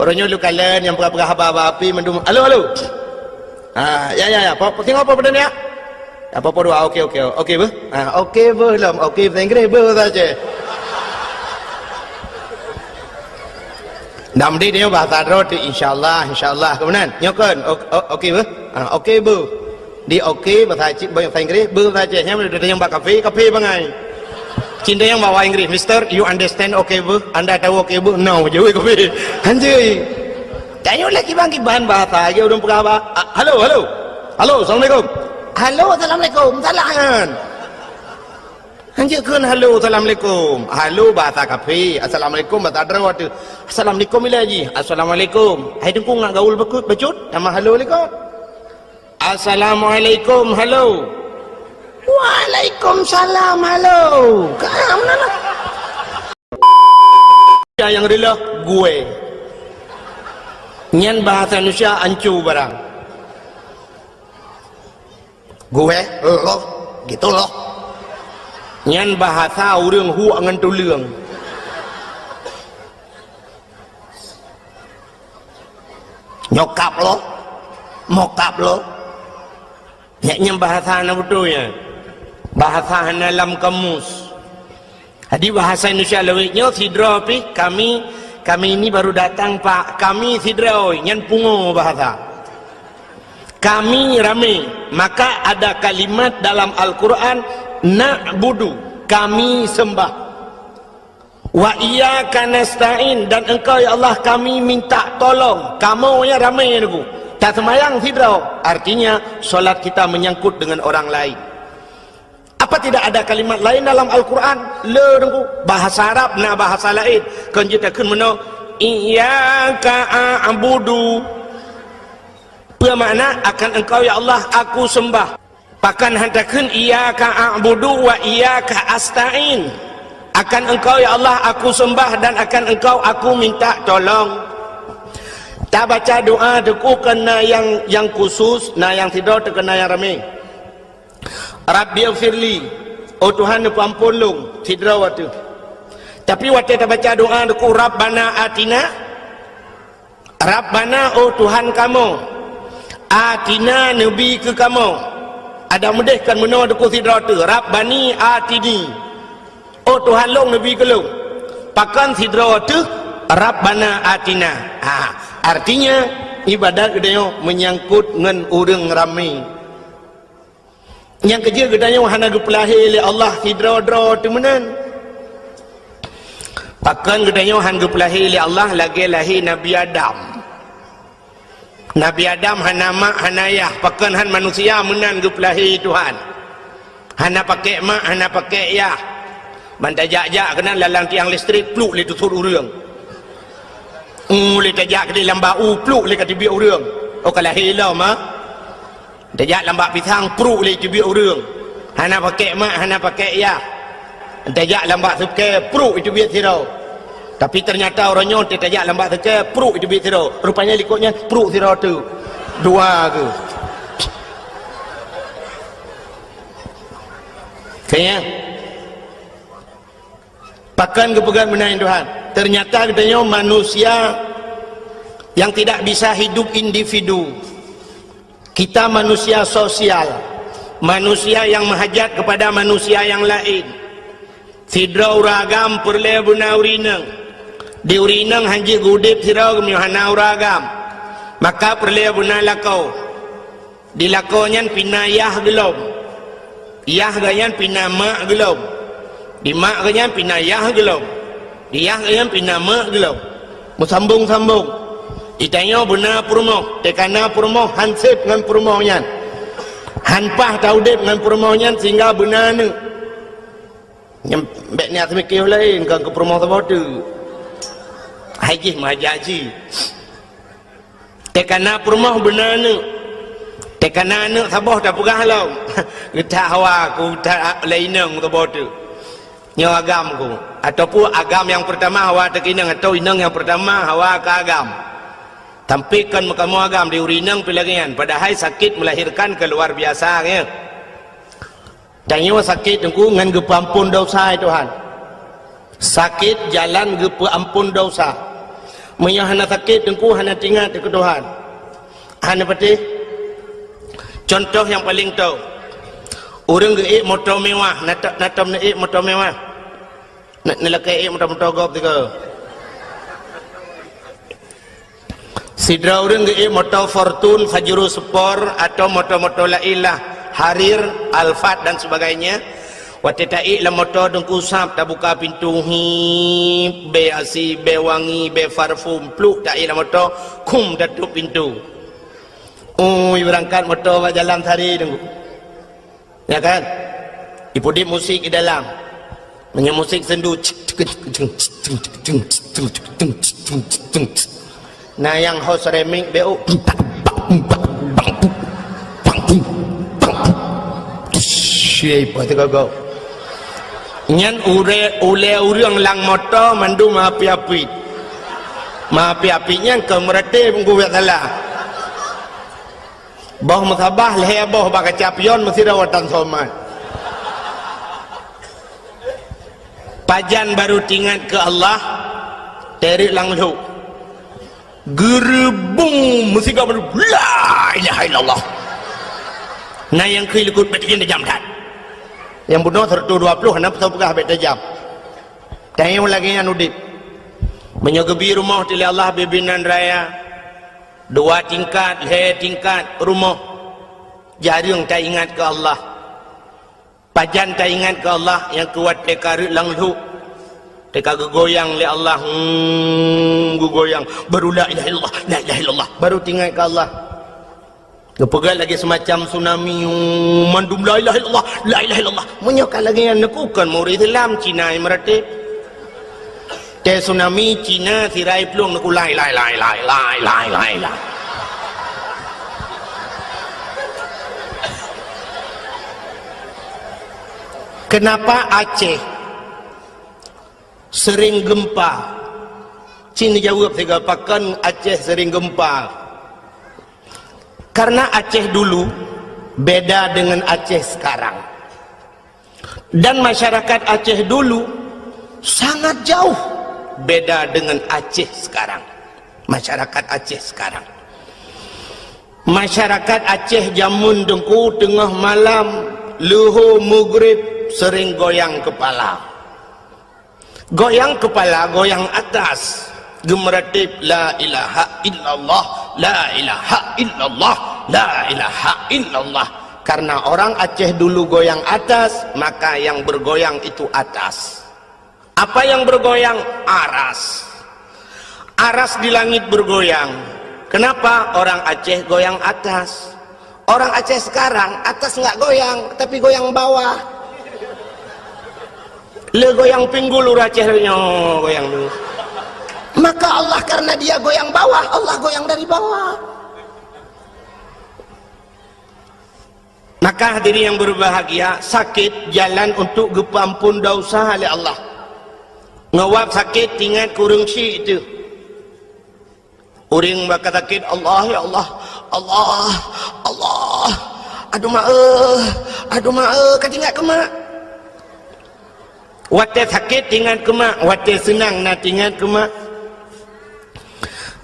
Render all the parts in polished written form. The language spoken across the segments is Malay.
Orangnya lu kalian yang berapa api mendum. Halo. Ya. Tengok apa benda ni ya? Apa doa? Okey bu. Okey bu lam. Okey Inggeris bu saja. Nam dia bahasa Arab insyaallah kemudian. Nyokon. Okey bu. Okey bu. Di okey bahasa Inggeris bu saja. Yang dia bak kafe bangai. Cinta yang bawa Inggris, Mister, you understand okay bu? Anda tahu okay bu? No, jauh kopi. Anjay. Tanya lagi bangkit bahan bahasa aja udah apa? Halo, assalamualaikum. Halo, assalamualaikum. Salam. Anjay kan halo, assalamualaikum. Halo bahasa kafe, assalamualaikum bahasa Arab tu. Assalamualaikum lagi. Assalamualaikum. Hai dengkung nak gaul becut? Nama halo lekot. Assalamualaikum, halo. Waalaikumsalam, halo. Kamu mana? Yang rela gue. Nyan bahasa Indonesia ancu barang. Gue, lo, gitu loh. Nyan bahasa urang hu angan tulung. Nyokap lo, mokap lo. Nyan bahasa anak betul ya. Bahasa dalam kamus. Jadi bahasa Indonesia lewitnya sidra pi kami ini baru datang Pak. Kami sidra oi nyan pungo bahasa. Kami ramai. Maka ada kalimat dalam Al-Qur'an na'budu, kami sembah. Wa iyyaka nasta'in, dan engkau ya Allah kami minta tolong. Kamu ya ramai aku. Tak semayang sidra. Artinya solat kita menyangkut dengan orang lain. Apa tidak ada kalimat lain dalam Al-Quran? Bahasa Arab na bahasa lain. Kan kita kan meno iyyaka a'budu. Bermakna akan engkau ya Allah aku sembah. Pakan hantakan iyyaka a'budu wa iyyaka asta'in. Akan engkau ya Allah aku sembah dan akan engkau aku minta tolong. Tak baca doa deku kena yang khusus, nah yang tidak terkena yang ramai. Rabbi firli, oh Tuhan aku ampun long, sidra waktu. Tapi waktu kita baca doa aku Rabbana atina, Rabbana oh Tuhan kamu, atina nabi ke kamu. Ada mudahkan menurut aku sidra tu, Rabbani atini, oh Tuhan long nabi ke long. Pakan sidra tu, Rabbana atina. Artinya ibadat gedanya menyangkut dengan orang ramai. Yang kerja gedanya wahana gepelahir oleh Allah hidra-dra tu menan. Pakan gedanya wahana gepelahir oleh Allah lagi lahir Nabi Adam. Nabi Adam hana mak hana ayah. Pakan han manusia menan gepelahir Tuhan. Hana pakai mak hana pakai ayah. Bantai jak-jak kena lalang tiang listrik pluk le tutur urang. Le tajak ke dalam bau pluk le kat biak urang. Oh kalahir lah mah. Tajak lambak pisang peruk le cubit orang. Hana pakai mak, hana pakai ayah. Tajak lambak suka peruk cubit sirau. Tapi ternyata orangnya tajak lambak suka peruk cubit sirau. Rupanya likutnya peruk sirau tu dua ke. Kayaknya pakan kepegang menaik Tuhan. Ternyata katanya manusia yang tidak bisa hidup individu. Kita manusia sosial, manusia yang menghajat kepada manusia yang lain. Sidra uragam perle buna urinang. Di urinang hanji gudip sidra kemihana uragam. Maka perle buna lakau. Di lakau nyan pina yah gelom. Yah ganyan pina mak gelom. Di mak ganyan pina yah gelom. Di yah ganyan pina mak gelom. Musambung-sambung. Itanya benar purmoh, tekana purmoh hansip dengan purmohnya, hanpah taudip dengan purmohnya sehingga benar ni. Nyembek ni atas mikir lain kan ke purmoh sebab tu. Haji mahaji. Tekana purmoh benar ni. Tekana ni sabah dah pegah lau. Kita hawa ku tak lainang sebab tu. Nyo agam ku ataupun agam yang pertama hawa tekinang atau inang yang pertama hawa ke agam. Tampilkan kamu agam di urinang pelagian. Padahal sakit melahirkan keluar biasa ya. Tanya sakit tengku ngan gepampun dosa Tuhan. Sakit jalan gepampun dosa. Menyah hana sakit dengku hana tingat ke Tuhan. Hana pati. Contoh yang paling tahu. Orang geik motor mewah, natam naik motor mewah. Nak nelakai motor gop tiga. Sidra orang geik motor Fortune, Fajro Sport atau motor-motor lailah, Harir, Alphard dan sebagainya. Waktu taik lah motor dengku sap tak buka pintu hip, be asi, be wangi, be parfum, pluk taik lah motor, kum tutup pintu. Berangkat motor jalan hari dengku. Ya kan? Ipudip musik di dalam. Punya musik sendu. Nah yang host remix BO. Siapa tu kau? Nyan ule urang lang motor mandu maapi-api. Maapi-apinya ke merate menggugat salah. Bawah masabah leher bawah baka capion mesti rawatan somat. Pajan baru tingat ke Allah, terik langsung. Gerebung mesti kau baru la ilaha illallah. Nah yang kelukut betul jam dah. Yang bunuh 120 hendak tahu pegah bet jam. Tanya lagi yang udip. Menyogebi rumah tili Allah bibinan raya. 2 tingkat, 3 tingkat rumah. Jarang tak ingat ke Allah. Pajan tak ingat ke Allah yang kuat tekarit langlu. Teka goyang le Allah. Goyang baru la ilaha illallah, la ilaha illallah. Baru tinggal ke Allah. Kepegal lagi semacam tsunami mandum la ilaha illallah, la ilaha illallah. Menyokal lagi yang nekukan murid Islam Cina yang merate. Te tsunami Cina tirai pelung neku la ilaha illallah. Kenapa Aceh sering gempa? Cina jawab tiga pakan Aceh sering gempa. Karena Aceh dulu beda dengan Aceh sekarang. Dan masyarakat Aceh dulu sangat jauh beda dengan Aceh sekarang. Masyarakat Aceh sekarang. Masyarakat Aceh jamun dengku tengah malam luhur maghrib sering goyang kepala. Goyang kepala, goyang atas. Gemeratip la ilaha illallah, la ilaha illallah, la ilaha illallah. Karena orang Aceh dulu goyang atas, maka yang bergoyang itu atas. Apa yang bergoyang? Aras. Aras di langit bergoyang. Kenapa orang Aceh goyang atas? Orang Aceh sekarang atas nggak goyang, tapi goyang bawah. Le goyang pinggul Aceh goyang dulu. Maka Allah karena dia goyang bawah, Allah goyang dari bawah. Maka hadirin yang berbahagia, sakit jalan untuk gepampun dosa oleh Allah. Ngawap sakit tinggal kurung si itu. Orang bakal sakit, Allah ya Allah, Allah, Allah. Aduh maaf, kau tinggal ke mak. Wate sakit tinggal ke mak, wate senang nak tinggal ke mak.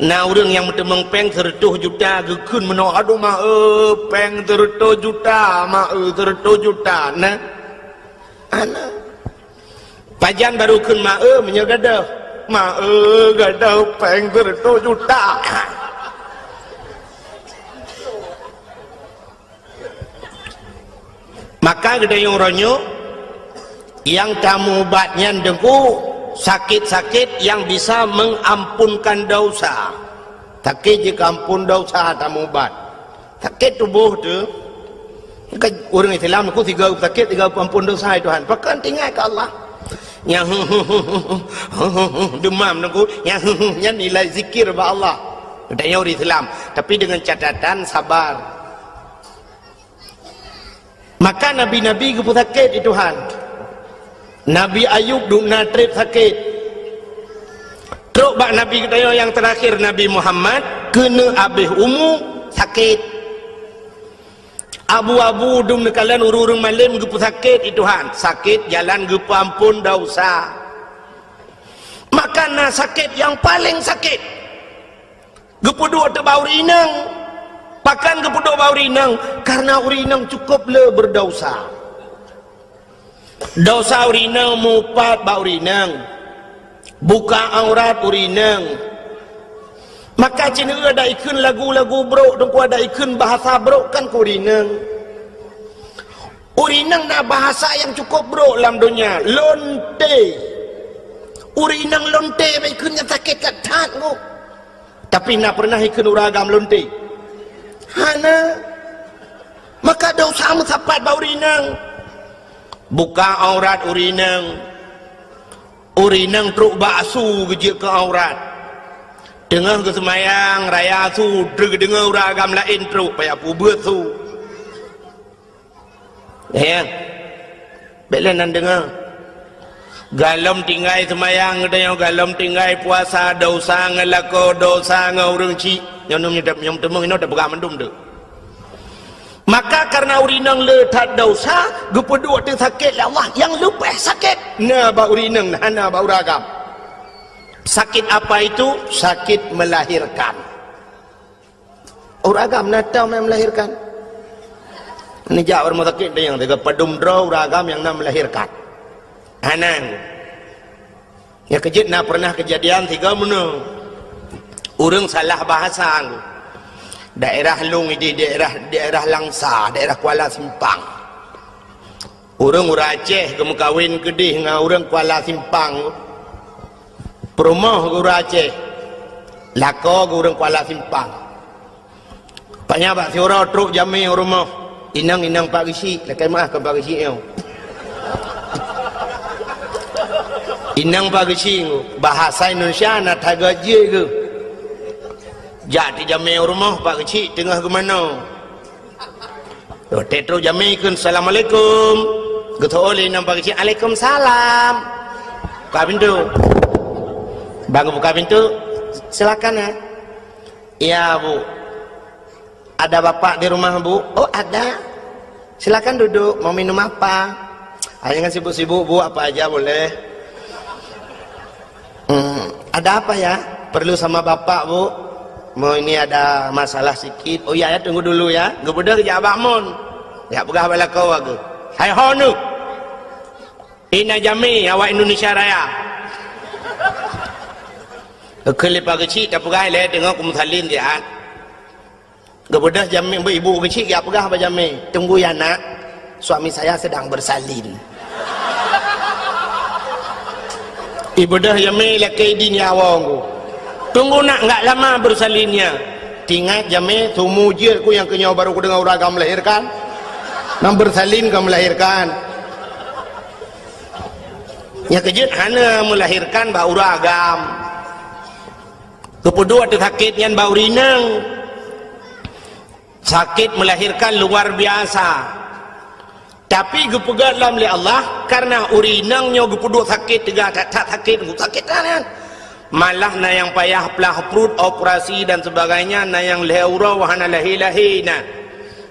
Nah orang yang mengpeng 100 juta gekun menolak aduh maaf peng 100 juta maaf 100 juta nah ana pajan baru kun maaf menyagadah maaf gadah peng 100 juta. Maka gede yang ronyo yang tamu obatnya dengku sakit-sakit yang bisa mengampunkan dosa. Sakit jika ampun dosa tamu obat. Sakit tubuh tu orang Islam aku 3 sakit 3 ampun dosa Tuhan. Pakai tinggal ke Allah. Yang demam aku yang nilai zikir ba Allah. Katanya orang Islam, tapi dengan catatan sabar. Maka nabi-nabi ke sakit itu Tuhan. Nabi Ayub duk natrip sakit. Teruk bak Nabi kita yang terakhir Nabi Muhammad kena habis umur sakit. Abu-abu dum nekalan urung malam gepu sakit itu han. Sakit jalan gepu ampun dosa. Maka na sakit yang paling sakit Gepuduk tu bau rinang. Pakan gepuduk bau rinang karena urinang cukup le berdosa. Dosa urinang mupat bau rinang. Buka aurat urinang. Maka cina ada ikun lagu-lagu bro, dengku ada ikun bahasa bro kan ku urinang. Urinang na bahasa yang cukup bro dalam dunia. Lonte. Urinang lonte ikunnya sakit kat tat ku. Tapi nak pernah ikun uragam lonte. Hana. Maka dosa sapat bau urinang. Buka aurat urinang. Urinang truk baksu gejek ke aurat. Dengar ke semayang raya su dengar uragam lain truk payah pubut su. Ya. Bela nan dengar. Galom tinggai semayang ngedayang galom tinggai puasa dosa ngelako dosa ngaurung ci. Nyom temung ino dah berang mendum tu. Maka karena urinang letak dosa, gepeduk tu sakit lah Allah yang lupa sakit. Nah bau urinang, nah bau ragam. Sakit apa itu? Sakit melahirkan. Uragam nak tahu yang melahirkan. Ini jauh orang sakit dia yang tiga pedum draw uragam yang nak melahirkan. Anang. Ya kejut nak pernah kejadian tiga mana? Urang salah bahasa. Daerah Lung ini daerah Langsa, daerah Kuala Simpang. Orang Aceh kamu kawin kedih dengan orang Kuala Simpang. Perumah orang Aceh, lako orang Kuala Simpang. Banyak bak siora truk jami rumah. Inang Pak Gisi, lekai mah ke Pak Gisi yo. Inang Pak Gisi bahasa Indonesia nak tagaje ke. Jadi jami rumah Pak Kecik tengah ke mana? Tetro jami kun assalamualaikum. Geto oleh nam Pak Kecik Waalaikumsalam. Buka pintu. Bang buka pintu. Silakan ya. Iya Bu. Ada bapak di rumah Bu? Oh ada. Silakan duduk. Mau minum apa? Jangan sibuk-sibuk Bu, apa aja boleh. Ada apa ya? Perlu sama bapak Bu? Mau ini ada masalah sikit. Oh ya, tunggu dulu ya. Gebudah kerja abak mon. Ya pegah bala kau aku. Hai honu. Ina jami awak Indonesia Raya. Kelip kecil tak pegah le tengok kumsalin dia. Gebudah jami ibu kecil ya pegah apa jami. Tunggu ya nak. Suami saya sedang bersalin. Ibu dah jami laki din ya awang. Tunggu nak enggak lama bersalinnya. Tingat jame tumu je ku yang kenyau baru ku dengar uragam melahirkan. Nang bersalin kau melahirkan. Ya kejut hana melahirkan bau uragam. Kepuduk ada sakit yang bau rinang. Sakit melahirkan luar biasa. Tapi gepegat dalam oleh Allah karena urinangnya gepuduk sakit tiga tak sakit kan. Malah na yang payah pelah perut operasi dan sebagainya na yang leura wahana lahi na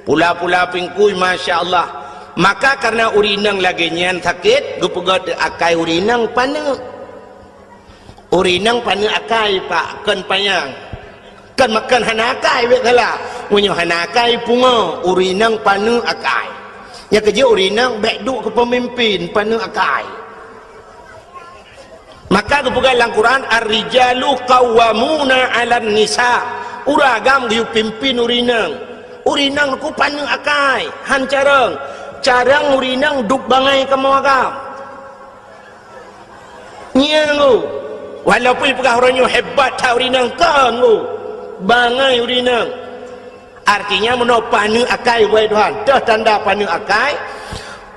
pula pingkui masya Allah. Maka karena urinang lagi nyan sakit gupegat akai urinang pana akai pak kan payang kan makan hana akai betala munyo hana akai punga urinang pana akai ya kerja urinang baik duk ke pemimpin pana akai. Maka kepugal dalam Quran ar-rijalu qawwamuna 'alan nisa. Uragam diu pimpin urinang. Urinang ku paneng akai, han carang urinang duk bangai kamu agam. Nyengu. Walaupun pegah orangnya hebat ta urinang kan lu. Bangai urinang. Artinya meno paneng akai wai Tuhan. Dah tanda paneng akai.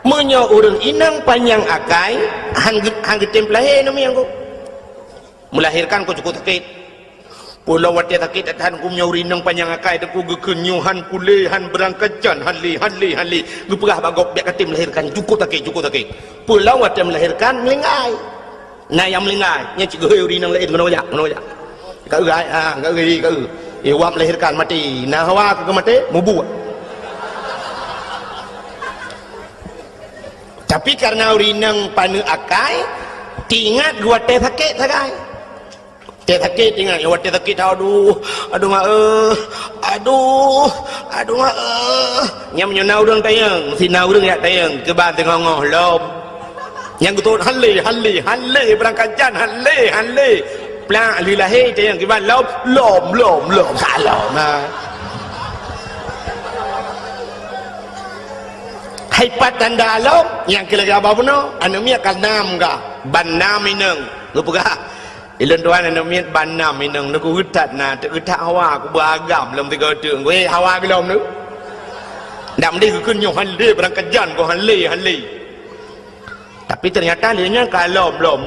Menyo urang inang panjang akai hang tempelahe nami yang ku melahirkan ku cukup sakit pulau wate sakit atahan ku menyo urinang panjang akai ku gekenyuhan kulehan berangkajan hali gepegah bagop biak katim melahirkan cukup sakit pulau wate melahirkan melingai nah yang melingai nya cigeh urinang lain ngono ya kau gai kau gei kau wap melahirkan mati nah hawa ke mati mubu. Tapi karena urinang panu akai, tingat gua teh sakit sakai. Dia sakit ingat, ya dia sakit, aduh mak aduh mak nyam nyau urang tayang, si nau urang ya tayang, ke ban tengah ngoh lom. Yang betul halle berangkat jan halle. Pelan lilahi tayang ke ban lom salam. Nah. Hai patan dalam yang kira apa puno anu mia kanam ga banam ineng lupa ilun tuan anu mia banam ineng nu utat na te utat hawa ku beragam lom tiga tu we hawa ke lom nu ndam dia ku nyo halle berangkat jan ko halle tapi ternyata dia kalau lom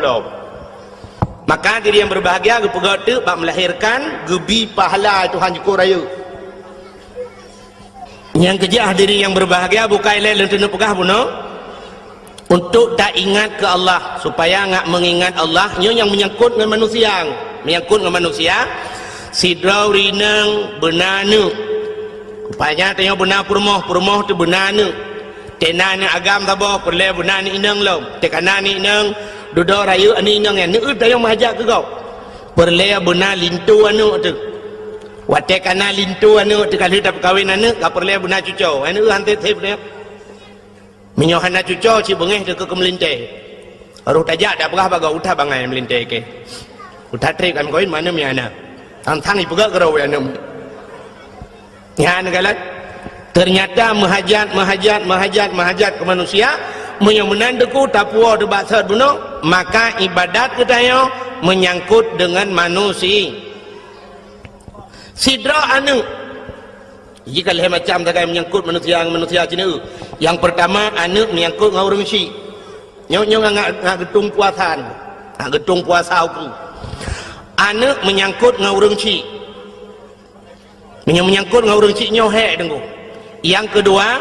maka diri yang berbahagia ku pegat tu bak melahirkan gebi pahala Tuhan syukur raya. Yang kejah diri yang berbahagia bukan lain lentu pegah puno untuk tak ingat ke Allah supaya ngak mengingat Allah nyo yang menyangkut dengan manusia sidrau rinang benanu rupanya tanya benar permoh tu benanu tenana agam tabo perle benani inang lom tekanani inang duduk rayu ani inang yang neut tayang mahajak ke kau perle benar lintu anu tu wate kana lintu anu tekan hidup kawin anu ka perle benar cuco anu hante thep dia minyohana cuco ci bengeh ke melinte aruh tajak dak pegah baga utah bangai melinte ke utah trek kami kawin mana mi ana tang ipuga gerau anu ya negala ternyata mahajat ke manusia menandaku tapua de basar buno maka ibadat kita yo menyangkut dengan manusia sidra anu jika leh macam tak menyangkut manusia cina yang pertama anu menyangkut ngau rengsi nyo ngak getung puasan getung puasa aku anu menyangkut ngau rengsi menyangkut ngau rengsi nyo he dengku yang kedua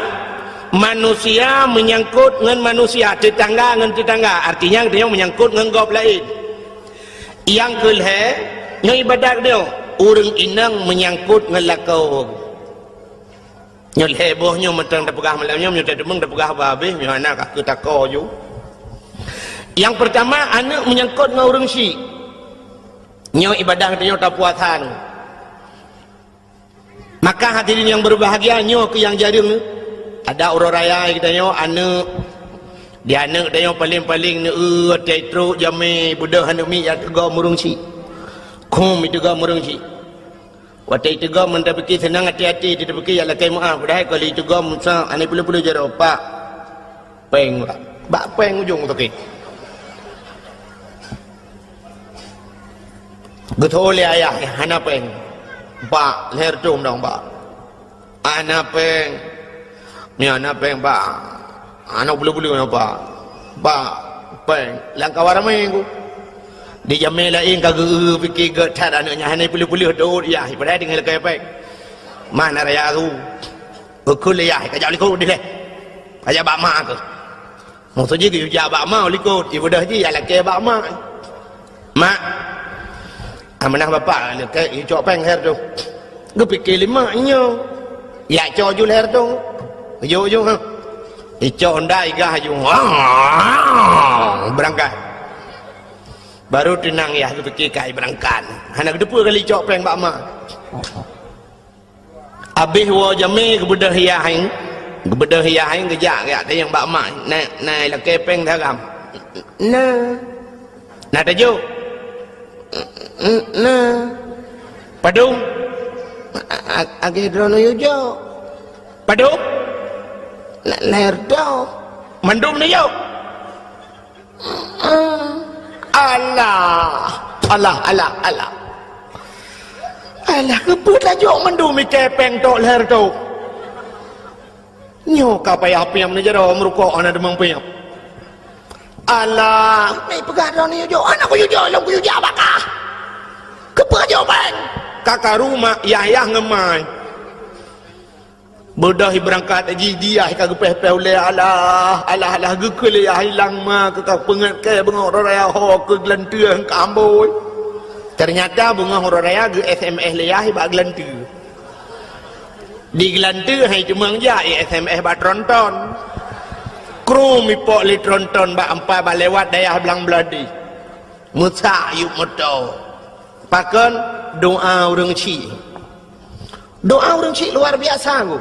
manusia menyangkut dengan manusia tetangga dengan tetangga artinya dia menyangkut dengan gop lain yang kelhe nyo ibadat dia urang inang menyangkut ngelakau nyol hebohnya mentang dah pegah malamnya nyo tak demeng dah pegah habis nyo anak aku tako ju yang pertama anak menyangkut dengan urang si nyo ibadah dia tak puasan maka hadirin yang berbahagia nyo ke yang jaring ada orang raya kita nyo anak dia anak dia paling-paling ne tetro jame budak anak mi ya tegak murung si kum itu gak murung si waktu itu gak mendapati senang hati-hati tidak pergi ya lakai maaf dah kali itu gak musa ane pula jaro pak peng bak peng ujung tu ke betul ayah hana peng pak leher tum dong pak ana peng ni ana peng pak ana pula pak peng langkah waramai ku di jamil lain kagak fikir getar anaknya hanai pulih-pulih dot ya ibarat dengan lekai apa mana raya tu ukul ya kajak likut dia kajak bak mak tu maksudnya ke ya bak mak likut ibadah ji ya lekai bak mak amanah bapak lekai cok peng her tu gue fikir limaknya ya cok ju her tu ju ha cok ndai gah ju berangkat baru tenang ya aku fikir kai berangkat hana kedua kali cok peng bak mak habis wa jami kebedah yahin kejak ya yang bak mak nai la kepeng thagam na tajuk padung agi drono yujo padung leher do mandum ni yo Allah kebut lajuk mendumi kepeng tok leher tu nyo kapai api yang menjara merukuk anak demang piap Allah ni pegadang ni yujuk anak ku yujuk long ku yujuk bakah kebut jawabang kakak rumah yayah ngemai berdahi berangkat haji dia kagak peh-peh oleh Allah gekul ya hilang ma kekak pengat ke bengok raya ho ke gelantur ke amboi ternyata bengok raya ge SMS leyah bak gelantur di gelantur hai cumang ja SMS bak tronton kru mi pok li tronton bak empat bak lewat dayah belang beladi musa yuk moto Pakan doa orang cik. Doa orang cik luar biasa aku.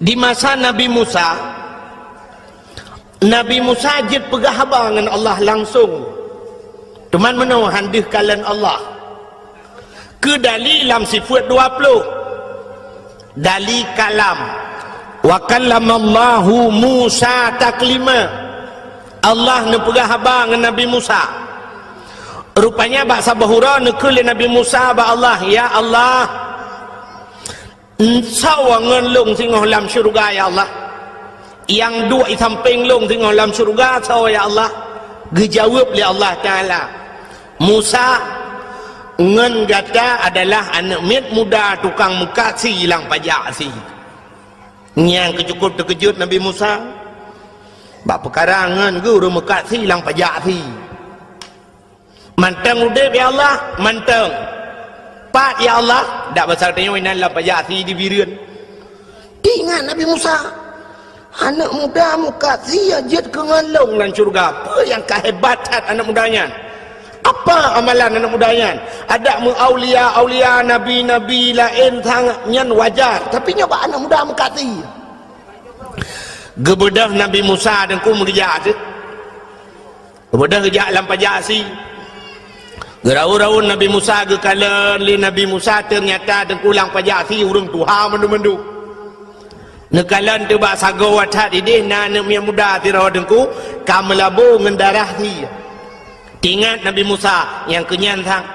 Di masa Nabi Musa jet pegah habang dengan Allah langsung. Teman menau handih kalian Allah. Ke dalam sifat 20. Dali kalam. Wa kallamallahu Musa taklima. Allah ne pegah habang dengan Nabi Musa. Rupanya bak sabahura nekul Nabi Musa ba Allah, ya Allah. Sawa ngenlung singoh dalam syurga ya Allah. Yang dua di samping long singoh dalam syurga sawa ya Allah. Dijawab oleh Allah Taala. Musa ngen gata adalah anak mit muda tukang muka si hilang pajak si. Yang kecukup terkejut Nabi Musa. Bak perkara ngen guru muka si hilang pajak si. Manteng udip ya Allah, manteng. Pak ya Allah, dak pasal tanya winan la pajak si di birian. Ingat Nabi Musa, anak muda muka si ajat ke ngalung lan syurga. Apa yang kehebatan anak mudanya? Apa amalan anak mudanya? Ada mu aulia nabi lain sangatnya wajar, tapi nyoba anak muda muka si. Gebedah Nabi Musa dan ku mengejar tu. Gebedah kerja dalam pajak si. Gerau-rau Nabi Musa ke kala li Nabi Musa ternyata dengkulang pajak si urang Tuhan mendu-mendu. Nekalan tu bak sago watat idih na anak muda tirau dengku kamelabu ngendarah si. Ingat Nabi Musa yang kenyan sang.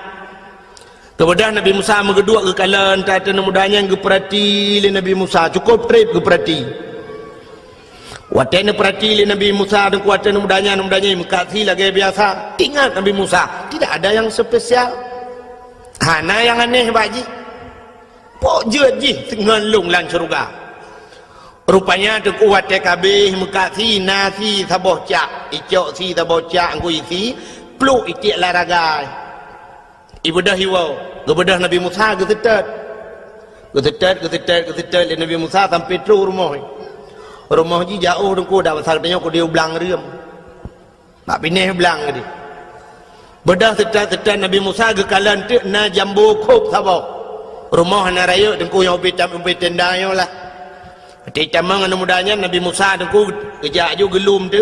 Kemudian Nabi Musa megedua ke kala entah anak mudanya ke perhati li Nabi Musa cukup trip ke perhati. Watena perhati Nabi Musa dan kuatena mudanya mengkasi lagi biasa. Ingat Nabi Musa, tidak ada yang spesial. Hana yang aneh baji. Pok je ngelung lan syurga. Rupanya tu kuat kabeh mengkasi nasi saboh cak, icok si saboh cak angku isi, pluk itik laragai. Ibadah hiwau, gebedah Nabi Musa getetet. Getetet Nabi Musa sampai terus rumah. Rumah ji jauh dengku dah pasal tanya ku dia belang riam. Nak pineh belang dia. Bedah tetat Nabi Musa ke kalan tu na jambu kop sabok. Rumah na raya dengku yang upi tenda yo lah. Ti tamang anu mudanya Nabi Musa dengku kejak ju gelum tu.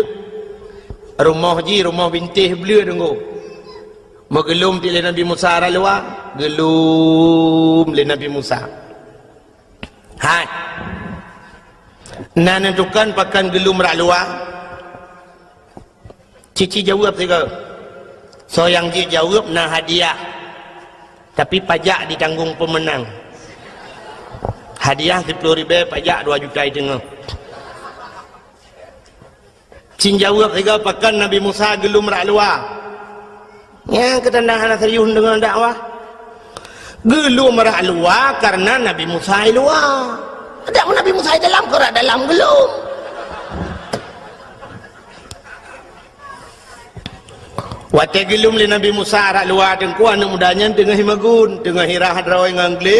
Rumah ji rumah bintih belia dengku. Mau gelum ti le Nabi Musa ra luar. Gelum le Nabi Musa. Hai. Nah nentukan pakan gelum rak luar. Cici jawab tiga. So yang dia jawab nah hadiah. Tapi pajak ditanggung pemenang. Hadiah 10.000, pajak 2 juta tengah. Cin jawab tiga pakan Nabi Musa gelum rak luar. Ya ketandahan serius dengan dakwah. Gelum rak luar karena Nabi Musa luar. Ada Nabi Musa dalam korak dalam gelum. Wate gelum li Nabi Musa rak luar dengku anak mudanya tengah himagun, tengah hirah hadrawai nganglih,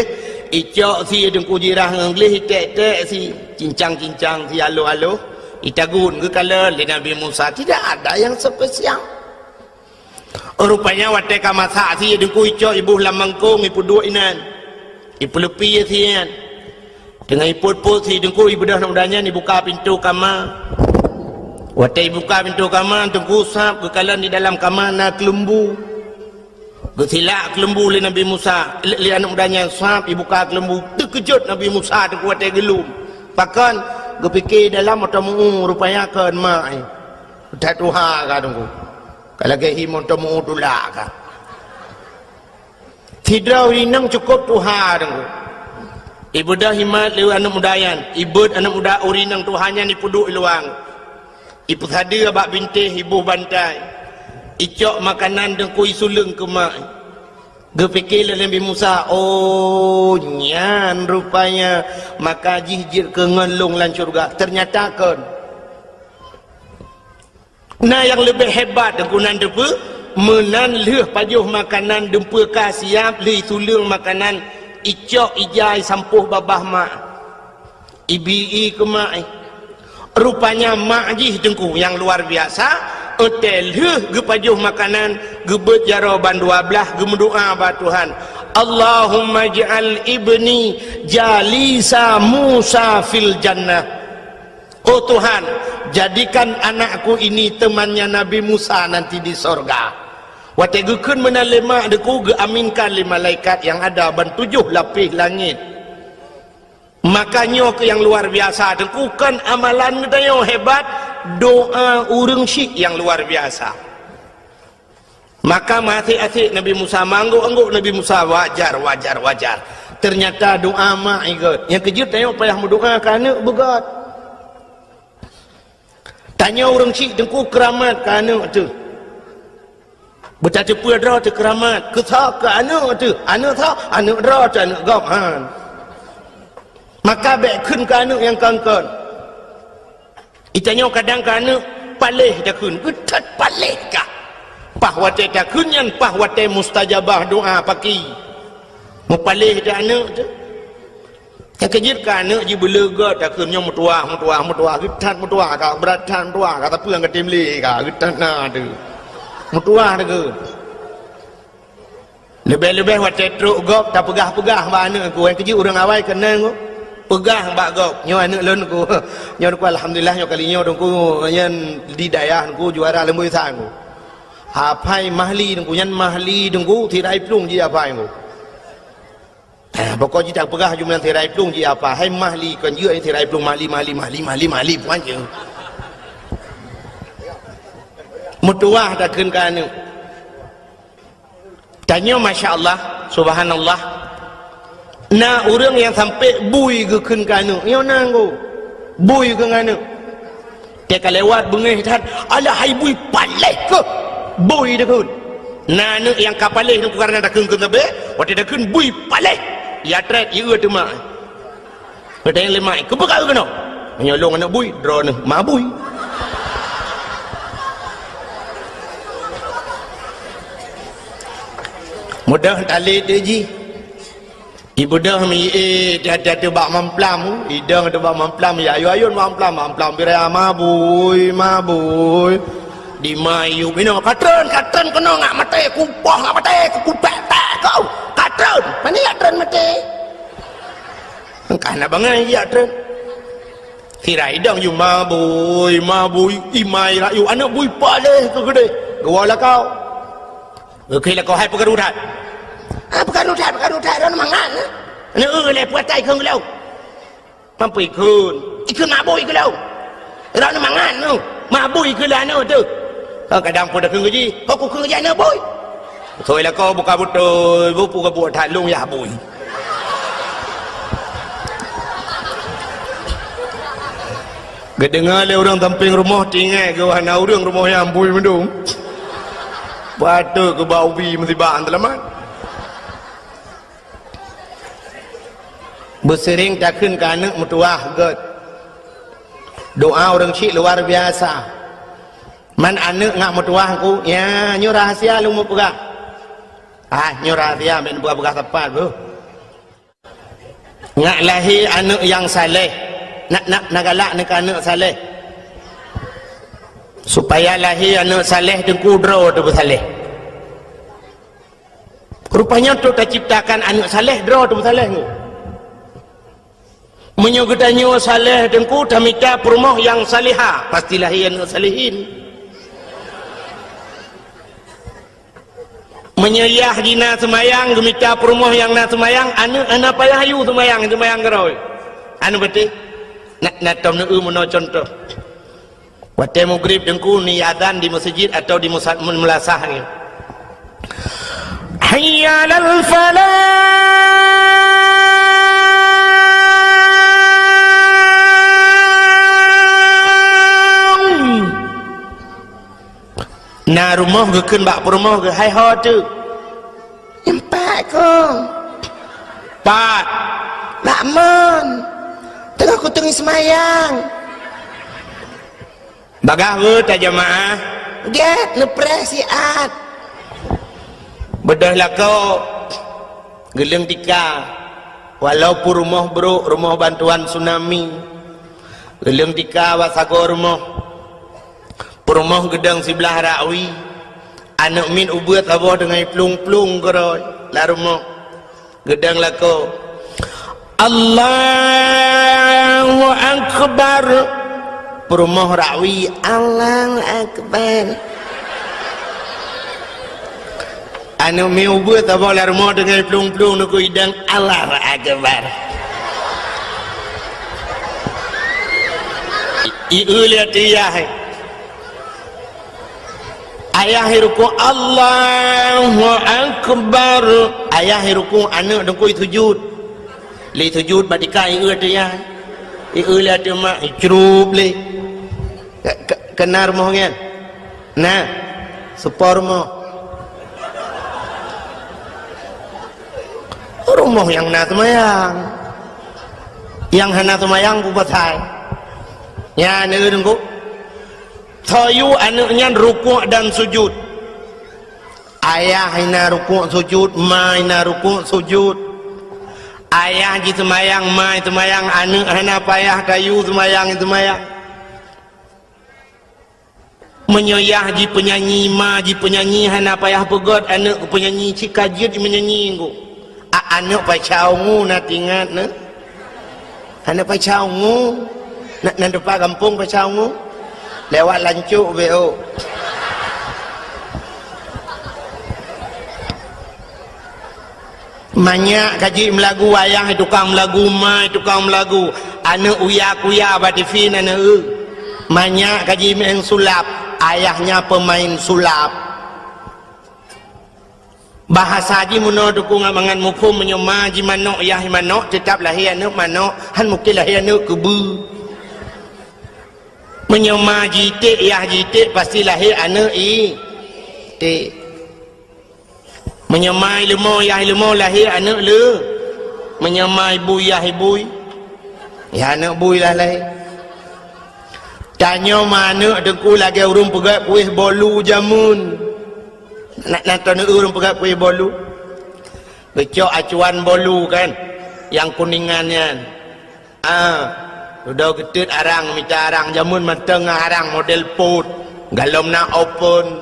icok si dengku jirah nganglih, itek si cincang si alo itagun ke kala li Nabi Musa tidak ada yang spesial. Rupanya wate kamasa si dengku icok ibu lamangkung ibu dua inan. Ibu lepi sian. Dengan iput-put si dengku ibadah mudanya ni buka pintu kamar. Watai buka pintu kamar dengku sap kekalan di dalam kamar nak kelembu. Gesilak kelembu li Nabi Musa. Li anak mudanya sap buka kelembu. Terkejut Nabi Musa dengku watai gelum. Bahkan gepikir dalam otamu rupanya kan mai. Tak tuha ka dengku. Kalau ke him otamu tulak ka. Tidak rinang cukup tuha dengku. Ibadah himat lewat anak mudayan. Ibad anak muda urinang Tuhannya ni puduk luang. Ibu hadir abak bintih ibu bantai. Icok makanan dengku isulung ke mak. Gepikir Nabi Musa, oh nyan rupanya maka jihjir ke ngelung lan syurga. Ternyata kan. Nah yang lebih hebat dengku nan depa menan leh pajuh makanan dempa ka siap le isulung makanan icok ijai sampuh babah mak ibi ke mak rupanya mak jih dengku yang luar biasa hotel ge pajuh makanan ge berjaraban 12 ge mendoa ba Tuhan, Allahumma ja'al ibni jalisa Musa fil jannah. Oh Tuhan, jadikan anakku ini temannya Nabi Musa nanti di sorga. Wate gekeun menalema deku ge aminkan li malaikat yang ada ban 7 lapis langit. Makanya ke yang luar biasa deku kan amalan gedayo hebat, doa urang syik yang luar biasa. Maka mati-ati Nabi Musa mangguk-angguk Nabi Musa wajar. Ternyata doa mak ikut. Yang kejut tanya payah berdoa kerana begat. Tanya orang cik dengku keramat kerana tu. Bercaca pada tu keramat. Ketah ke anak tu. Anak tak, anak dra tu anak gaphan. Maka baik kun ke anak yang kangkan. Itanya kadang ke anak palih dah kun. Utat palih kah? Pahwate tak kunyan, pahwate mustajabah doa pagi. Mupalih dah anak tu. Yang kejir ke anak je belega tak kunyan mutuah. Getat mutuah kah, beratan mutuah kah, tapi yang ketimli kah, getat na tu. Mutuah tu ke. Lebih-lebih wate truk gop tak pegah-pegah ba anak ku. Yang kejir orang awal kenal ku. Pegah bak gop. Nyo anak lon ku. Nyo ku alhamdulillah nyo kalinya dongku yan di dayah ku juara lembu sang ku. Hapai mahli dengku yan mahli dengku tirai plung ji apa yang pokok ji tak pegah jumlah tirai plung ji apa hai mahli kan je tirai plung mahli puan je mutuah dah keun kan tanya masya-Allah subhanallah na orang yang sampai bui ke keun kan yo nanggo bui ke ngana dia lewat bengih tat ala hai bui palek ke bui dah kun. Nana yang kapalih tu kerana dah kun tabe, waktu dah kun bui palih. Ya tret ya tu mak. Ada yang lemai. Kebekal kena. Menyolong anak bui, draw ni mak bui. Mudah tali tu ji. Ibu dah mi dia bak mamplam, idang tu bak mamplam ya ayun mamplam birai mabui. Di mayu bina katron kena ngak mati kumpah ngak mati kupek tak kau katron mana ya katron mati karena bangai ya katron tirai dang you mabui imai rayu anak bui paleh ke gede gawalah kau okey lah kau hai pegarudat ron mangan anak le puatai kau gelau mampu ikun mabui gelau ron mangan tu mabui gelau anu tu. Kau kadang pun dah kerja, kau kerja nak boy. Thôi lah kau buka betul, buka buat talung ya boy. Kedengar le orang tamping rumah tinggal ke wana orang rumah yang boy mendung. Batu ke bau bi mesti bang telamat. Bersering takkan ke anak mutuah get. Doa orang cik luar biasa. Man anak ngak mutuah aku ya nyo rahasia lu mau pegang nyo rahasia men buka tepat bro ngak lahir anak yang saleh nak galak nak anak saleh supaya lahir anak saleh dengku dro tu saleh rupanya tu tak ciptakan anak saleh dro tu saleh tu menyogedanyo saleh dengku tamika perumah yang salihah pasti lahir anak salihin menyayah dina semayang gemita perumah yang na semayang anak payah ayu semayang keroi anu betul nak tom nu mono contoh waktu maghrib dengku ni adzan di masjid atau di mulasah ni hayya lal falah na rumah ke keun bak rumah ke hai ho tu empat kong pat lakman tengah ku tengah semayang bagah ke tak jamaah get lepres siat bedah lah kau geleng tika walaupun rumah bro rumah bantuan tsunami geleng tika wasago rumah Perumah gedang sebelah rakwi. Anak min ubat abah dengan pelung-pelung keroi. Larumah. Gedang lako. Allahu Akbar. Perumah rakwi. Allahu Akbar. Anak min ubat abah larumah dengan pelung-pelung nak hidang. Allahu Akbar. Iu lihat dia. Ayah ruku Allahu Akbar. Ayah ruku anak dengkui sujud. Li sujud badika iu dia. Iu lihat dia mak cerup li. Kenar moh kan. Nah, sepor moh. Rumah yang nak semayang. Yang hana semayang ku pasai. Ya, ni dengku. Tayu anaknya rukuk dan sujud. Ayah ina rukuk sujud, ma ina rukuk sujud. Ayah ji semayang, ma semayang, anak hana payah tayu semayang semayang. Menyoyah ji penyanyi, ma ji penyanyi hana payah pegot, anak penyanyi cikajut menyanyi ku. Anak pacau ngu nak ingat ne. Anak pacau ngu. Nak depan kampung pacau ngu. Lewat lancuk BO. Banyak kaji melagu ayah tukang melagu, mai tukang melagu. Anak uya-kuya batifin anak banyak kaji main sulap. Ayahnya pemain sulap. Bahasa haji muno dukung amangan mufum menyoma haji manok yah manok tetap lahir anak manok han mungkin lahir anak kebu. Menyoma jitik yah jitik pasti lahir anak tik. Menyoma ilmu yah ilmu lahir anak le. Menyoma ibu yah ibu ya anak bui lah lahir. Tanya mana dengku lagi urung pegat kuih bolu jamun. Nak urung pegat kuih bolu. Becok acuan bolu kan. Yang kuningannya. Udah ketut arang minta arang jamun mateng arang model pot. Galom nak open.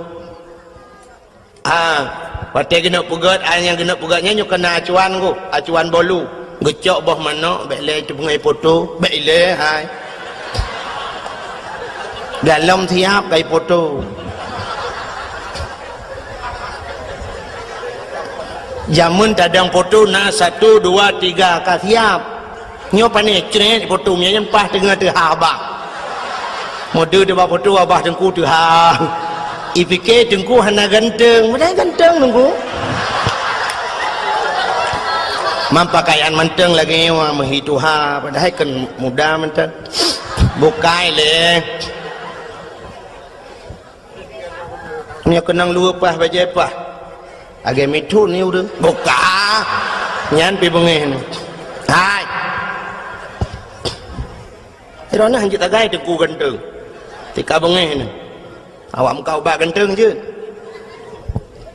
Waktu kena pegat yang kena pegatnya nyok kena acuan ku. Acuan bolu. Becok boh mana baik le tu pengai foto. Baik le hai. Galom siap kai foto. Jamun tadang foto na 1 2 3 ka siap. Nyo pane cret foto nya nyempah tengah tu abah. Mode depa foto abah tengku tu ha. Ipike tengku hana ganteng, mudah ganteng tengku. Mampakaian menteng lagi wa menghitu ha padahal kan muda menteng. Bukai le. Nya kenang lupa baje apa? Age mitu ni udah buka nyan pi bengeh ni hai irona hanjit agai teku ganteng tika bengeh ni awak kau ba ganteng je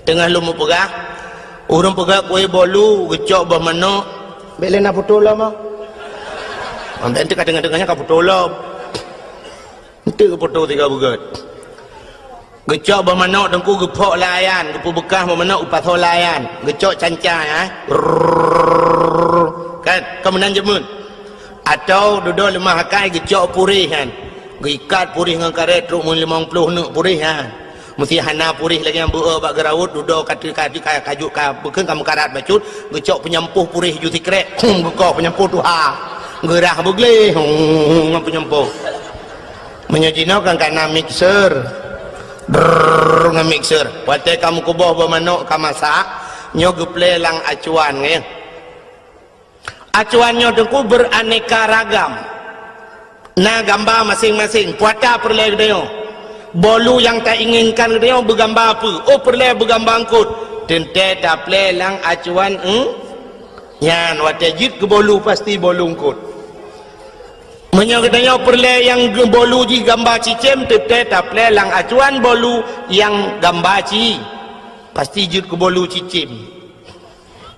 tengah lu mau pegah urang pegah kuih bolu gecok bah manok belena foto lah mah ambil ente kadang-kadangnya ka foto lah ente foto tiga bugat gecok bermanok dengku gepok layan gepu bekah bermanok upas layan gecok cancai kan kemudian jemun atau duduk lemah hakai gecok purih kan gikat purih dengan karet truk 50 nuk purih kan mesti hana purih lagi yang buah bak gerawut duduk kaki kajuk bukan kamu karat bacut gecok penyempuh purih juti krek gekoh penyempuh tu ha gerah begleh penyempuh menyajinakan karena mixer dengan mixer. Waktu kamu kubuh bermanok kamu masak, nyo geple lang acuan ya. Acuannya dengku beraneka ragam. Nah gambar masing-masing. Puata perle dia. Bolu yang tak inginkan dia bergambar apa? Oh perle bergambar angkut. Tente tak ple lang acuan. Yan waktu jit ke bolu pasti bolu angkut. Menyokatanya perle yang bolu ji gambar cicem tete taple lang acuan bolu yang gambar ci pasti jut ke bolu cicem.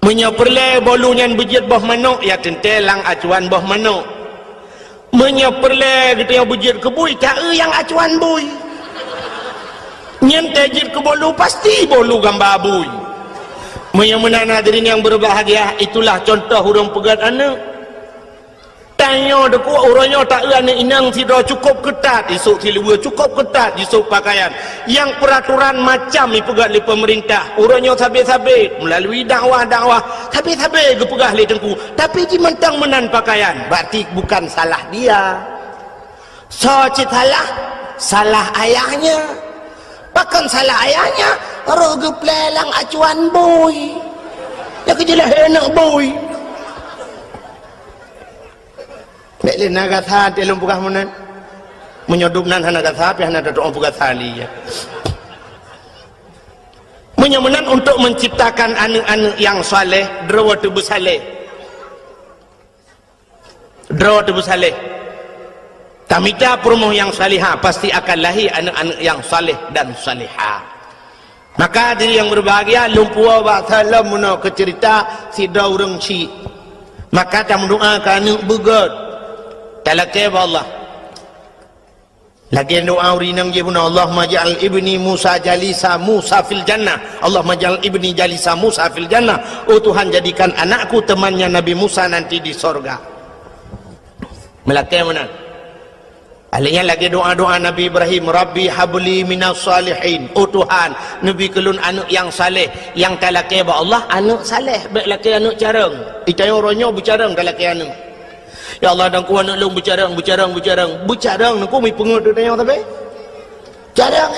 Menyoperle bolu yang bejit boh manok ya tente lang acuan boh manok. Menyoperle kita yang bejit ke bui tak yang acuan bui. nyen tajir ke bolu pasti bolu gambar abui. Yang menang hadirin yang berbahagia, itulah contoh hurung pegat anak. Tanya deku orangnya tak anak inang tidak cukup ketat, esok silua cukup ketat esok pakaian. Yang peraturan macam ni pegat oleh pemerintah. Orangnya sabit-sabit melalui dakwah-dakwah, sabit-sabit ke pegah oleh tengku. Tapi di mentang menan pakaian, berarti bukan salah dia. So salah, salah ayahnya. Bahkan salah ayahnya, roh geplelang acuan boy. Ya kejelah enak boy. Nek le naga tha telung pugah menan menyodup nan naga tha pe hana doa pugah tali ya. Menyemenan untuk menciptakan anak-anak yang saleh, drawa tu bersaleh. Drawa tu bersaleh. Tamita perumoh yang salihah pasti akan lahir anak-anak yang saleh dan salihah. Maka diri yang berbahagia lumpua ba salam muna ke cerita si daureng ci. Maka tam doa ka anak begat. Talakai Allah. Lagi doa urinang je pun Allahumma ja'al ibni Musa jalisa Musa fil jannah. Allahumma ja'al ibni jalisa Musa fil jannah. Oh Tuhan, jadikan anakku temannya Nabi Musa nanti di sorga. Melakai mana? Aliknya lagi doa-doa Nabi Ibrahim, Rabbi habli minas salihin. Oh Tuhan, Nabi kelun anak yang saleh, yang talakai Allah anak saleh, baik laki anak carang. Itanya orangnya bercarang talakai anak. Ya Allah, dan ku anak long bercarang nak ku mi pengut tanya tapi carang.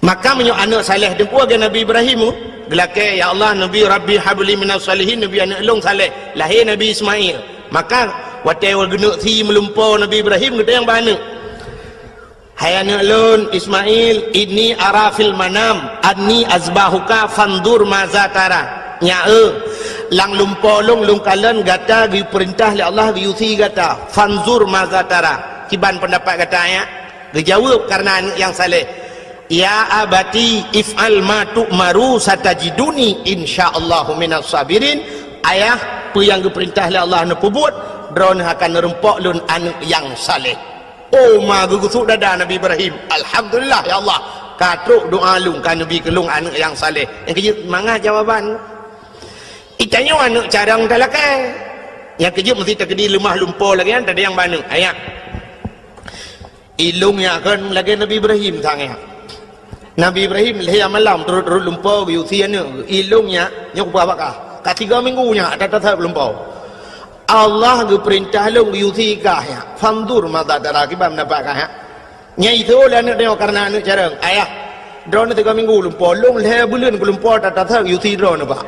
Maka menyo anak saleh dengku aga Nabi Ibrahim gelake, ya Allah, Nabi Rabbi habli minas salihin, Nabi anak long saleh, lahir Nabi Ismail. Maka watai wal genuk thi melumpau Nabi Ibrahim kita yang bana. Hai anak lun Ismail, ini arafil manam anni azbahuka fandur maza tara. Nyae lang lumpau long kalan gata gi perintah oleh Allah gi usi gata fanzur maza tara. Kiban pendapat kata ya. Dijawab karena anak yang saleh. Ya abati if'al ma tu'maru satajiduni insyaallahu minas sabirin. Ayah, apa yang diperintah oleh Allah nak buat, drone akan nerempok lun anak yang saleh. Oh ma gugusuk dada Nabi Ibrahim. Alhamdulillah ya Allah. Katruk doa lung kan Nabi kelung anak yang saleh. Yang kejut mangah jawaban. Itanya anak carang talakai. Yang kejut mesti terkedi lemah lumpur lagi kan, tak ada yang mana. Ayat. Ilungnya kan lagi Nabi Ibrahim sangat. Nabi Ibrahim lahir malam turut-turut lumpur usianya. Ilungnya nyok berapakah? Kat 3 minggunya ada tetap lumpur. Allah ge perintah long yuti kah ya. Fandur mata darah kibam dapat kah ya. Nya itu lah anak dia karena anak carang. Ayah. Drone 3 minggu lumpur long lahir bulan ke lumpur tak tetap yuti drone apa.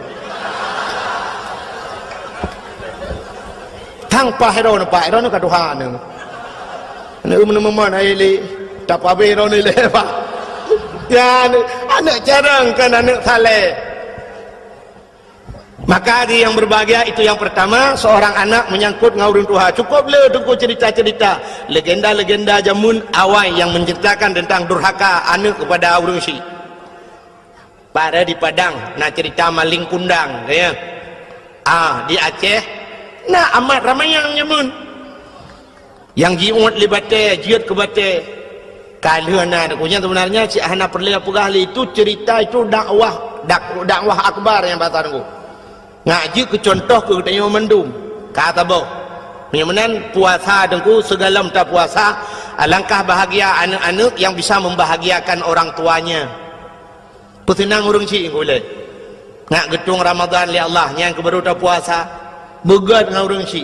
Tanpa hero nampak, hero nak Tuhan ni. Nak mana ai le, tak apa hero ni le pak. Ya anak jarang kan anak saleh. Maka dia yang berbahagia itu yang pertama, seorang anak menyangkut ngaurin Tuhan. Cukup le tunggu cerita-cerita legenda-legenda jamun awal yang menceritakan tentang durhaka anak kepada urang si. Pada di Padang, nak cerita maling kundang, ya. Di Aceh. Nah amat ramai yang nyamun yang jiut libate jiut ke bate kalana punya sebenarnya si ahna perlu apa itu cerita itu dakwah akbar yang batar ku ngaji ke contoh ke tanya mendum kata boh menyamanan puasa dengku segala tak puasa. Alangkah bahagia anak-anak yang bisa membahagiakan orang tuanya. Pesenang urang si boleh ngak getung Ramadan li Allah yang kebaru tak puasa begat dengan orang si.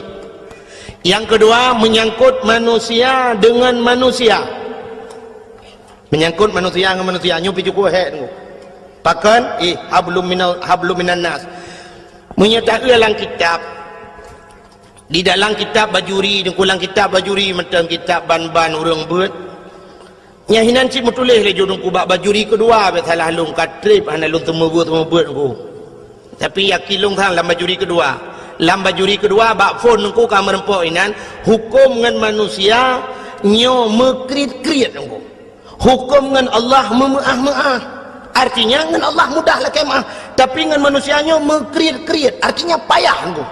Yang kedua, menyangkut manusia dengan manusia. Menyangkut manusia dengan manusia. Nyupi cukup hek tu. Pakan hablum minan nas. Menyatakan dalam kitab, di dalam kitab bajuri, di dalam kitab bajuri macam kitab ban-ban orang buat. Nya hinan si metulis le jodong ku bajuri kedua be salah lung katrip ana lung temu buat ku. Tapi yakilung thang dalam bajuri kedua. Lamba juri kedua bak phone nungku kamu rempok inan hukum dengan manusia nyo mekrit-krit nungku. Hukum dengan Allah memaah-maah. Artinya dengan Allah mudahlah kemah, tapi dengan manusianya mekrit-krit. Artinya payah nungku.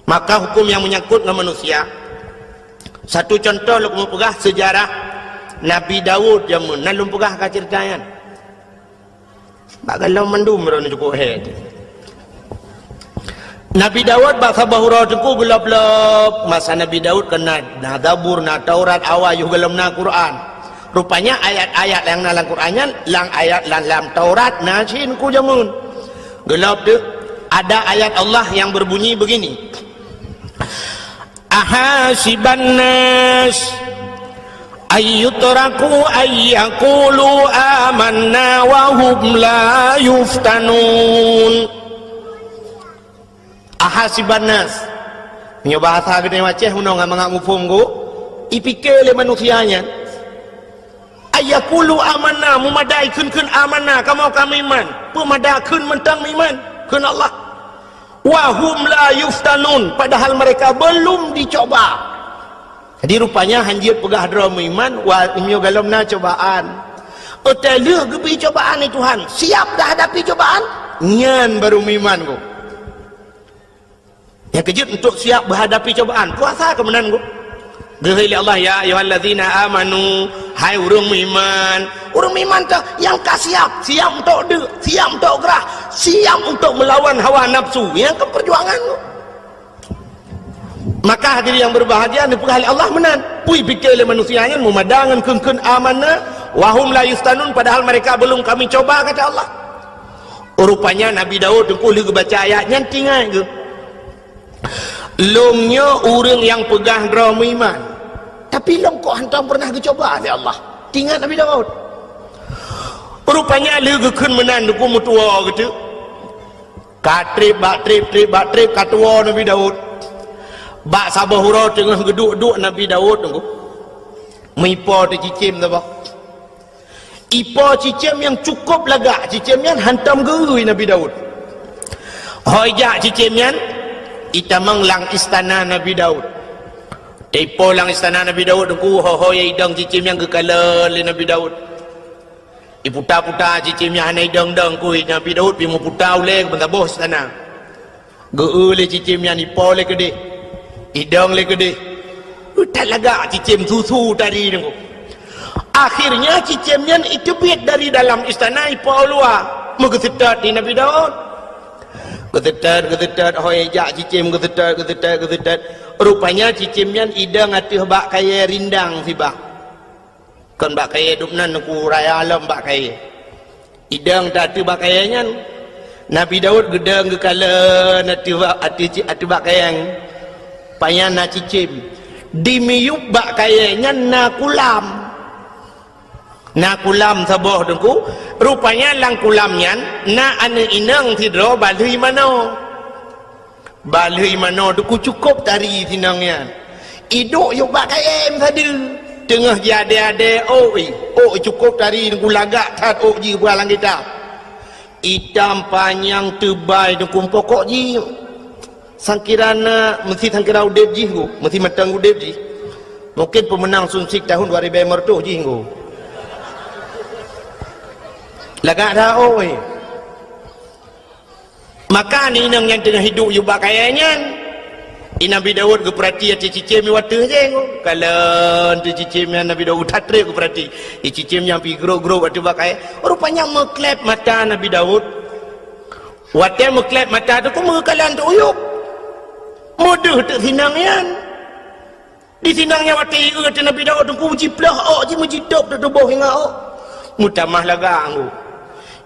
Maka hukum yang menyangkut dengan manusia. Satu contoh lu kamu pegah sejarah Nabi Daud jamun nalum pegah ka ceritayan bagalau mandum ron cukup head Nabi Daud bahasa bahura cukup gelap-gelap masa Nabi Daud kena na Zabur na Taurat awal juga dalam na Quran rupanya ayat-ayat yang dalam Qurannya lang ayat dalam Taurat na cin ku jamun gelap tu ada ayat Allah yang berbunyi begini ahasiban nas ayyutraku ayyakulu amanna wa hum la yuftanun ahasiban nas punya bahasa gede macam hunong ngam ngufum go ipikir le manusianya ayyakulu amanna mumadai kun amanna kamu kami iman pemadai kun mentang iman kun Allah wa hum la yuftanun padahal mereka belum dicoba. Jadi rupanya hanjir pegah drum iman wa imyo galomna cobaan. Oteleh gebi cobaan ni Tuhan. Siap dah hadapi cobaan? Nyan baru iman ko. Yang kejut untuk siap berhadapi cobaan. Puasa kemenan ko. Gehili Allah ya ayyuhallazina amanu hai urang iman. Urang iman tu yang ka siap untuk siap untuk gerah, siap untuk melawan hawa nafsu. Yang keperjuangan ko. Maka hadirin yang berbahagia dipegah oleh Allah menan pui fikir oleh manusianya memadangan kun amanah wahum la yustanun padahal mereka belum kami coba kata Allah. Rupanya Nabi Daud boleh baca ayatnya tinggal ke lomnya orang yang pegah drama iman tapi lom kok hantar pernah dicoba oleh Allah tinggal Nabi Daud rupanya lagi kun menan duku mutua gitu katrip baktrip katua Nabi Daud bak sabah hurau tengah geduk-duk Nabi Daud tunggu mipo tu cicim tu bah ipo cicim yang cukup lagak cicim yang hantam gerui Nabi Daud hojak cicim yang itamang lang istana Nabi Daud tepo lang istana Nabi Daud tunggu hohoy idang cicim yang kekala le Nabi Daud iputa-puta cicim yang hanai dang-dang kui Nabi Daud pi mu puta ule ke bentaboh istana geu le cicim yang ipo le gede idang le gede tak lagak cicim susu tadi tu akhirnya cicimnya itu biat dari dalam istana ipo luar mengesetat di Nabi Daud gesetat hoi jak cicim gesetat rupanya cicimnya idang atuh bak kaya rindang si bah kan bak kaya dupnan ku raya alam bak kaya idang tak atuh bak kayanya Nabi Daud gedang gekala atuh bak kaya payah na cicim dimiyup bak kayanya na kulam saboh dengku rupanya lang kulamnya na ane inang tidro balui mano dengku cukup tari tinangnya iduk yuk bak kayem tadi tengah jade cukup tari dengku lagak tat ji bualang kita hitam panjang tebal dengku pokok ji sangkirana mesti sangkira udep ji go mesti matang udep ji mungkin pemenang sunsik tahun 2000 ji go lagak dah oi maka ni nang yang tengah hidup juga kayanya Nabi Daud ke perhati ati cicim watu je go kalau tu cicim yang Nabi Daud tatrip ke perhati cicim yang pi gro watu bakai rupanya meklep mata Nabi Daud wate meklep mata tu ko mengkalan tu uyup mudah tak sinangnya di sinangnya wati kata Nabi Daud tu uji pelah ji mujidop tu tubuh hingga mutamah lagang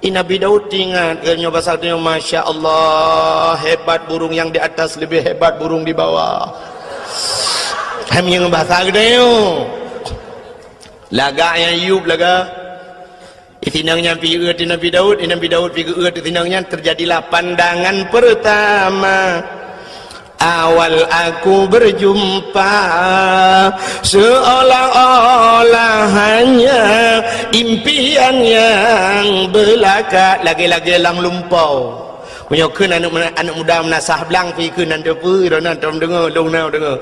Nabi Daud ingat kerana pasal tu Masya Allah hebat burung yang di atas lebih hebat burung di bawah kami yang bahasa gede laga yang yub laga itinangnya pergi ke Nabi Daud pergi ke itinangnya terjadilah pandangan pertama awal aku berjumpa seolah-olah hanya impian yang belaka lagi-lagi lang lumpau menyokun anak muda menasah belang pergi ke nanti pun dengar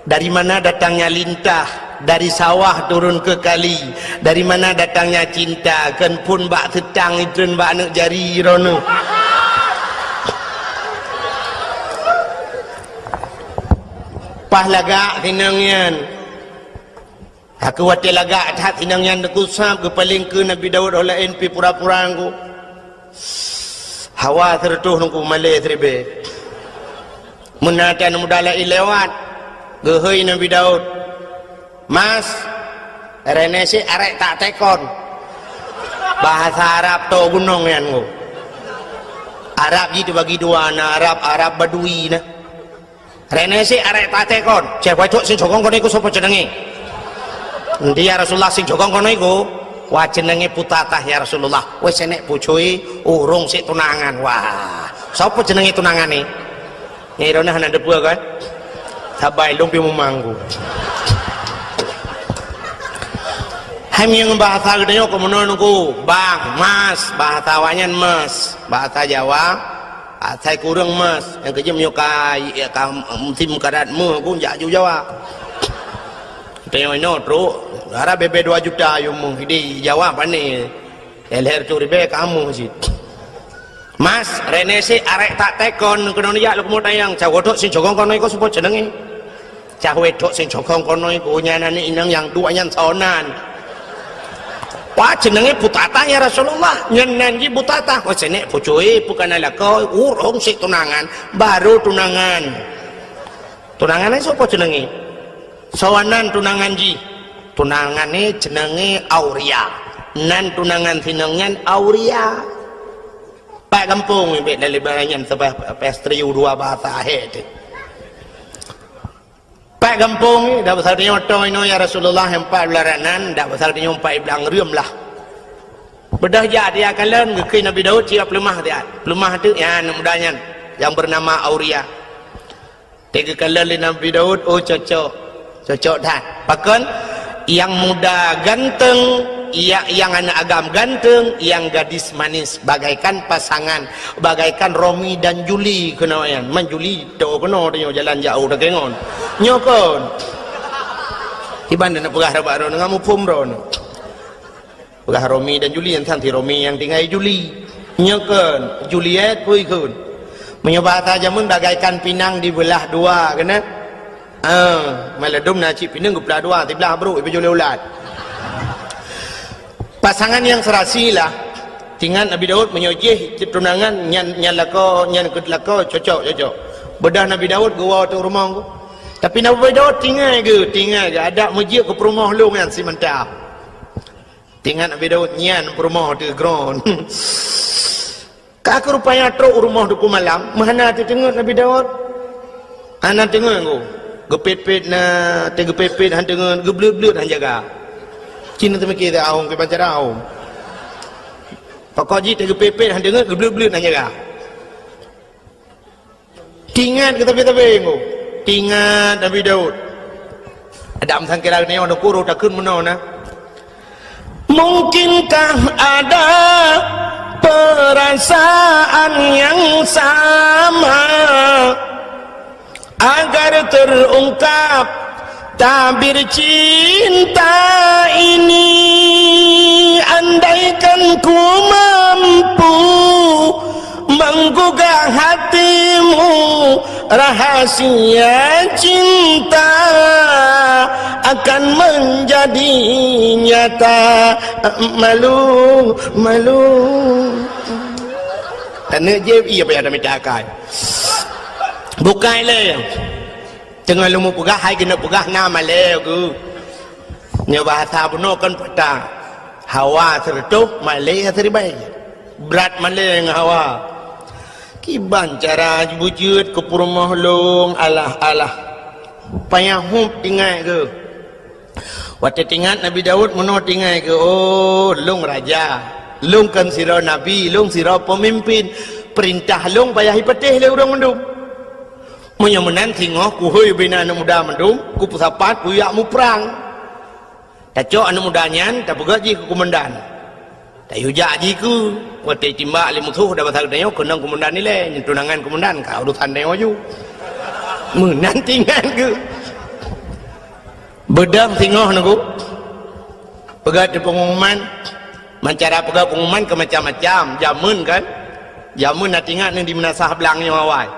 dari mana datangnya lintah dari sawah turun ke kali dari mana datangnya cinta kan pun bak setang itu bak anak jari rono pah lagak tinangnya Aku watil lagak hat hinang yang dekusap ke paling ke Nabi Daud oleh NP pura-pura aku. Hawa tertuh nungku malay tribe. Menatan mudala ilewat. Gehoi Nabi Daud. Mas, renesi arek tak tekon. Bahasa Arab to gunung yan ko. Arab gitu bagi dua na Arab Badui na. Renesi arek tak tekon. Cek wajok sing jokong kono iku sapa jenenge? Endi ya Rasulullah sing jokong kono iku? Wah jenenge Putatah ya Rasulullah. Wis enek bojoe urung sik tunangan. Wah, sapa jenenge tunangane? Nyirone ana debu kan? Sabai lumpi memanggu. Kami yang bahasa gedenya kemenanku, bang, mas, bahasa wanyan mas, bahasa Jawa, saya kurang mas, yang kerja menyukai, ya musim karatmu, aku jauh Jawa. Tengok ini, terus, ada BB 2 juta, yang di Jawa apa nih? Leher curi be kamu sih. Mas, renesi arek tak tekon, kena niat lu mau tayang, cak wedok sing jokong kono iku sapa jenenge? Cak wedok sing jokong kono iku nyanane inang yang duanya sonan. Wah jenenge Putatah ya Rasulullah, nyenan ki Putatah. Wah jenek bojoe bukan ala kau urung sik tunangan, baru tunangan. Tunangane sapa jenenge? Sawanan tunangan ji. Tunangane jenenge Auria. Nan tunangan sinengan Auria. Pak kampung ibet dari barangan sebab pestriu dua bahasa akhir. Pak kampung dah besar dia otoy no ya Rasulullah empat belaranan dah besar dia empat belang rium lah. Bedah jadi akan lain ke Nabi Daud siap lemah dia. Lemah tu ya mudahnya yang bernama Auria. Tiga kali Nabi Daud oh cocok dah. Bahkan yang muda ganteng, yang anak agam ganteng, yang gadis manis, bagaikan pasangan, bagaikan Romi dan Juli kena yan. Man Juli tu kena dia jalan jauh dah kengon. Nyokon. Iban nak pegah baru ngamu pumron. Pegah Romi dan Juli yang santi Romi yang tinggal Juli. Nyokon, Juliet pui kun. Menyoba saja mun bagaikan pinang dibelah dua kena. Maladum nacip pinang belah dua, tibelah bro ibu Juli ulat. Pasangan yang serasi lah dengan Nabi Daud menyojih tunangan nyan lako nyan kedlako cocok bedah Nabi Daud gua tu rumah aku tapi Nabi Daud tinggal ke ada masjid ke rumah lu yang si mentah tinggal Nabi Daud nyan rumah tu ground kak rupanya truk rumah tu malam mana tu tengok Nabi Daud anak tengok aku gepet-pet na tegepet-pet han tengok geblut-blut han jaga Cina tu mikir dah ahong ke pancara ahong. Pakau ji tega pepet han dengar geblut-blut nak jaga. Tingat ke tepi-tepi ngo. Tingat Nabi Daud. Ada amsan kira ni orang kuru tak kun meno na. Mungkinkah ada perasaan yang sama agar terungkap tabir cinta ini andaikan ku mampu menggugah hatimu rahasia cinta akan menjadi nyata malu tanya je iya apa yang ada minta akai bukai le tengah lu mau pegah hai kena pegah nama leo ku nya bahasa buno kan peta hawa tertuh malay terbaik berat malay dengan hawa kiban cara wujud ke rumah long alah payah hup tinggal ke waktu tinggal Nabi Daud meno tinggal ke oh long raja long kan sira nabi long sira pemimpin perintah long payah ipetih le urang mendum menyamenan tengok ku hoi bina anak muda mendum ku pusapat ku yak mu perang tak cok anak mudanya tak pegat ji ku komandan tak yujak ji ku waktu timbak li musuh dah pasal dia kena komandan ni le tunangan komandan kau urusan dia ju menan tinggal ke bedang tengok naku pegat di pengumuman mencara pegat pengumuman ke macam-macam jamun kan jamun nak tinggal ni di menasah belangnya awal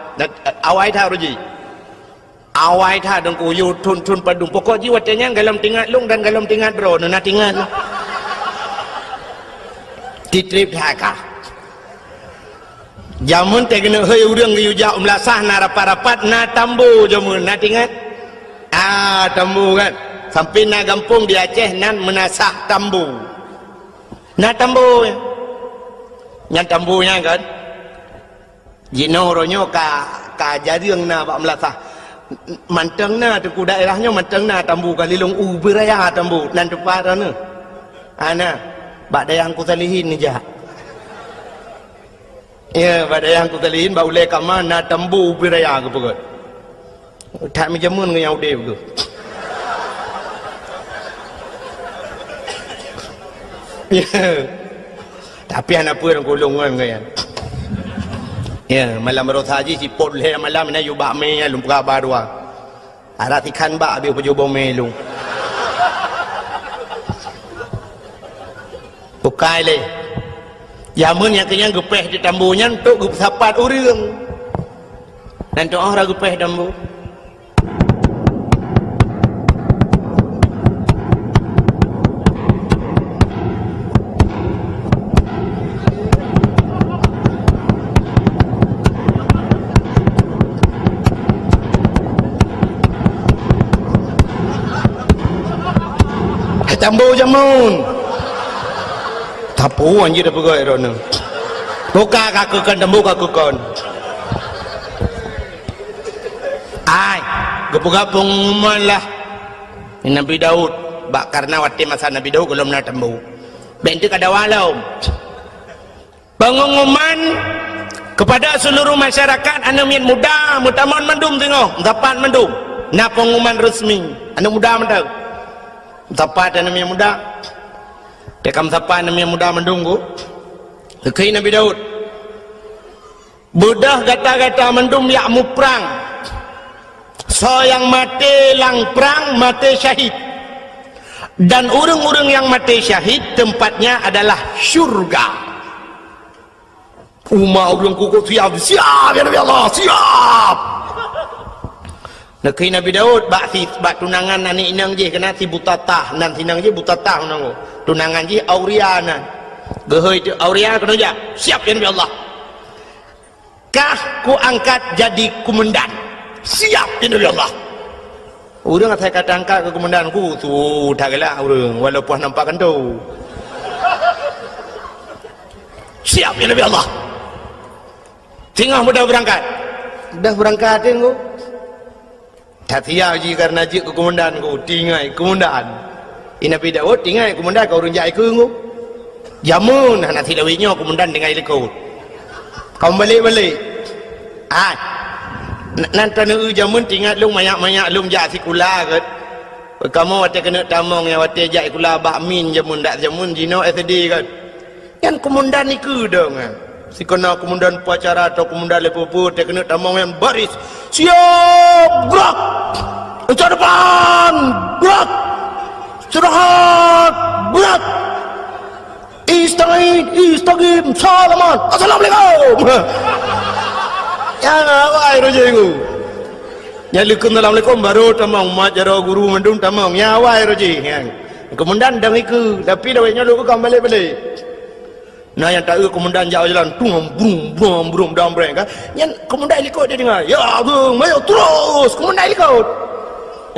awal tahu ruji awai tha dong ku yu tun padung pokok jiwa tanya galam tingat lung dan galam tingat bro na tingat titrip thaka jamun te kena heu urang yu ja umlasah na rapat-rapat na tambu jamun na tingat tambu kan sampai na gampung di Aceh nan menasah tambu na tambu nya tambunya kan jino ronyo ka jariang na bak melasah manteng na tu daerahnya manteng na tambu kalilung beraya tambu nan tepat ana ana bak dayang ku salihin ni jah ya bak dayang ku salihin bak ulai ka mana tambu beraya ke pegot tak menjamun ke yang udah ke ya tapi anak pun kulung kan ya malam baru saji si pot le malam na yu ba me lum pra ba dua ara ti khan ba bi po bo me lum bukai le ya mun yang kenyang gepeh di tambunya untuk gup sapat urang dan tu orang gepeh tambu tambu jamun tapu anjir apa kau erona buka kakukan tambu kakukan ay gapung-gapung malah Nabi Daud bak karena waktu masa Nabi Daud belum nak tambu bentuk ada walau pengumuman kepada seluruh masyarakat anu min muda mutamon mendum tengok dapat mendum na pengumuman resmi anu muda mendum tepat dan yang muda dekam tepat yang muda mendunggu kekei Nabi Daud budah gata-gata mendung yak mu perang so yang mati lang perang mati syahid dan urang-urang yang mati syahid tempatnya adalah syurga urang kuku siap ya Nabi Allah siap Nakui Nabi Daud bak tunangan nani inang je kena si butatah nan sinang je butatah nang tunangan je Auria nan gehoi tu Auria kena ja siap ya Nabi Allah kah ku angkat jadi komandan siap ya Nabi Allah urang saya kata angkat ke komandan ku tu dah gelak urang walaupun nampak kan tu siap ya Nabi Allah tengah mudah berangkat tengok Tatia ji karena ji ke komandan ku tingai komandan Nabi Daud tingai komandan kau runjai ke ku jamun anak silawinyo komandan tingai lekut kau balik nanti nu jamun tingai lung mayak lung jak sikula ke kamu wate kena tamong yang wate jak kula bakmin jamun dak jamun jino SD kan kan komandan ni ke dong si kena komandan upacara atau komandan lepopo dia kena tamong yang baris siap gerak ke depan gerak istirahat gerak istagim salaman assalamualaikum ya awai rojengu nyalikum assalamualaikum baru tamong majaro guru mendung tamong ya awai roji komandan dang iku tapi dawainya lu ke balik nah yang tak komandan jalan brum dam breng kan yang komandan ikut dia dengar ya bung mayo terus komandan ikut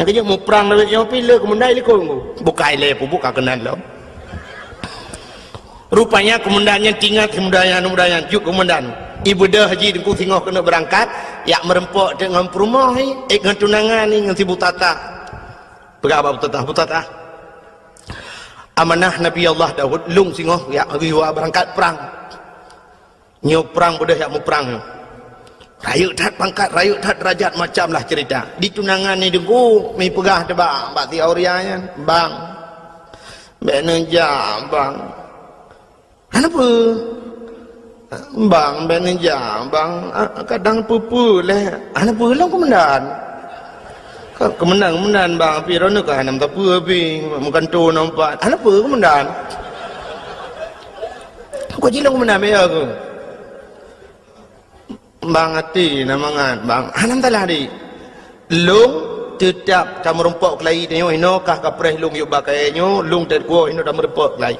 yang kerja mau perang lagi yang pilih komandan ikut buka ile buka kenan lo rupanya komandannya tinggal komandannya juk komandan ibu dah haji dengku tengok kena berangkat yak merempok dengan perumah dengan tunangan ni dengan si butata berapa butata amanah Nabi Allah Daud lung singoh ya riwa berangkat perang nyo perang budah yak mu perang rayuk tat pangkat rayuk tat derajat macamlah cerita di tunangan ni dengku mi pegah tebak bak ti aurianya bang beneja bang kenapa bang beneja bang kadang pupu leh ana pulang komandan kemenang bang api rono ke hanam tapu api makan tu nampak apa kemenang kau jilang kemenang ya aku bang hati namangan bang hanam talah di lung tetap tak merempok kelai tengok ino kah kapres lung yuk bakainya lung tak kuah ino tak merempok kelai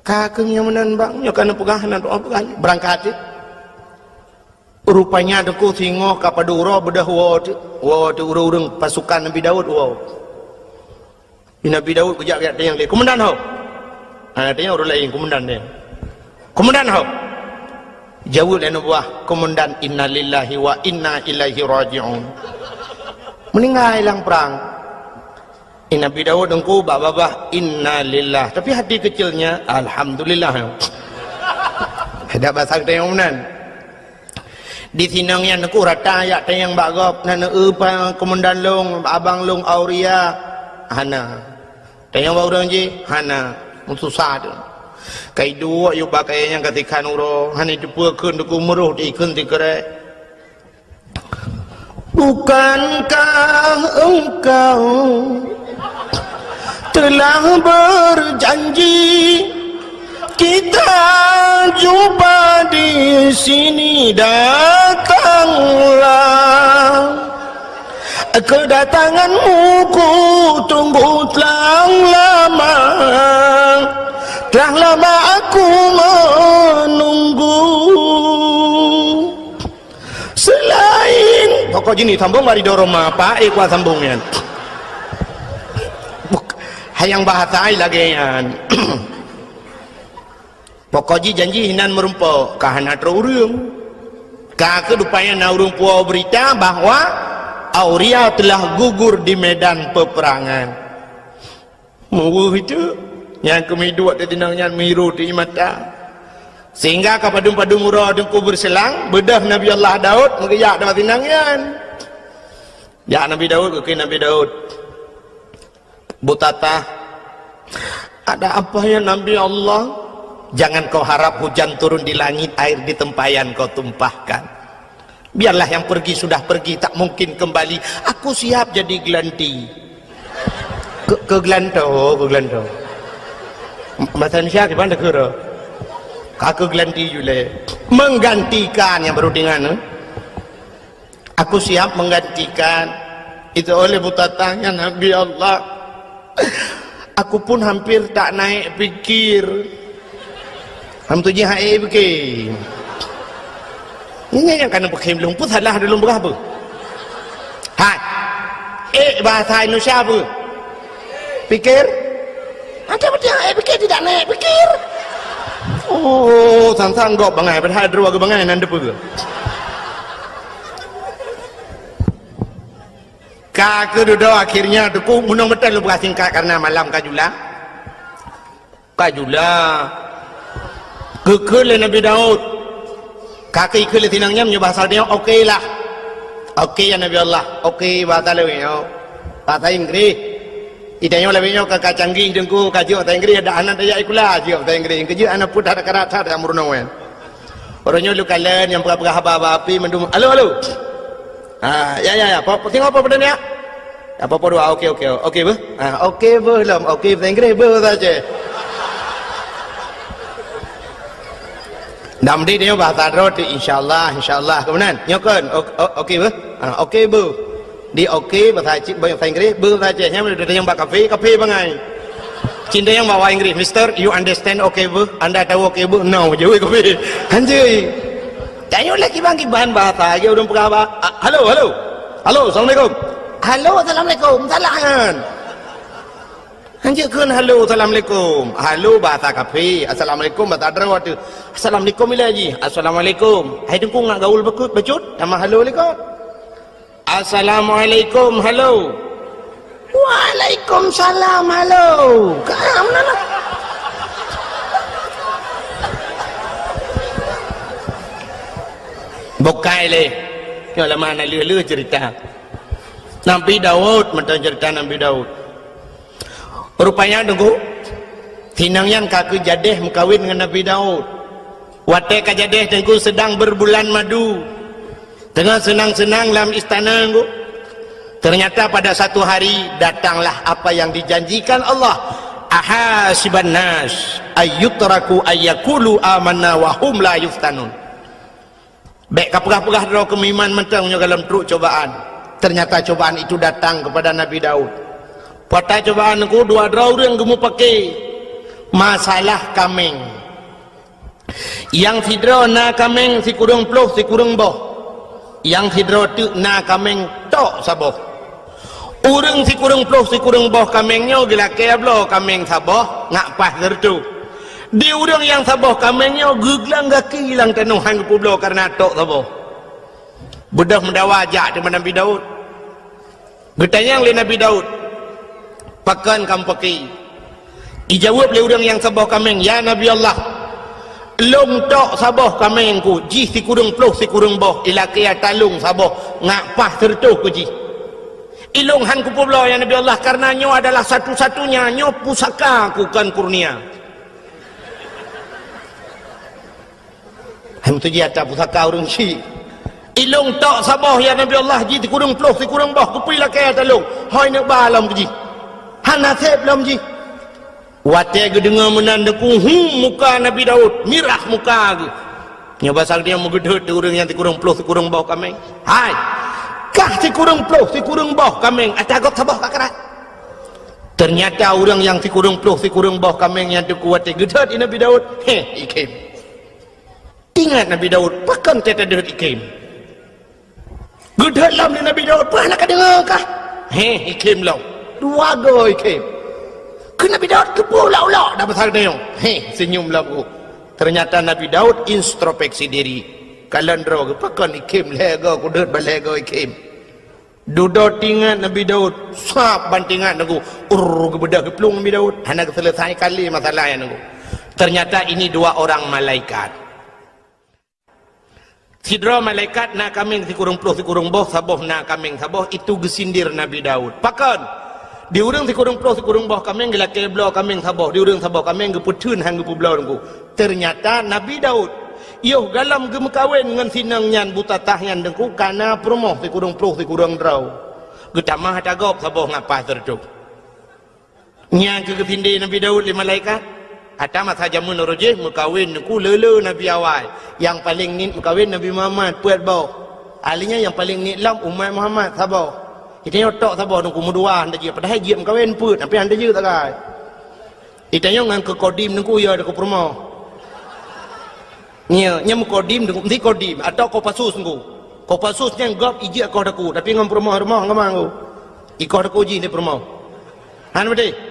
kakengnya menan bang nyo kana pegahan doa pegahan berangkat je rupanya deku tengok kapadura bedah wa tu urang pasukan Nabi Daud wa Nabi Daud kejap kat yang dia komandan hau tengok orang lain komandan dia komandan hau jawab dan buah komandan innalillahi wa inna ilaihi raji'un meninggal hilang perang Nabi Daud engkau babah innalillah tapi hati kecilnya alhamdulillah ada bahasa kita yang menan di sinangnya aku rata ayat yang bagop nana apa komandan long abang long auria hana tayang orang je hana susah tu kai dua yu pakai yang ketika nuro hani dipukun duku meruh diikun tikere bukankah engkau telah berjanji kita jumpa di sini datanglah kedatanganmu ku tunggu telah lama aku menunggu selain pokok gini sambung mari dorong apa kuat sambungnya hayang bahasa lagi yan pokoknya janji hinan merumpok kahana terurung kah kedupanya naurung puau berita bahwa Auria telah gugur di medan peperangan munggu itu yang kami dua tinangnya miru di mata sehingga kapadung-padung murah dengku berselang bedah Nabi Allah Daud mengeyak dalam tinangnya ya Nabi Daud ke Nabi Daud Butata ada apa ya Nabi Allah jangan kau harap hujan turun di langit air di tempayan kau tumpahkan biarlah yang pergi sudah pergi tak mungkin kembali aku siap jadi gelanti ke gelanto masa Indonesia di mana kira kakek gelanti juga menggantikan yang baru dengan aku siap menggantikan itu oleh butatanya Nabi Allah aku pun hampir tak naik pikir hampir je hai fikir ini yang kena pakai belum pun salah dalam berapa hai bahasa Indonesia apa pikir ada betul fikir tidak naik pikir oh sang-sang gok bangai pada dua ke bangai nanda pun kakek duduk akhirnya tuku munang betul lu bersingkat karena malam kajula kekele Nabi Daud kakek ikut tinangnya bahasa dia okey lah okey ya Nabi Allah okey bahasa lebih bahasa Inggris idanya lebihnya kakak canggih dengku kaji bahasa Inggris ada anak dia ikulah kaji bahasa Inggris kerja anak pun ada kerata ada murnawan orangnya lu kalian yang berapa api mendum halo ya tengok apa pada ni ya apa doa okey bu okey bu belum okey bahasa Inggris bu saja nam dia bahasa roti insyaallah kemudian nyokan okey bu okey bu di okey bahasa Inggris bu saja yang yang bak kafe bangai cinta yang bawa Inggris Mister you understand okey bu anda tahu okey bu no je kafe anjay jangan lagi bangkit bahan bahasa aja udah berapa halo assalamualaikum salam anjirkan halo assalamualaikum halo bahasa kafe assalamualaikum bahasa Darawat assalamualaikum lagi assalamualaikum hai dengkung nak gaul becut nama halo lekot assalamualaikum halo waalaikumsalam halo kamu mana bukai le kalau mana lừa cerita Nabi Daud macam cerita Nabi Daud rupanya tunggu tinangnya kakek jadeh mengkawin dengan Nabi Daud watek kajadeh tunggu sedang berbulan madu tengah senang-senang dalam istana tunggu ternyata pada satu hari datanglah apa yang dijanjikan Allah ahasiban nas ayyutraku ayyakulu amanna wa hum la yuftanun baik kapurah-purah draw kemiman mentang dalam truk cobaan Ternyata cobaan itu datang kepada Nabi Daud. Pada cobaan ku dua orang gemu pakai masalah kameng. Yang sidro na kameng si kurung ploh si kurung boh. Yang sidro tu na kameng tok saboh. Urang si kurung ploh si kurung boh kamengnya gila keblo kameng saboh ngak pas tertu. Di urang yang saboh kamengnya guglang gaki hilang tenuhan ke publo karena tok saboh. Budak mendawajak dengan Nabi Daud. Bertanya oleh Nabi Daud, pakan kamu pakai? Dijawab oleh orang yang saboh kameng, ya Nabi Allah, long tok saboh kamengku, ji si kurung ploh si kurung boh, ilakia talung saboh ngak pas tertu ku ji. Ilung han ku publo ya Nabi Allah, karena nyo adalah satu-satunya nyo pusaka ku kan kurnia. Ham tu ji ada pusaka urang si. Ilung tok saboh ya Nabi Allah, ji kurung ploh si kurung boh kupui lah kaya talung hoi nak balam ke ji hana sep lam ji wate ke dengar menandaku muka Nabi Daud mirah muka ke nya pasal dia megedut di urang yang ti kurung ploh si kurung boh kameng hai kah si kurung ploh si kurung boh kameng atagok saboh kakarat. Ternyata orang yang si kurung ploh si kurung boh kameng yang tu kuat gedut di Nabi Daud ikim ingat Nabi Daud pakan teta deut ikim gedut lam ni Nabi Daud pernah nak dengar kah ikim lau dua go ikim ke Nabi Daud ke pulau-pulau dah pasal dia senyum lam ku. Ternyata Nabi Daud introspeksi diri kalendro ke pakan ikim lego kudut balego ikim duduk tingat Nabi Daud sap bantingat aku ke bedah ke pelung Nabi Daud hanya selesai kali masalah yang aku. Ternyata ini dua orang malaikat. Sidra malaikat nak kameng si kurung ploh si kurung boh saboh nak kameng saboh itu gesindir Nabi Daud. Pakan di urang si kurung ploh si kurung boh kameng gila keblo kameng saboh di urang saboh kameng geputun hang gepublo nunggu. Ternyata Nabi Daud yo galam gemekawin dengan sinang nyan buta tahyan dengku karena promoh si kurung ploh si kurung draw. Getamah tagop saboh ngapa tertuk. Nyang ke ketinde Nabi Daud di malaikat. Ada masa jamun rojeh mukawin ku lele Nabi awal. Yang paling ni mukawin Nabi Muhammad puat bau. Alinya yang paling ni lam umat Muhammad sabar. Itanya tok sabar nungku mudua anda je padahal je mukawin put tapi anda je tak kai. Itanya ngan ke kodim nungku ya deku promo. Nya mukodim nungku mesti kodim atau kopasus nungku. Kopasus yang gop iji akor deku tapi ngam promo rumah ngamang ku. Ikor deku ji ni promo. Han bede.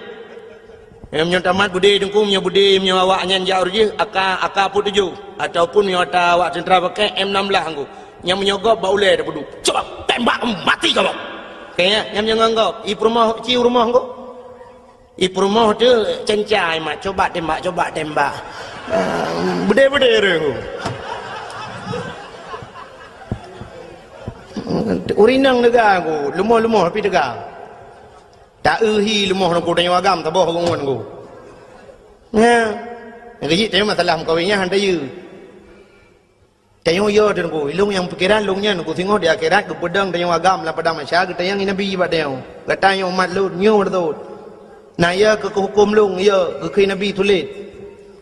Yang menyontamat budi dengku punya budi punya awak nyan jauh je aka pun tuju ataupun yang ada awak centra pakai M16 angku yang menyogop baulai dah bodoh coba tembak mati kau kayaknya yang menganggap i rumah ciu rumah angku i rumah tu cencai mak coba tembak budi rengku urinang negara angku lemah tapi tegak tak uhi lemah nak tanya agam tak boh ngon ku. Nah, ngajik tanya masalah mukawinnya handa ye. Tanya yo dan ku, ilung yang pikiran lungnya ku tengok di akhirat ku pedang tanya agam lah padang masyarakat tanya nabi ba tanya. Katanya umat lu nyu bertut. Nah ya ke hukum lung ya ke nabi tulis.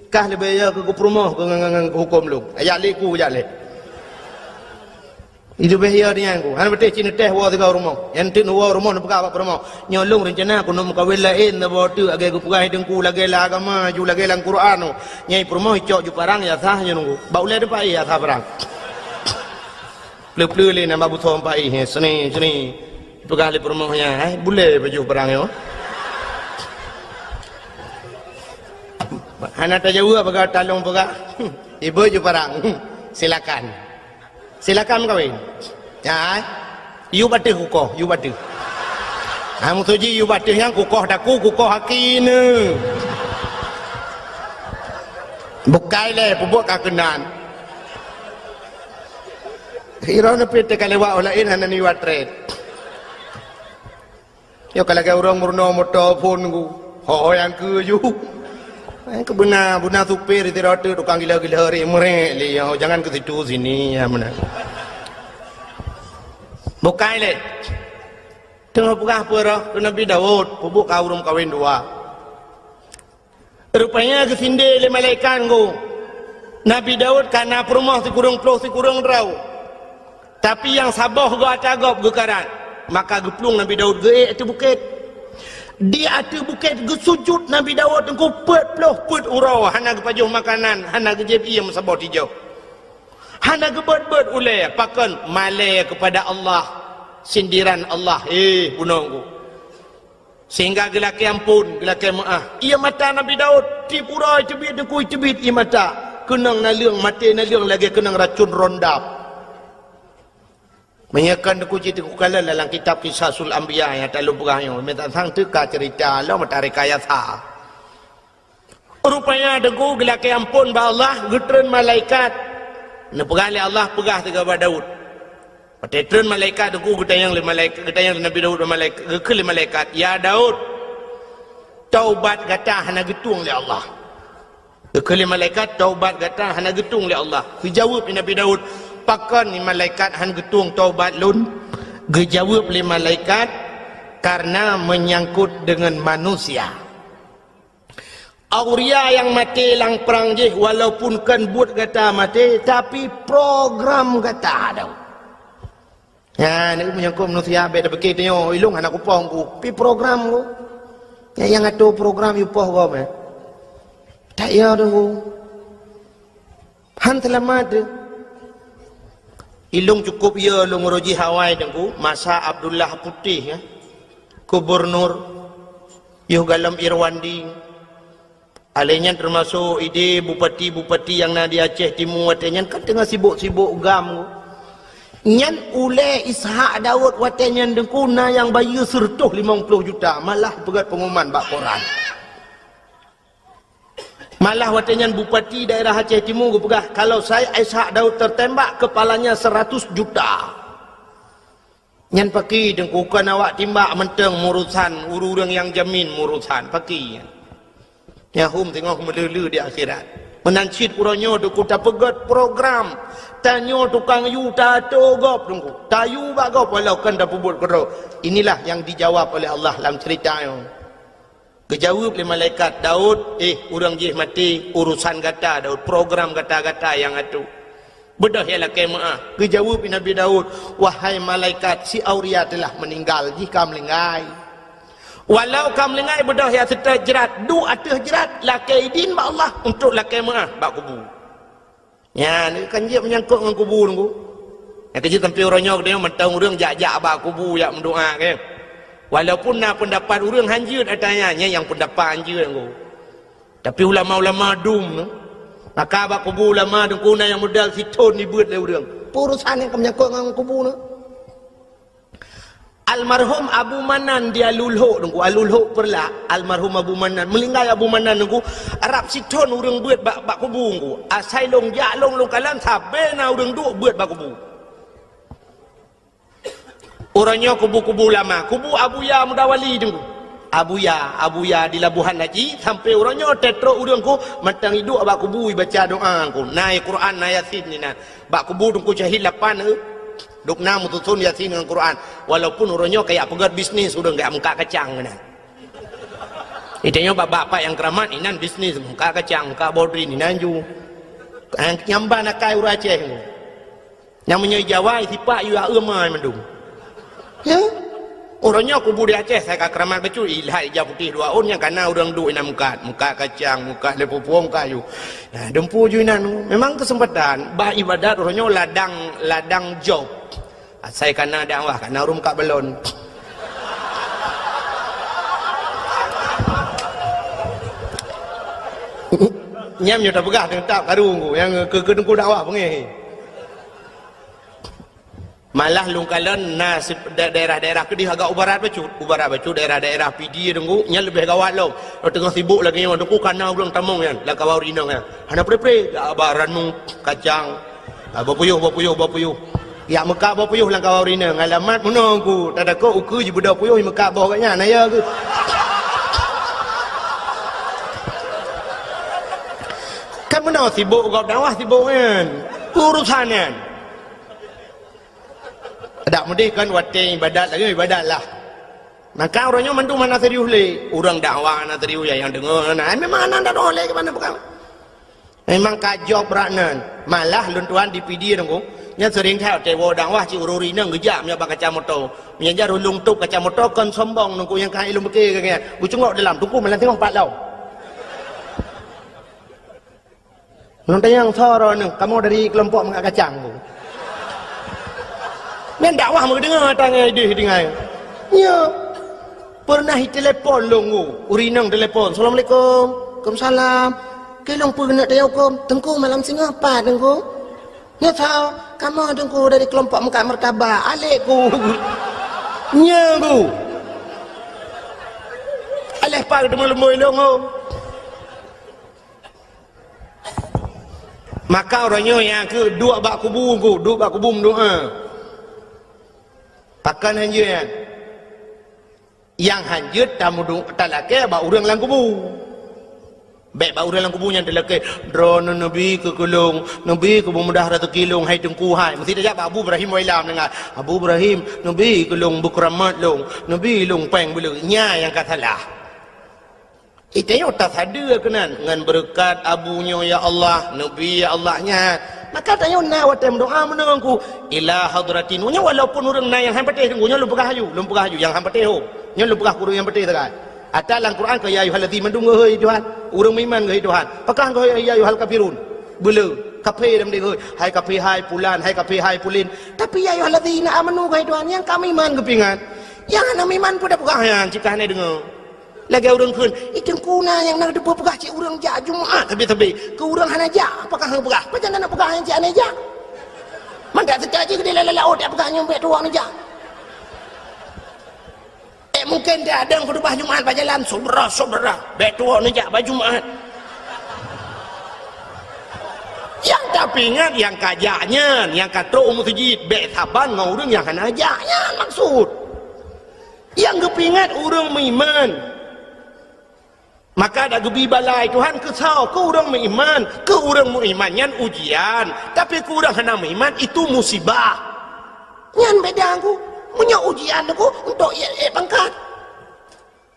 Kah lebih ya ke perumah ke hukum lung. Ayat le ku ayat le. Itu bahaya dia aku. Han betul cina teh wa tiga rumah. Yang tin wa rumah nak pegang apa rumah. Nyolong rencana aku nak kawin lain na botu agai aku pegang hidungku lagi lah agama ju lagi lang Quran. Nyai rumah cok ju parang ya sah nya nunggu. Bau le depa ya sah parang. Pleu le nama buthom pai he seni pegang le rumahnya. Boleh baju parang yo. Han ada jauh pegang talong pegang. Ibu ju parang. Silakan. Silakan kawin. Ya, you batu kukoh, you batu. Kamu tuji you batu yang kukoh daku, kukoh hakine. Bukai le, pubuk kakenan. Hiro na pete kalewa olain hanan ni watret. Yo kalagay orang murno moto phone ku, ho yang ke you. Kebenar supir itu rata tukang gila-gila hari merek le jangan ke situ sini ya mana bukai le tengah buka apa tu Nabi Daud pubuk kaurum kawin dua rupanya ke sinde le malaikat go Nabi Daud karena perumah si kurung ploh si kurung rau tapi yang saboh go atagop go karat maka geplung Nabi Daud geek atas bukit. Di atas bukit gesujud Nabi Daud tengku pet urau hana gepajuh makanan, hana gejeb ia mesabau tijau. Hana gebet ulai pakan malai kepada Allah, sindiran Allah, punongku. Sehingga gelaki ampun, gelaki maaf. Ia mata Nabi Daud, tipura cebit dengku cebit ia mata. Kenang naliang mati naliang lagi kenang racun rondap. Menyakan aku cerita kukala dalam kitab Qisasul Anbiya yang tak lupa yang minta sang teka cerita Allah matarik ayat ha. Rupanya dengku gelaki ampun ba Allah getren malaikat. Nepegali Allah pegah tiga ba Daud. Patetren malaikat dengku getayang le malaikat getayang Nabi Daud malaikat gekeli malaikat. Ya Daud, taubat gata hana getung le Allah. Gekeli malaikat taubat gata hana getung le Allah. Dijawab Nabi Daud, pakan ni malaikat han getung taubat lun. Gejawab li malaikat karena menyangkut dengan manusia. Auria yang mati lang perang je walaupun kan buat kata mati tapi program kata ada. Ya ni menyangkut manusia beda bekitnya ilung anak upah ku pi program ku. Ya yang ada program upah ku meh. Tak ya tu. Han telah mati. Ilung cukup ya lung roji Hawaii dengku masa Abdullah Putih ya. Gubernur Yuh Galam Irwandi. Alenya termasuk ide bupati-bupati yang na di Aceh Timur watenya kan tengah sibuk-sibuk gam. Nyan ule Ishak Daud watenya dengku na yang bayu sertuh 50 juta malah pegat pengumuman bak koran. Malah watenya bupati daerah Aceh Timur pegah kalau saya Ishak Daud tertembak kepalanya 100 juta. Nyan paki dengku kan awak timbak menteng murusan ururang yang jamin murusan paki. Ya hum tengok melulu di akhirat. Menancit uranyo dengku tak pegat program. Tanyo tukang yu tato gop dengku. Tayu bak gop walau kan dah pubut kero. Inilah yang dijawab oleh Allah dalam cerita yang. Kejawab oleh malaikat Daud, orang jih mati urusan kata Daud, program kata-kata yang itu. Bedah ialah kemah. Kejawab Nabi Daud, wahai malaikat si Auria telah meninggal jika melingai. Walau kam lengai bedah ya serta jerat, du atah jerat lakai din ba Allah untuk lakai mah bak kubur. Ya ni kan dia menyangkut dengan kubur tu. Ya kerja tempi orangnya dia mentang orang jak-jak bak kubur yak mendoa ke. Walaupun nak pendapat orang hanjut atanya yang pendapat hanjut tu. Tapi ulama-ulama dum tu. Maka bak kubur ulama dengku na yang modal siton ni buat le orang. Urusan yang menyangkut dengan kubur tu. Almarhum Abu Manan dia lulhuk nunggu alulhuk perla almarhum Abu Manan melinggai Abu Manan nunggu Arab siton urang buat bak kubu nunggu asai long jak long kalan sabe na urang duk buat bak kubu orangnya kubu-kubu lama kubu Abu Ya Mudawali nunggu Abu Ya di Labuhan Haji sampai orangnya tetro urangku matang hidup bak kubu baca doa ku naik Quran naik Yasin ni na bak kubu nunggu jahil lapan Dukna mutusun Yasin dengan Quran walaupun orangnya kayak pegat bisnis udah enggak muka kacang benar. Itanya bapak-bapak yang keramat inan bisnis muka kacang muka bodri ni nanju. Nyamba nak kai ura Aceh. Namanya Jawa sifat yu amai mendung. Ya. Orangnya kubur di Aceh saya keramat betul ilah hijau putih dua on yang kana orang duk inan muka kacang muka lepupuang kayu. Nah dempu ju inan memang kesempatan bah ibadat orangnya ladang job. Saya kena dakwah kena rum kat belon. Nyam nyo tak pegah tentap karung yang ke dengku dakwah pengen. Malah lungkalan nasib daerah-daerah ke dia agak ubarat bacu daerah-daerah PD dengku nya lebih gawat lo. Tengah sibuk lagi yang dengku kana urang tamong kan la kawau rinang kan. Hana pre-pre baranung kacang. Bapuyuh. Ya Mekah bawa puyuh lang kawau rina ngalamat menunggu tak ada kau uku je budak puyuh Mekah bawa katnya naya ke kan mana sibuk kau dakwah sibuk kan urusan kan tak mudih kan wating ibadat lagi ibadat lah maka orangnya mantu mana serius le orang dakwah mana serius ya yang dengar nah memang anda dah oleh ke mana bukan memang kajok beraknan malah luntuan di PD dengku nya sering theo tewo dang wah ci ururi nang gejak nya bak kacamata nya jaru lung tuk kacamata kon sombong nungku yang kai ilmu ke ke ku cengok dalam tungku melan tengok pat lau nonton yang soro nang kamu dari kelompok mengak kacang ku men dakwah mau dengar tangai dia dengar nya pernah telepon longu urinang telepon assalamualaikum waalaikumsalam kelong pernah dia hukum tengku malam singa apa tengku nya tahu kamu tengku dari kelompok muka martabak alekku nya ku aleh pak lemoi longu maka orangnya yang ke dua bak kubu ku dua bak kubu doa pakan hanya yang hanjut tamu talake ba urang lang kubu baik ba urang lang kubunya talake drone nabi ke kulung nabi ke mudah rezeki long hai tengku hai mesti dia Abu Ibrahim wailam dengar Abu Ibrahim nabi kulung bukramat long nabi long peng bulu nya yang katalah itu yo tak ada kenan dengan berkat abunya ya Allah nabi ya Allahnya maka tanya na watem doa menengku ila hadratin nya walaupun urang na yang hampateh nya lu pegah hayu yang hampateh nya lu pegah kurang yang petih tak ada dalam Quran ke ya ayyuhallazina mandung hei Tuhan urang iman hei Tuhan pakah ke ya ayyuhal kafirun belu kafir dem hei hai kafir hai pulan hai kafir hai pulin tapi ya ayyuhallazina amanu hei Tuhan yang kami iman kepingan yang ana iman pada pegah yang jika hanya dengar lagi urang kun itu kuna yang nak depa pegah cik urang ja Jumaat tapi ke urang hana ja apakah hang pegah macam nak pegah yang cik hana ja mandak terjadi ke dia lalau dia pegah nyumpet tuang ni ja mungkin dia ada khutbah Jumaat berjalan sobra betua ni jak baju Jumaat yang tapi ingat yang kajaknya yang kata masjid bet saban ngau urang yang hana ajaknya maksud yang kepingat urang meiman maka ada gebi balai Tuhan kesau ke urang meiman ke urang meimannya ujian tapi ke urang hana meiman itu musibah nyan beda aku punya ujian aku untuk pangkat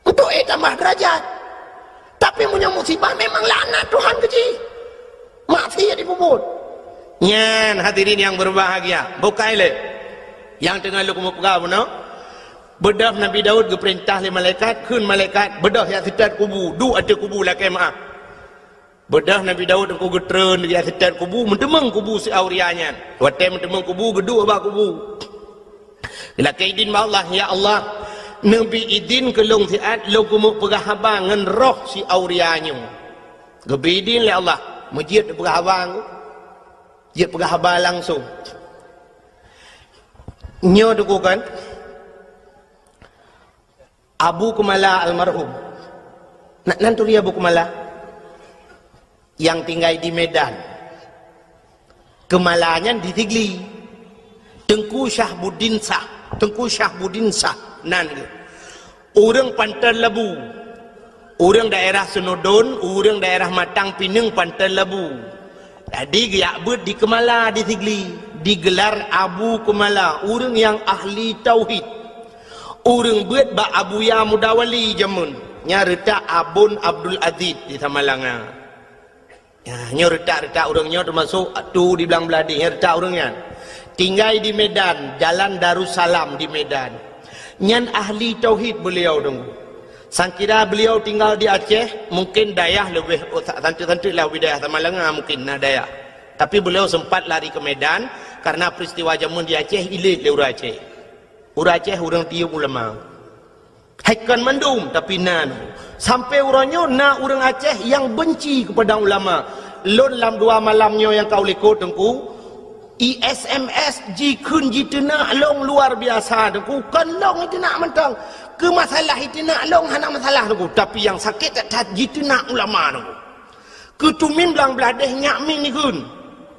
untuk tambah derajat tapi punya musibah memang laknat Tuhan kecil mati ya dipuput nyan hadirin yang berbahagia bukai le yang tengah lu kamu pegau no bedah Nabi Daud keperintah le malaikat kun malaikat bedah ya setat kubu du ada kubu lah kemaah bedah Nabi Daud aku getreun dia setat kubu mendemeng kubu si aurianya watem mendemeng kubu gedu abah kubu bila kaidin Allah ya Allah Nabi idin kelung siat lo kumu pegah abang ngan roh si aurianya gebidin le Allah mujid pegah abang dia pegah abang langsung nyo dukukan Abu Kumala almarhum nantu dia Abu Kumala yang tinggal di Medan kemalanya di Tigli Tengku Syahbuddin Sah nan orang Pantai Labu orang daerah Senodon orang daerah Matang Pinang Pantai Labu jadi giakbut di Kemala di Tigli digelar Abu Kumala orang yang ahli tauhid orang buat ba Abu Ya Mudawali jamun nyarita Abun Abdul Aziz di Tamalanga ya nyarita orangnya termasuk tu di belang beladi nyarita orangnya tinggal di Medan Jalan Darussalam di Medan nyan ahli tauhid beliau dong sangkira beliau tinggal di Aceh mungkin dayah lebih tantu lah wilayah Tamalanga mungkin nah dayah tapi beliau sempat lari ke Medan karena peristiwa jamun di Aceh ilit le urang Aceh urang tiup ulama haikan mandum tapi nan sampai urangnya na urang Aceh yang benci kepada ulama lon lam dua malamnya yang kau likut tengku SMS jikun jitena long luar biasa tengku kan long itu nak mentang ke masalah itu nak long hana masalah tengku tapi yang sakit tak jitena ulama tengku ketumin belang beladeh nyakmin ikun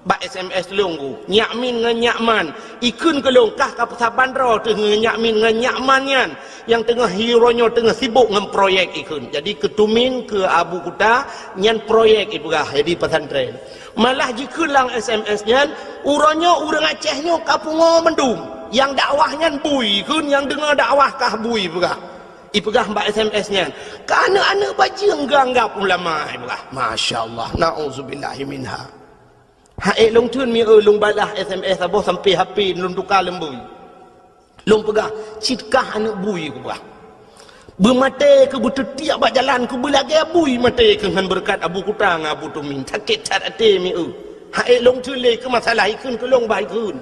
ba SMS longgu nyakmin ngan nyakman ikun kelong kah ka pasabandra tengah nyakmin ngan nyakmannya yang tengah hironya tengah sibuk ngan proyek ikun jadi ketumin ke Abu Kuta nyan proyek ibugah jadi pesantren malah jikun lang SMS nya uranya urang Acehnya kapungo mendum yang dakwahnya bui kun yang dengar dakwah kah bui ibugah ibugah mbak SMS nya kana anak bajing ganggap ulama ibugah masyaallah naudzubillahi minha Haik long tun mi long balah SMS aboh sampai HP long tukar lembui. Long pegah citkah anak bui ku bah. Bermata ke butuh tiap bak jalan ku belagi abui mata ke ngan berkat abu kutang abu tumin sakit ate mi haik long tun le ke masalah ikun ke long baik kun.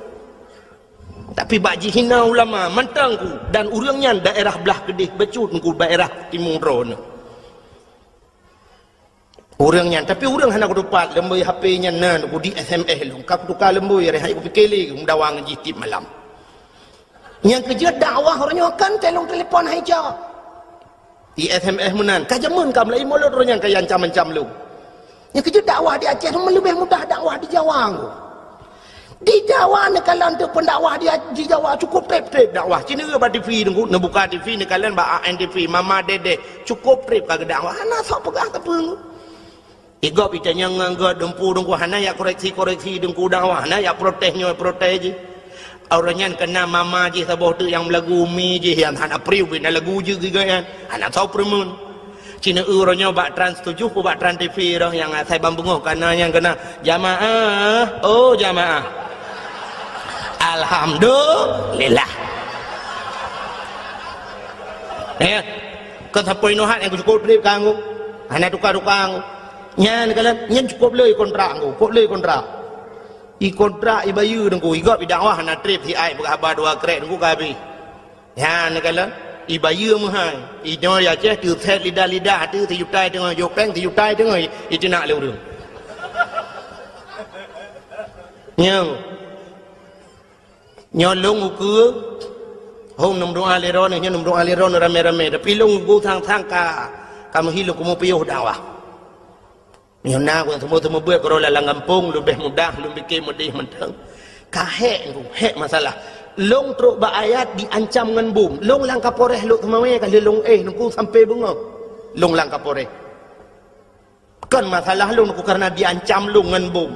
Tapi bak hina ulama mantang ku dan urangnya daerah belah Kedih becut ku daerah Timur Ron. Orangnya tapi orang hana ku dapat lembui HP-nya nan ku di SMS long kak tukar lembui rehat ku fikir lagi mendawang jitip malam. Yang kerja dakwah orangnya kan telong telefon haja. Di SMS menan kajamun kam lai molot orangnya kaya ancam-ancam lu. Yang kerja dakwah di Aceh lebih mudah dakwah di Jawa. Di Jawa ni kalian tu pendakwah dia di Jawa cukup trip dakwah. Cina ke TV nunggu nak buka TV ni kalian ba ANTV Mama Dede cukup trip kagak dakwah. Ana sok pegang tepung. Igop itanya nganggo dempu dengku hana ya koreksi dengku dakwah hana ya protesnya protes je. Orangnya kena mama je saboh tu yang lagu mi je yang hana priu bina lagu je gigan. Hana tahu permun. Cina orangnya bak Trans 7 pu bak Trans TV dah yang saya bambungoh karena yang kena jamaah. Oh jamaah. Alhamdulillah. Kau sampai nohat yang cukup trip kanggu. Hana tukar-tukar. Nyan kalian nyan cukup le kontrak aku kok le kontrak kontrak bayu dengku igap dakwah na trip si ai berkhabar dua krek dengku kabi nyan kalian bayu mahai no ya ceh tu set lidah tu yutai tengah jopeng yutai tengah itu nak le urang nyolong uku hong nom doa leron nyan nom doa leron rame-rame tapi long go thang ka kamu hilang kamu piyuh dakwah. Nyona ku semua buat kalau lalang kampung lebih mudah lebih bikin mudih mentang. Kahek ku hek masalah. Long teruk ba ayat diancam dengan bom. Long langkah poreh lu temawe kali long nunggu sampai bunga. Long langkah poreh. Kan masalah long ku karena diancam long dengan bom.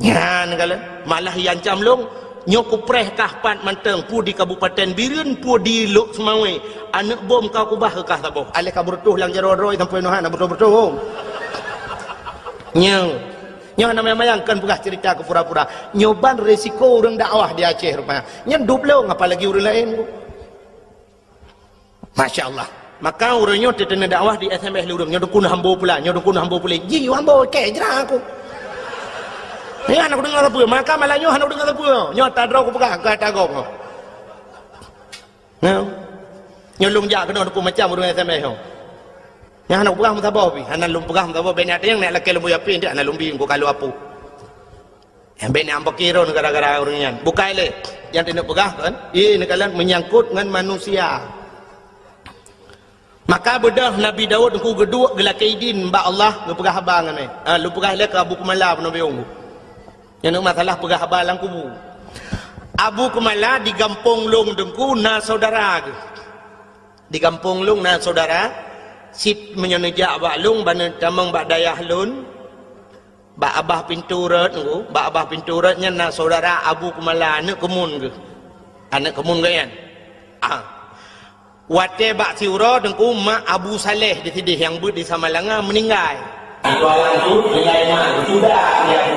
Nyan kala malah diancam long nyoku preh kahpat manteng pu di Kabupaten Biren pu di Lok Semawe anak bom kau kubah kah taboh ale kaburtuh lang jero-roi sampai nohan bertuh-bertuh nyo namanya mayangkan bukan cerita ke pura-pura nyoban resiko orang dakwah di Aceh rupanya nyen dublong apalagi orang lain Masya Allah maka orangnya terkena dakwah di SMS lurung nyo dukun hambo pula ji hambo ke jerah aku ni anak dengar apa maka malah nyo anak dengar apa nyo tadro aku pegang ke tagong nyo lung jak kena dukun macam orang SMS yang anak pegang mata pi anak lum pegang mata bini ada yang nak laki lembu api dia anak lumbi ko kalau apa yang bini ampak kira gara-gara orangnya bukai le yang tidak pegang kan ini kalian menyangkut dengan manusia maka bedah Nabi Daud ku geduk gelakaidin ba Allah ngepegah habang ni lu pegah le ke Abu Kumala Nabi Ong yang masalah pegah habang lang kubu Abu Kumala di Gampong Long dengku na saudara di Gampong Long na saudara sit menyenejak bak lung bana tamang bak dayah lun bak abah pintu rat ngku bak abah pintu ratnya nak saudara Abu Kumala anak kemun kan wate bak siura dengku mak Abu Saleh di sidih yang but di Samalanga meninggal tuan tu nilai mak sudah dia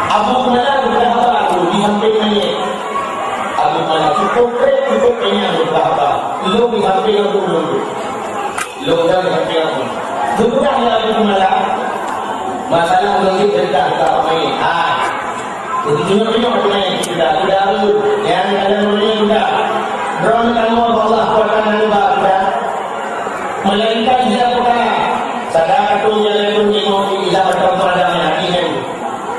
Abu Kumala berapa tu di samping ni Abu Kumala cukup kenyang berapa lu di samping tu Longgar yang sudah Abu Kumala masalah lagi cerita tak main jadi cuma apa main sudah yang ada mulai sudah drone kamu Allah akan menambah melainkan dia bukan sadar tu yang lebih mungkin tidak berperadaan ini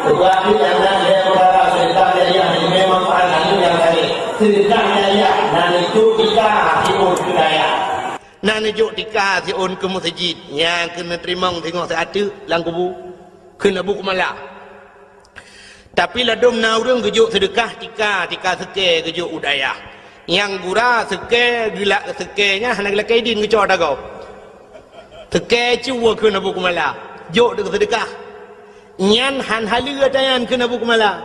tetapi yang dia berada cerita dia yang memang pandangan yang tadi cerita dia dan itu kita hidup budaya nak nejuk tika si on ke masjid yang kena terima tengok saat tu lang kubu kena Abu Kumala tapi ladum na urang gejuk sedekah tika seke gejuk udaya yang gura seke gila sekenya hana gila kaidin gejuk ada kau seke cuwa kena Abu Kumala jok de sedekah nyan han halu atayan kena Abu Kumala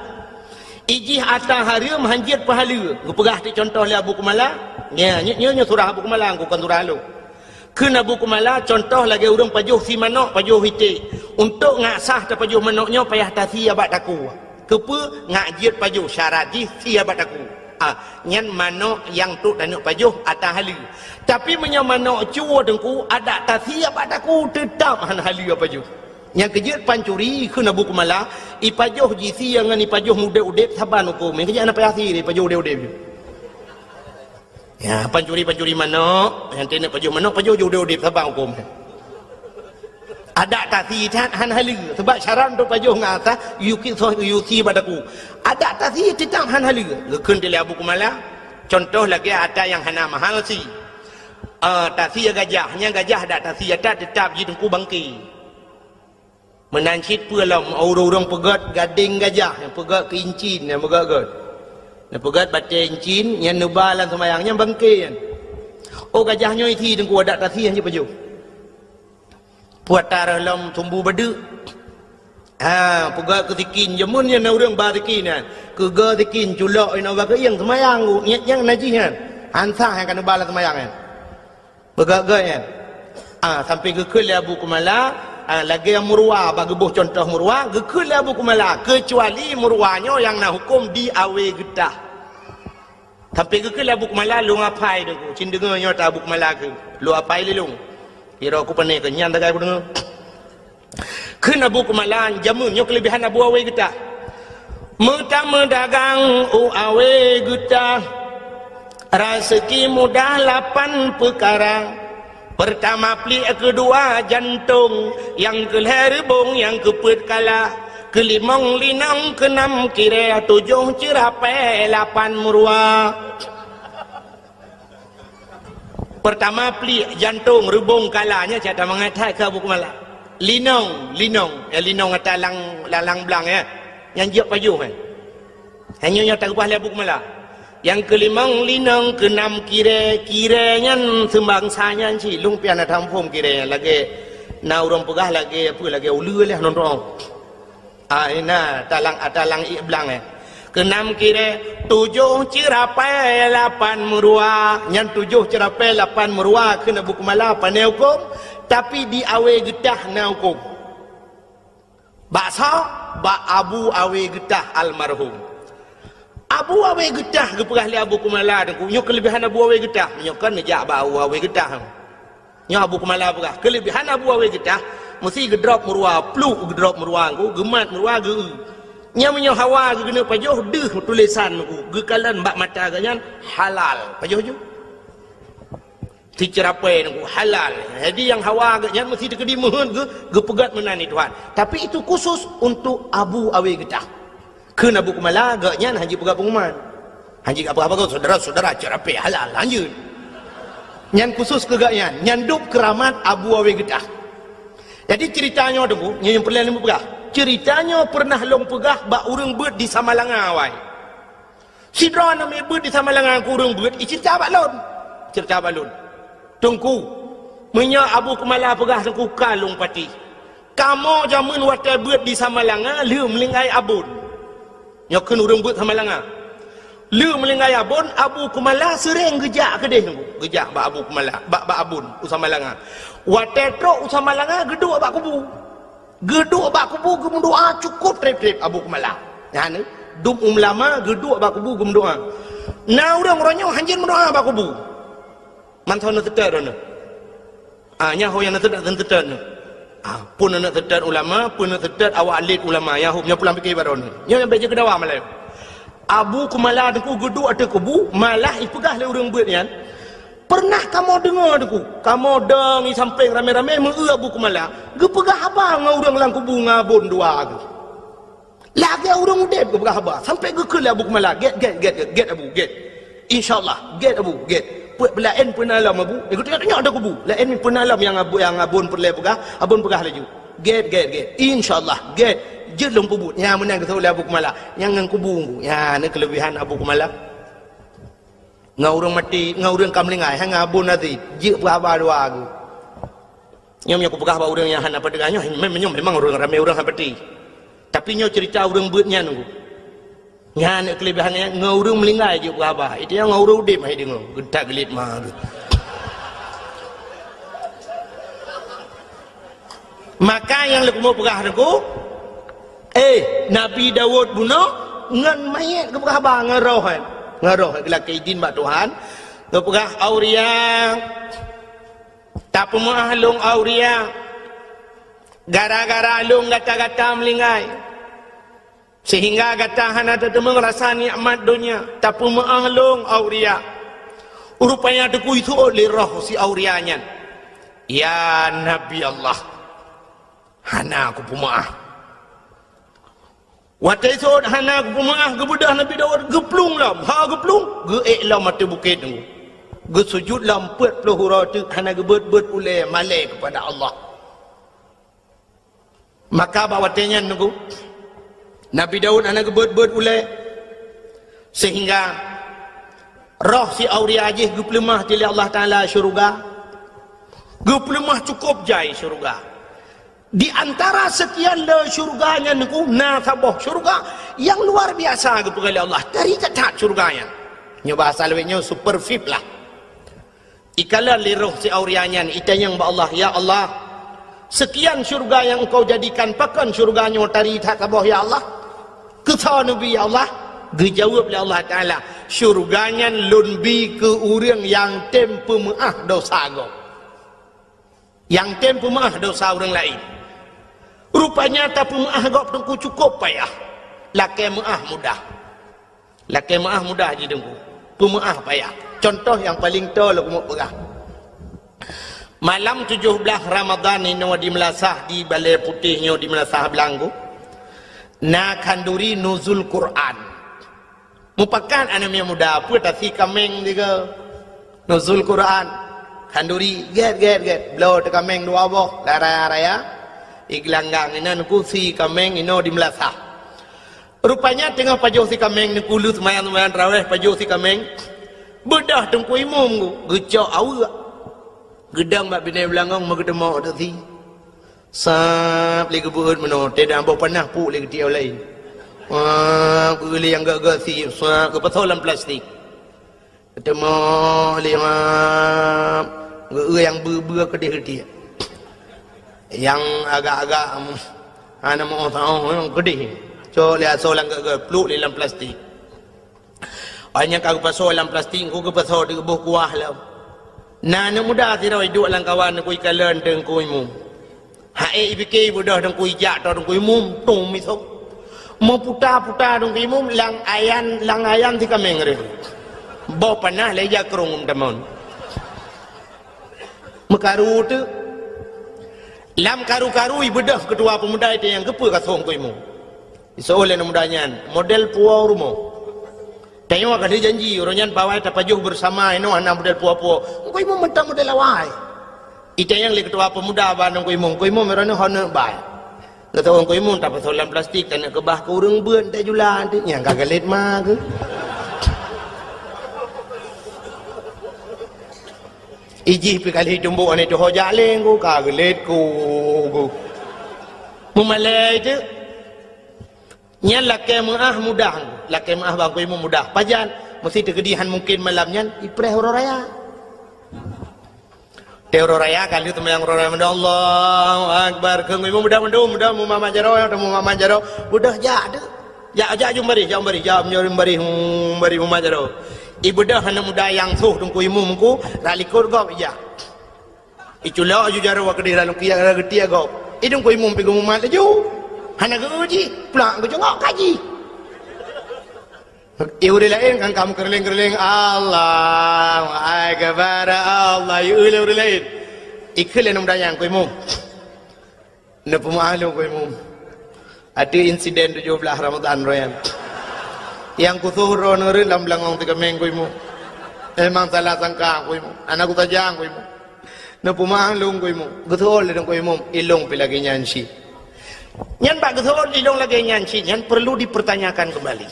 ijih atang harum hanjir pahala ngepegah ti contoh le Abu Kumala nya surah Abu Kumala ku kan surah lu Kena buku mala contoh lagi urang pajuh si manok pajuh hitik. Untuk ngasah ta pajuh manoknya payah tasi abad taku. Kepa ngajit pajuh syarat ji si abad taku. Nyan manok yang tu dan pajuh atas halu. Tapi menyo manok cua dengku ada tasi abad taku tetap han halu pajuh. Yang kejut pancuri kena buku mala ipajuh ji si yang ni pajuh muda udep saban hukum. Yang kejut ana payah si pajuh udep-udep. Ya, pancuri manok, yang tenek pajuh manok, pajuh udip sabang hukum. Ada tasi han halu sebab syarat untuk pajuh ngata yuki badaku. Ada tasi tetap han halu. Lekun dia Abu Kumala. Contoh lagi ada yang hana mahal si. Tasi gajahnya gajah ada tasi ada tetap jidungku bangki. Menancit pulam orang pegat gading gajah yang pegat keincin yang pegat. Nak pegat batin cin yang nubalan semayangnya bangkian. Oh gajahnya iti dengku ada tasi yang pajuh. Puat tarah tumbuh badu. Pegat ketikin jamun yang orang barikin kan. Kega tikin culak ina baka yang semayang ku yang najihan. Hansah yang kan nubalan semayang kan. Pegat-gat kan. Sampai gekul Abu Kumala lagi yang murwah bagi buh contoh murwah gekul Abu Kumala kecuali murwahnya yang nak hukum di awe getah sampai gekul Abu Kumala lu ngapai deku cin dengarnya tak Abu Kumala ke lu apai lelung kira aku pandai kenyan tak aku dengar kena Abu Kumala jamunnya kelebihan Abu awe getah pertama dagang awe getah rezeki mudah 8 perkara. Pertama pli, kedua jantung, yang keler bong, yang keput kala, kelimong linong, keenam kira, 7 cerapai, 8 murwa. Pertama pli jantung, rebung kalanya, cata mengatai ke Abu Kumala. Linong, linong atas lalang belang ya, yang jiap pajuh kan. Hanya yang tak upah Abu Kumala. Yang kelimang linang keenam kiranya sembangsanya si lung pian ada tampung kira lagi na orang pegah lagi apa lagi ulu lah nonton ina talang iblang keenam kira 7 cerapai 8 murwa yang 7 cerapai 8 murwa kena buku malah pandai hukum tapi di awe getah na hukum baksa ba Abu awe getah almarhum Abu awe getah ke perah li Abu Kumala dengku nyo kelebihan Abu awe getah nyo kan nejak ba awe getah nyo Abu Kumala perah kelebihan Abu awe getah mesti gedrop murwa pluk gedrop murwa ku gemat murwa ge nyo hawa ge kena pajuh deuh tulisan ku ge kalan bak mata ganyan halal pajuh ju ticerapai dengku halal jadi yang hawa ge nyan mesti dekedi mohon ge pegat menani Tuhan tapi itu khusus untuk Abu awe getah kena Abu Kumala agaknya haji pegat pengumuman haji apa-apa kau saudara-saudara cerapai halal lanjut nyan khusus kegaknya nyanduk keramat Abu awe getah jadi ceritanya dulu yang pernah lembu pegah ceritanya pernah long pegah bak urang beut di Samalanga awai sidra nama beut di Samalanga ku urang beut cerita balon tungku menya Abu Kumala pegah tungku kalung pati kamu jamun watai beut di Samalanga lu melingai abun nyokan urang buat Samalanga lu melingai abun Abu Kumala sering gejak ke dia gejak bak Abu Kumala bak abun Samalanga watetro Samalanga geduk bak kubu gem doa cukup trip Abu Kumala yani dum lama geduk bak kubu gem doa na urang ronyo hanjin mendoa bak kubu manthon tetet dona nya ho yang tetet pun nak tetet ulama pun nak tetet awak alit ulama yang hubnya pulang fikir baron nya yang baca kedawa malai Abu Kumala deku geduk ada kubu malah ipegah le urang beut nian pernah kamu dengar deku kamu dengi samping rame-rame meu Abu Kumala ge pegah haba ngau urang lang kubu ngabon dua ge lagi urang udep ge pegah haba sampai ge ke Abu Kumala get Abu get insyaallah get Abu get puat belain pun alam Abu aku tengok ada kubu lain pun alam yang abun perle pegah abun pegah laju get insyaallah get jelung kubu yang menang ke Abu Kumala yang ngang kubu ya ni kelebihan Abu Kumala ngau urang mati ngau urang kamlingai hang abun nanti je berapa dua aku nyom aku pegah ba urang yang hana padaganya memang urang ramai urang hapati tapi nyo cerita urang beutnya nunggu nya nak kelebihannya ngaurung melingai je berapa itu yang ngaurung dip hai dengar gentak gelit mah Maka yang leku mau perah aku, Nabi Dawud bunuh ngan mayat ke perah bang ngaroh kan. Ngaroh gelak kaidin bak Tuhan. Ke perah Auria. Tak pemuah long Auria. Gara-gara long gata-gata melingai. Sehingga gata hana tetemu rasa nikmat dunia. Tak pemuah long Auria. Rupanya deku itu oleh roh si Aurianya. Ya Nabi Allah. Hana aku pemaah. Waktu itu hana aku pemaah kebudah Nabi Dawud geplung lam. Geplung. Ge'ek lam mata bukit tu. Gesujud lam 40 hurau tu. Hana gebet-bet ulai malai kepada Allah. Maka bawatnya nunggu. Nabi Dawud hana gebet-bet ulai. Sehingga roh si Auria ajih geplemah tili Allah Ta'ala syurga. Geplemah cukup jai syurga. Di antara sekian le syurganya niku nasabah syurga yang luar biasa kepada Allah dari ketat syurganya. Nya bahasa lewetnya super VIP lah. Ikala liruh si Aurianyan ita yang ba Allah, ya Allah, sekian syurga yang engkau jadikan pakan syurganya dari tasabah ya Allah. Kata Nabi ya Allah, dijawab oleh Allah Taala, syurganya lunbi ke urang yang tempe maah dosa go. Yang tempe maah dosa orang lain. Rupanya tak pemaah gak dengku cukup payah. Laki maah mudah. Laki maah mudah je dengku. Pemaah payah. Contoh yang paling tol aku mau perah. Malam 17 Ramadan ini di Melasah di Balai Putihnya di Melasah Belanggu. Na kanduri nuzul Quran. Mupakan anaknya muda apa tasi kameng juga. Nuzul Quran. Kanduri get. Blow te kameng dua boh. Raya. Iglanggang ini nukusi kameng ino di Melasah. Rupanya tengah pajuh si kameng ni kulu semayan raweh pajuh si kameng. Bedah tengku imum gecok awak. Gedang bak binai belangong magedemok tu si. Sap li kebuut meno tidak ambo panah pu li ketiau lain. Beli yang gak si sap ke patolan plastik. Ketemu lima yang ber kedih-kedih. Yang agak-agak anak mau tahu yang gede. So lihat solang ke peluk dalam plastik. Hanya kau pasal dalam plastik, kau ke pasal di buah kuah lah. Nana muda tidak hidup dalam kawan kau ikalan dengan kau imum. Hai fikir mudah dengan kau ijak atau dengan kau imum, tung misok. Mau putar dengan kau imum, lang ayan di kameng reh. Bawa panah lejak kerung teman. Mekaru tu. Lam karu-karu ibedah kedua pemuda itu yang kepa kasong ko imo. Isoleh mudanya model puau rumo. Tengok ada janji orangnya bawai tapajuh bersama ino anak model puau. Ko imo mentang model awai. Ita yang le ketua pemuda bandang ko imo merana hana bai. Kata ko imo tak pasolan plastik tan ke bah ko urang beun tak julan tu yang kagalet mah ke. Iji pikali jumbo ane tu hoja lengku kagelet ku. Mumalai tu nya laki maah mudah. Laki maah bang ko imu mudah. Pajan mesti tegedihan mungkin malamnya ipreh horo raya. Teoro raya kali tu yang horo raya Allahu akbar ke imu mudah mu mama jaro temu mama jaro mudah jadu. Ya aja jumbari jam bari mama jaro. Ibu dah hana muda yang suh tungku imumku ralikor gop ija. Iculah aju jaro wa kedira lu kia getia gop. Idung ko imum pigu mumat aju. Hana ke uji, pulang ke jongok kaji. Ibu lain kan kamu kerling Allah akbar Allah ibu lain. Ikhlas muda yang ko imum. Na pemahalu ko imum. Ada insiden 17 Ramadan royan. Yang kusuhro nuri lam langong tiga minggu imu. Emang salah sangka aku imu. Anak ku tajang aku imu. Napumang lung ku imu. Guthol lidong ku imu. Ilong pilagi nyansi. Nyan pak guthol ilong lagi nyansi. Nyan perlu dipertanyakan kembali.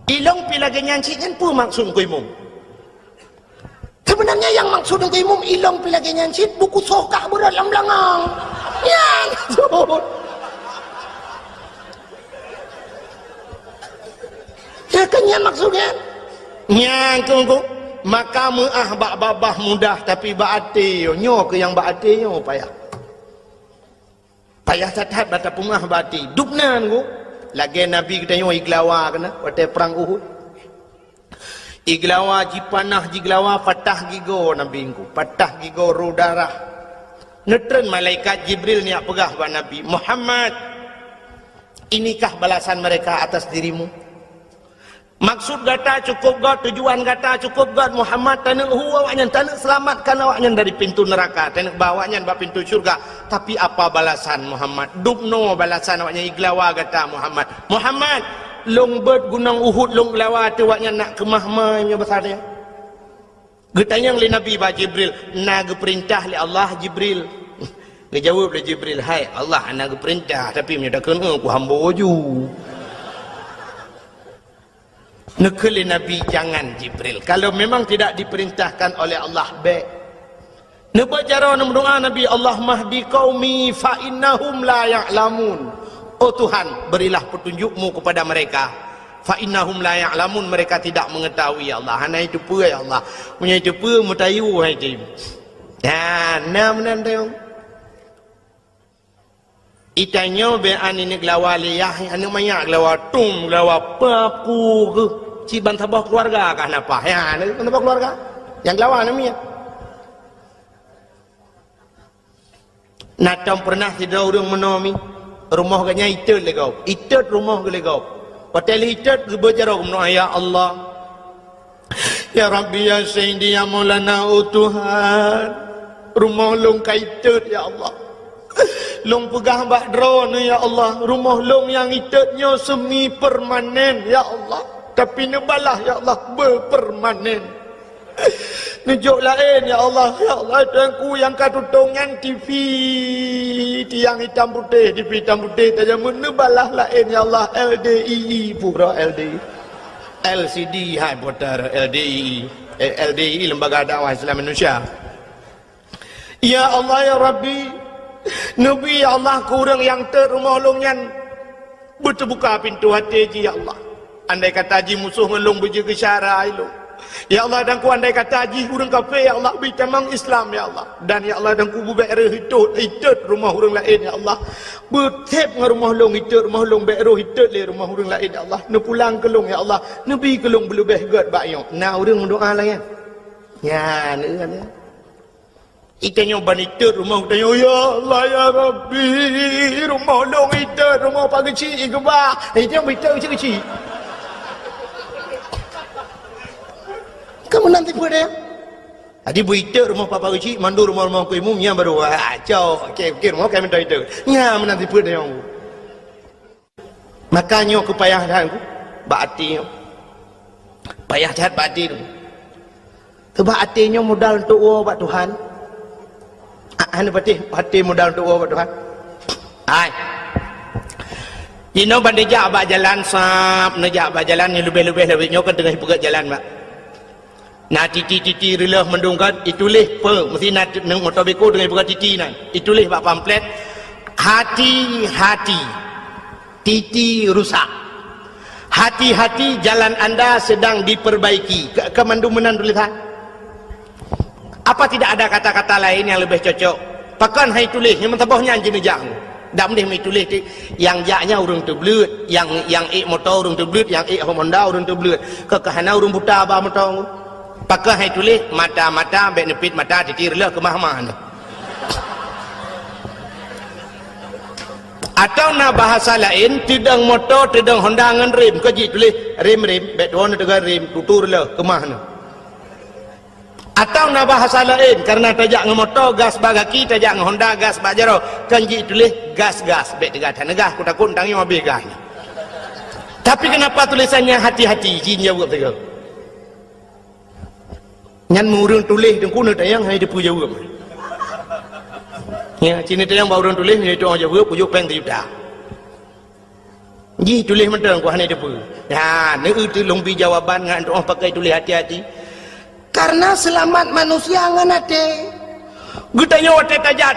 Ilong pilagi nyansi. Nyan pun maksud ku imu. Sebenarnya yang maksud ku imu. Ilong pilagi nyansi. Buku sokak berat lam langong. Yang maksud. Ya kan yang maksudnya nyang kungku maka bak babah mudah tapi bak ati nyo ke yang bak ati nyo payah. Payah catat bata pumah bak ati. Dupnan ku. Lagi Nabi kita nyo iglawa kena waktu perang Uhud. Iglawa jipanah jiglawa patah gigo Nabi ku. Patah gigo ru darah. Netren malaikat Jibril ni pegah ba Nabi. Muhammad, inikah balasan mereka atas dirimu? Maksud kata cukup God, tujuan kata cukup God. Muhammad tak nak awaknya, tak nak selamatkan awaknya dari pintu neraka, tak nak bawanya ke pintu syurga. Tapi apa balasan Muhammad? Dupno balasan awaknya iglawa kata Muhammad. Muhammad, long bird gunung Uhud long lawa tu awaknya nak ke mahmah yang besar dia. Getanya oleh Nabi ba Jibril, nak perintah oleh Allah Jibril. Ngejawab oleh Jibril, hai Allah nak perintah tapi menyatakan aku hamba ju. Nekeli Nabi jangan Jibril. Kalau memang tidak diperintahkan oleh Allah baik. Nebak cara berdoa Nabi, Allah mahdi qaumi fa innahum la ya'lamun. Oh Tuhan, berilah petunjukmu kepada mereka. Fa innahum la ya'lamun, mereka tidak mengetahui ya Allah. Hana itu apa ya Allah? Punya itu apa mutayu hai tim. Ya, nam nan teu. Itanya be ani ni glawa liyah anu banyak glawa tum glawa papu ke ciban tabah keluarga kah napa ya ni tabah keluarga yang glawa namanya natam pernah tidak orang menomi rumah ganya itet legau itet rumah ke legau hotel itet berjarah mendoa ya Allah ya Rabbi ya Sayyidi ya Maulana oh Tuhan rumah long kaitet ya Allah long pegah bak drone ya Allah, rumah long yang itetnya semi permanen ya Allah, tapi nebalah ya Allah berpermanen. Nujuk lain ya Allah tuanku yang katutungnya TV tiang hitam putih TV hitam putih tajam nebalah lain ya Allah LDII pura LDI LCD hai putar LDI Lembaga Dakwah Islam Indonesia. Ya Allah ya Rabbi, Nabi ya Allah kurang yang terumah longyan berterbuka pintu hati ji ya Allah. Andai kata ji musuh ngelong berjaga syara ilung ya Allah, dan ku andai kata ji hurung kafe ya Allah bitamang Islam ya Allah, dan ya Allah dan ku bubek hitut rumah hurung lain ya Allah bertep dengan rumah long hitut rumah long bekro hitut le rumah hurung lain ya Allah. Ne pulang kelong ya Allah, Nabi kelong belubeh god bakyo nah hurung mendoa lah ya ne kan ya. Itanya banitut rumah utanya ya Allah ya Rabbi rumah long itut rumah pak kecil ke bah itanya itut kecil kamu nanti pada adi bu itut rumah papa kecil mandu rumah ku imum yang baru acau okey rumah kami minta itut nya menanti pada yang makanya kepayahan ku baati payah jahat baati tu sebab hatinya modal untuk buat Tuhan. Anu pati modal untuk buat Tuhan. Hai. Ino bandejak abak jalan sap, nejak abak jalan ni lebih-lebih nyokan tengah pegat jalan mak. Nah titi relah mendungkat itulah pe mesti nak nang motor beko dengan pegat titi nan. Itulah bak pamflet hati-hati. Titi rusak. Hati-hati jalan anda sedang diperbaiki. Kemandumenan tulisan. Apa tidak ada kata-kata lain yang lebih cocok? Pakan hai tulis yang mentabahnya anjing nejang. Dak mendih mai tulis yang jaknya urang tu belut, yang motor urang tu belut, yang Honda urang tu belut. Kekahana urang buta ba motor. Pakan hai tulis mata-mata benefit mata ditirlah ke mahmah. Atau na bahasa lain tidang motor, tidang Honda ngan rem, kaji tulis rem bet dua tegak rem tuturlah ke mahna. Atau na bahasa lain karena tajak ngemotor gas bagaki tajak nge-Honda gas bajaro kanji tulis gas bet tegak tanegah ku takut tangi mobil gas. Tapi kenapa tulisannya hati-hati jin jawab tegak. Nyan murung tulis dengku na tayang hai depu jawab. Ya sini tayang baurun tulis ni tu jawab pujuk peng tiuda. Ji tulis mentang ku hanai depu. Ya ne itu lombi jawaban ngan tu pakai tulis hati-hati. Karena selamat manusia nganate. Gutanya wate tajak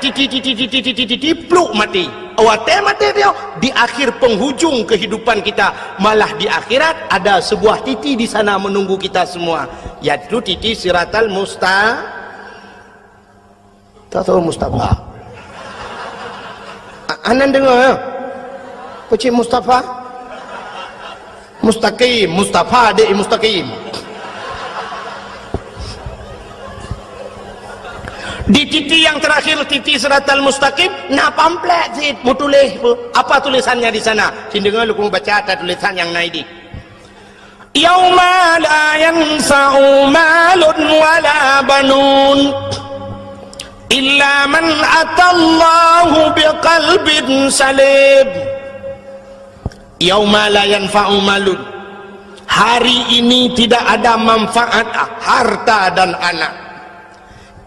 titi pluk mati. Wate mati dia di akhir penghujung kehidupan kita, malah di akhirat ada sebuah titi di sana menunggu kita semua. ya tu titi siratal tak tahu Mustafa. Anan dengar ya? Pecik Mustafa? Mustaqim, Mustafa adik mustaqim. Di titi yang terakhir, titi siratal mustaqim, nak pamflet sih, mau tulis apa tulisannya di sana? Sini dengar lu baca ada tulisan yang naik di. Yauma la yanfa'u malun wala banun illa man atallahu biqalbin salim. Yauma la yanfa'u malun, hari ini tidak ada manfaat harta dan anak,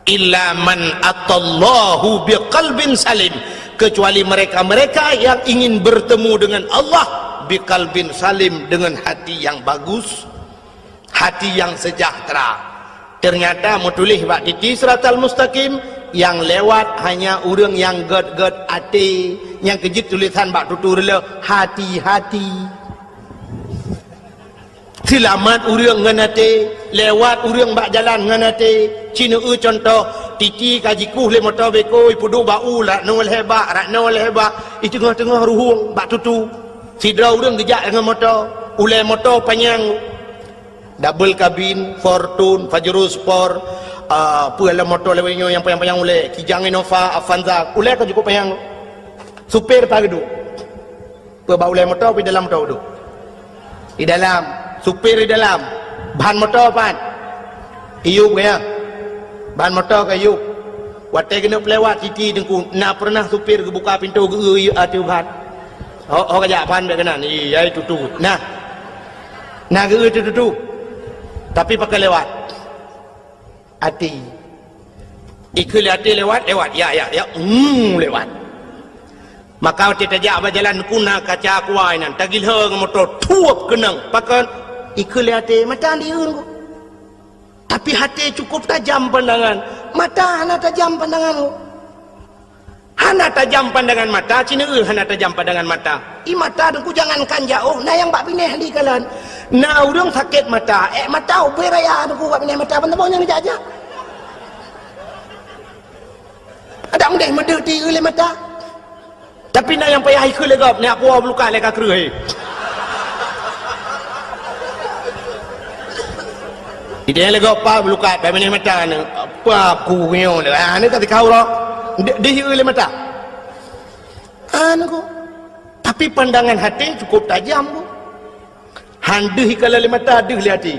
illa man atallahu biqalbin salim, kecuali mereka-mereka yang ingin bertemu dengan Allah biqalbin salim, dengan hati yang bagus, hati yang sejahtera. Ternyata mau tulis bak titi siratal mustaqim, yang lewat hanya orang yang ged-ged hati, yang kejut tulisan bak tutur le hati-hati. Selamat orang dengan hati, lewat orang bak jalan dengan hati. Cina contoh titi kajikuh le motor beko ipudu bau lah nol hebat rak nol hebat itu tengah-tengah ruhung bak tutu. Sidra orang gejak dengan motor, ulai motor panjang, double cabin, Fortune, Pajero Sport, pula motor lewatnya yang panjang-panjang ulai, Kijang Innova, Avanza, ulai kan cukup panjang. Supir pagi tu, bawa ulai motor di dalam motor tu, di dalam, supir di dalam, bahan motor pan, iup ya, bahan motor ke iup, watai kena pelewat titi dengku, nak pernah supir buka pintu ke atu bahan. Oh kajak pan baik kanan, iya itu tu. Nah itu tu. Tapi pakai lewat. Hati. Ikut hati lewat. Ya. Lewat. Maka kita tajak berjalan kuna kaca kuai nan. Tagil hang motor tuap kenang. Pakai ikut hati mata diun. Tapi hati cukup tajam pandangan. Mata anak tajam pandangan. Hana tajam pandangan mata, Cina hana tajam pandangan mata. Mata dengku jangankan jauh, nah yang bak pineh di kalan. Nah urang sakit mata, mata uber raya dengku bak pineh mata, benda-benda ngejak aja. Ada mudih medeti oleh mata. Tapi nak yang payah ikut legap, ni aku luka leka kerui. Dia legap apa luka, bak pineh mata ni. Apa aku nyo le. Ni kata kau lah. Dia oleh mata. Anu, tapi pandangan hati cukup tajam ku. Handih kalau oleh mata, adih oleh hati.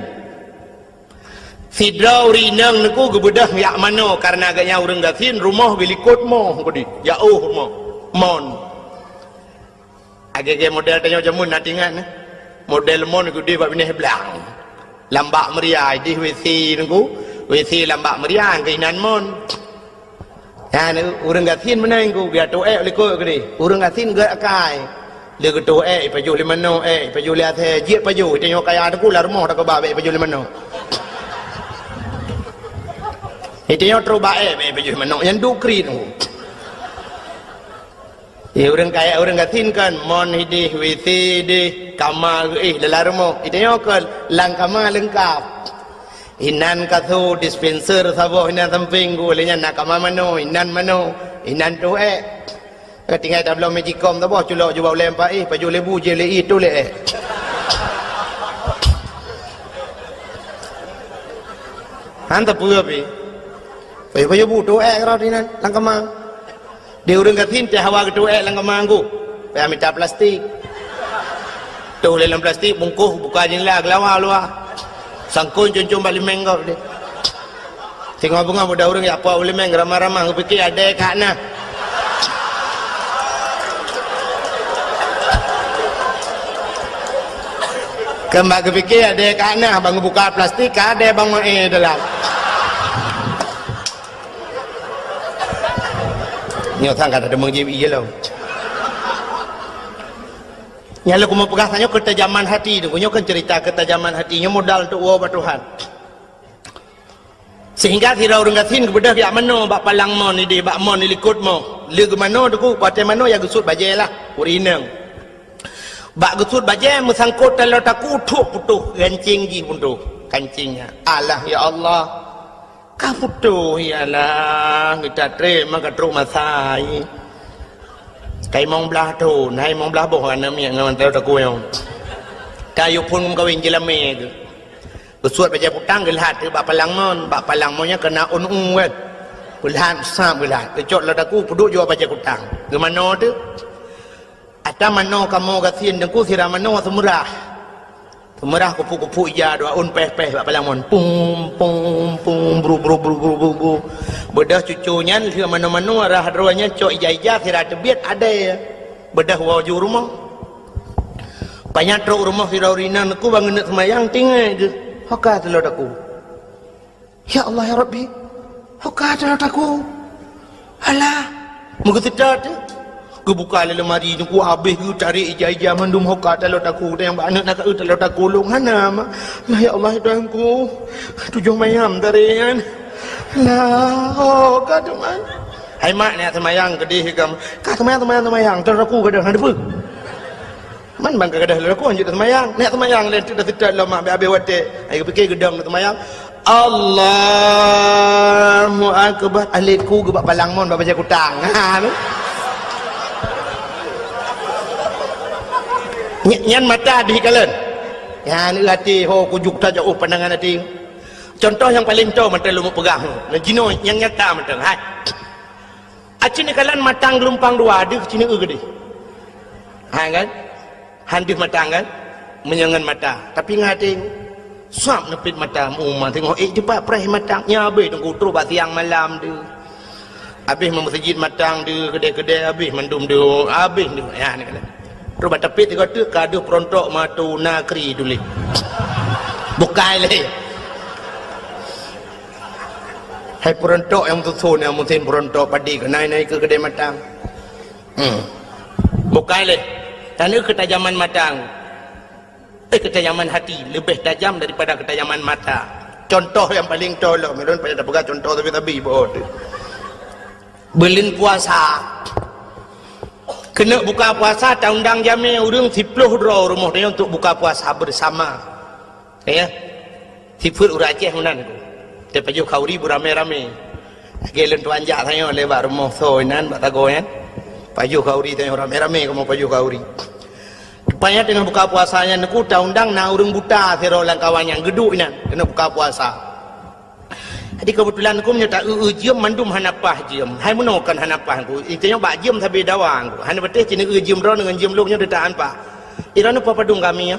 Sidra urinang niku gebedah yak mano karena agaknya orang gasin rumah bilikot mo kodi. Jauh mo. Mon. Agak model tanya jamun nak ingat. Model mon niku dia bab ini belang. Lambak meriah di WC niku. WC lambak meriah keinan mon. Ya, orang gatin mana yang dia tu oleh kau kini. Orang gatin gak akai. Dia tu paju lima no paju lihat jik paju. Tengok kaya ada kula rumah tak babe paju lima no. Tengok terus bae paju lima no yang dukri tu. Orang kaya orang gatin kan mon hidih WC di kamar dalam rumah. Tengok kan lang kamar lengkap. Inan katho dispenser sabo inan samping go lenya nak mano inan mano inan tu ketinggal dah belum magicom tu boh culok cuba lempar paju lebu je le itu le hanta pua pi paju bu tu karo dinan langkamang dia urang gatin teh hawa tu langkamang go pa minta plastik tu le dalam plastik bungkuh buka jendela lawa luar sangkun cuncung balik mengkau deh. Tengok bunga muda orang ya apa boleh meng ramah-ramah. Aku fikir ada kat na. Kembali ke fikir ada kat na. Bang buka plastik ada bang dalam. Nyo sang kata demang jiwi je lo. Yang aku mau pegasanya ketajaman hati itu, punya kan cerita ketajaman hatinya modal untuk wabah Tuhan. Sehingga tidak orang gatin kebedah ya mano bak palang mon ni di bak mon ni likut mo. Legu mano tu ku pakai mano ya gesut bajai lah, urineng. Bak gesut bajai musangkut kalau taku tuk putuh gancing ji puntu. kancingnya. Alah ya Allah, kamu tuh ya lah kita terima ke rumah saya. Kai mong belah tu, nai mong belah boh kan namanya ngawan tahu tak kuyong. Kayu pun kawin jelame tu. Bersuat baca putang gelat tu bak palangmonnya kena kan. Gelat sam gelat. Kecot lah aku puduk juga baca putang. Ke mana tu? Ada mana kamu kasihan dengku sira mana semurah. Semurah kupu-kupu ija doa peh bak palangmon. Pum bru. Bedah cucunya ke mana-mana arah rohnya cok ija sira tebiat ada ya. Bedah waju rumah. Banyak truk rumah sira urina aku bangun nak semayang tinggal je. Haka telur aku. Ya Allah ya Rabbi. Haka telur aku. Alah. Muka sedar tu. Ku buka lemari ni ku habis ku cari ija mandum haka telur aku yang banyak nak telur aku long hana. Lah ya Allah Tuhanku. Tujuh mayam tarian. Nah, oh, kaduman. Hai mak ni semayang kedih kam. Ka semayang telur aku kadang ada apa? Man bang kedah lalu aku anjut semayang. Nak semayang lain tu dah sedar lah mak habis watik. Ai fikir gedang semayang. Allahu akbar. Alitku gebak palangmon baca kutang. Ha tu. Nyan mata di kalen. Ya ni hati ho kujuk ta jauh pandangan hati. Contoh yang paling tahu mata lu pegang. Jino yang nyata mata. Hai. Acini kalian matang gelumpang dua ada cini gede. Ha kan? Handis matang kan? Menyangan mata. Tapi ngati suap nepit mata umma tengok cepat preh matangnya habis tunggu terus siang malam tu. Habis masjid matang tu kedai-kedai habis mendum tu habis tu. Ya ni kalian. Terus tepit tengok tu kaduh perontok matu nakri tulis. Bukai leh. Hai perontok yang susun yang musim perontok padi ke naik ke kedai matang. Bukai leh. Dan itu ketajaman matang. Ketajaman hati lebih tajam daripada ketajaman mata. Contoh yang paling tolong, mereka pada pegang contoh tapi bodoh. Belin puasa. Kena buka puasa tak undang jami urang 10 draw rumah dia untuk buka puasa bersama. Ya. Sifut urang Aceh unan ku. Te paju khauri beramai-ramai. Gelen tu anjak saya lewat rumah soinan bak tago kan. Paju khauri tanya ramai-ramai kamu paju khauri. Rupanya dengan buka puasanya aku tak undang na urang buta sira lang kawan yang geduk nan kena buka puasa. Jadi kebetulan aku menyata jiem mandum hanapah jiem. Hai menokan hanapah aku. Itanya bak jiem sabe dawang aku. Hana betih cina jiem ro dengan jiem luknya detaan pa. Irana apa padung kami ya.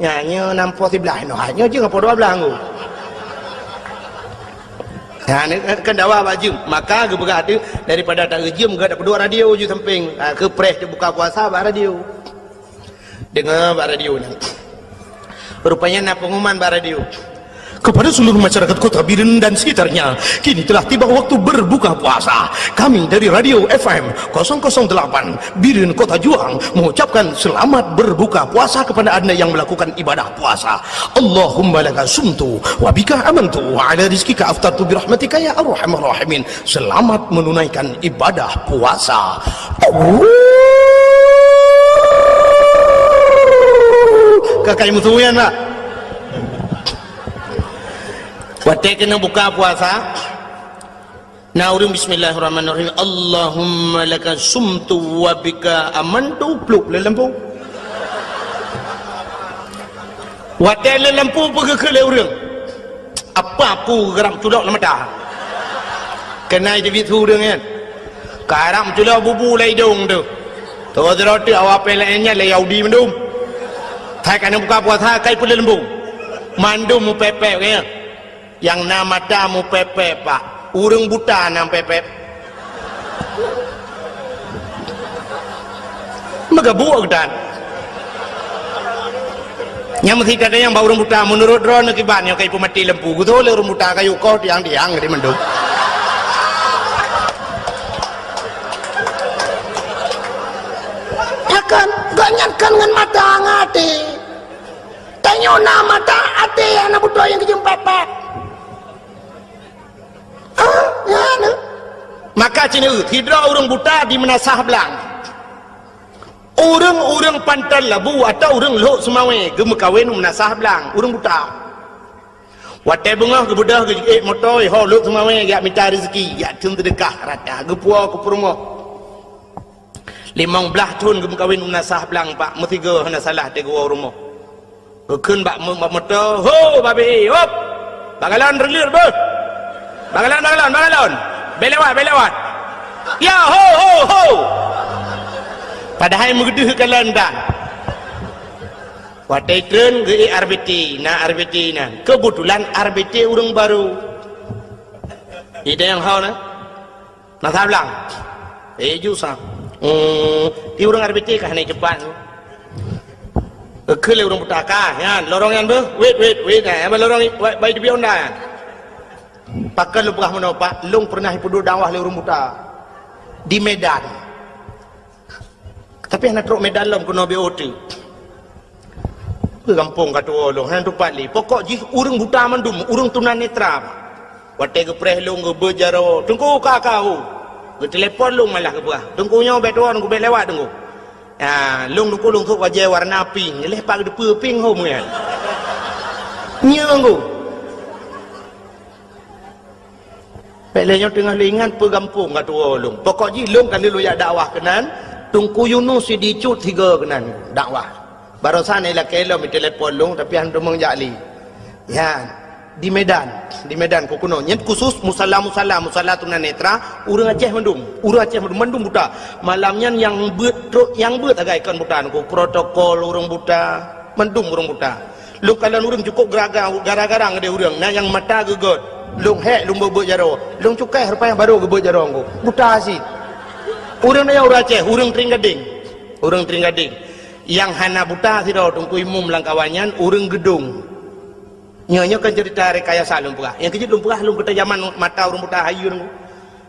Nyanya nampo sebelah no hanya je ngapo 12 aku. Ya ni kan dawa bak jiem. Maka ge berat tu daripada tak jiem ge dapat 2 radio je samping. Ke press dia buka puasa bak radio. Dengar bak radio ni. Rupanya nak pengumuman bak radio. Kepada seluruh masyarakat Kota Biren dan sekitarnya, kini telah tiba waktu berbuka puasa. Kami dari Radio FM 008 Biren Kota Juang mengucapkan selamat berbuka puasa kepada anda yang melakukan ibadah puasa. Allahumma laka sumtu wa bika amantu wa ala rizkika aftartu birahmatika ya arhamar rahimin. Selamat menunaikan ibadah puasa. Kakak musuhnya nak. Watek kena buka puasa. Naurim bismillahirrahmanirrahim. Allahumma laka sumtu wa bika amantu. Pluk le lampu. Watek le lampu pergi ke le urang. Apa aku geram culak nama dah. Kenai jadi tu urang kan. Karam culak bubu lai dong tu. Tu roti awak pelainya le yaudi mendum. Thai kena buka puasa kai pun le lampu. Mandum mu pepek kan. Yang nama tamu pepe pak urang buta nam pepe maka buak dan yang mesti kata yang bau urang buta menurut drone kibannya kayak pemati lempu gitu oleh urang buta kayu kau tiang di mendung akan ganyankan dengan mata ngati tanya nama mata ate anak buta yang kejum pepe. Ya, no. Maka cina tidak orang buta di menasah belang. Orang-orang pantal labu atau orang lok semawe gemu kawin menasah belang. Orang buta. Watai bunga ke budak ke motor ho luk semua ya minta rezeki ya tum sedekah rata ke puau ke rumah 15 tahun ke kawin nasah belang pak metiga hana salah te gua rumah ke keun bak motor ho babi hop bagalan relir be bagalan belewat ya ho padahal mengedeh kalan dah watai tren ke RBT na kebetulan RBT orang baru ide yang hau na sablang jusah di orang RBT kah naik cepat ke le orang putaka ya lorong yang wait apa lorong baik di bionda pakai lu pernah menapa lung pernah hidup dakwah le orang buta di Medan tapi anak truk Medan lom kena BOT kampung kata orang hendak pali pokok jis urang buta mandum urang tunanetra watai ke preh long ke berjaro tunggu kakau ke telefon long malah ke buah tunggu nyo betuan ku lewat tunggu ya long tu wajah warna pink lepak de pink hom kan nyenggu pelenya tengah lingan pe kampung kata orang pokok jis long kan lu ya dakwah kenan tunggu Yunus dicut 3 kenan dakwah barusan ialah kelo mi telefon long tapi hantu mengjali ya di Medan ku kuno nyet khusus musalla tunanetra urang Aceh mendung mendung buta malamnya yang beut agak ikan buta ku protokol urang buta mendung urang buta lu kalian urang cukup gara-gara ngade urang nah yang mata gegot lung lung beut jaro lung cukai rupanya baru geut jaro ku buta sih urang na urang Aceh urang Tringgading yang hana buta sih tungku imum langkawanyan urang gedung nyonya kan cerita rekayasa lumpurah yang kejut lumpurah lum kita zaman mata urang buta hayun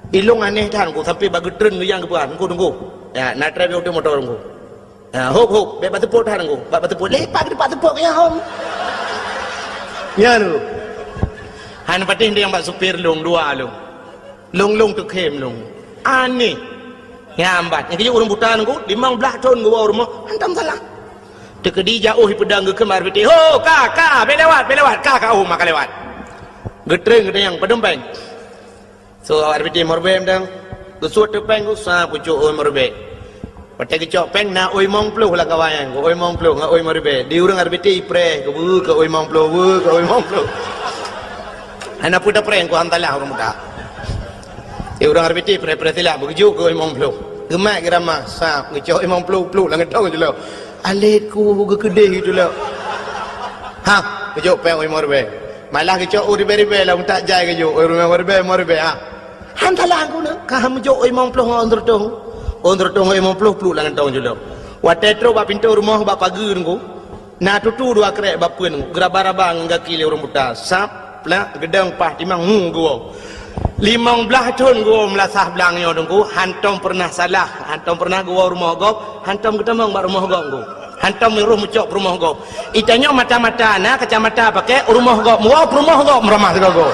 ilung aneh tan ku sampai bagi tren yang kebuah tunggu ya nak try auto motor tunggu ya hop be batu pot tan ku batu pot lepak di batu pot ya hom ya lu han patin dia yang bak supir lung dua lung tu kem lung aneh nyambat yang kejut urang buta tunggu 15 tahun gua rumah hantam salah tekedi jauh pedang ke kemar beti ho kakak belewat kakak maka lewat getreng yang pedempeng so RBT morbem dang gesut tepeng ku sa pucuk oi morbe pate kecok peng na oi mong pluh lah kawayan oi mong pluh nga oi morbe di urang RBT ipre ke oi mong pluh ke oi mong pluh ana puta preng ku hantalah urang muda di urang RBT pre tilah begitu ke oi mong pluh gemak gerama sa kecok oi mong pluh lah ngetong je lo aletku ke kedai gitu lah kejok peng oi morbe malah kejok ribe lah tak jai kejok oi morbe hantalah aku nak kaham jok oi mong pluh ondur tong oi mong pluh lah ngentong je lo watetro ba pintu rumah ba pagar ku na tutu dua krek ba pun geraba-raba ngaki le urang buta sap lah gedang pah timang gua 15 tahun gua melasah belangnya dengku hantam pernah salah hantam pernah gua rumah gop hantam ketemang mak rumah gop gua hantam miruh mucok rumah gop itanya mata-mata na kacamata pakai rumah gop muap rumah gop meramah gua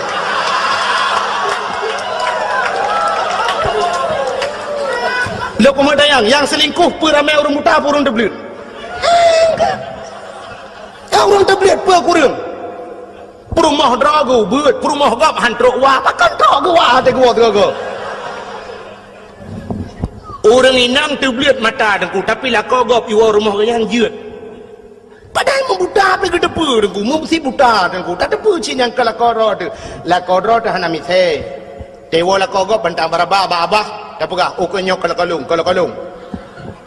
lo pemadayang yang selingkuh peramai orang buta purun teblit orang teblit pe kurang perumah drago beut perumah gap hantrok wah pakan drago wah te gua orang inang teblit mata dengku tapi lah kau gap iwa rumah yang jeut padahal membuta pe ke depu dengku mesti buta dengku tak depu cin yang kala koro tu hana mithe tewa la kau gap bantang baraba abah apa oh nyok kalau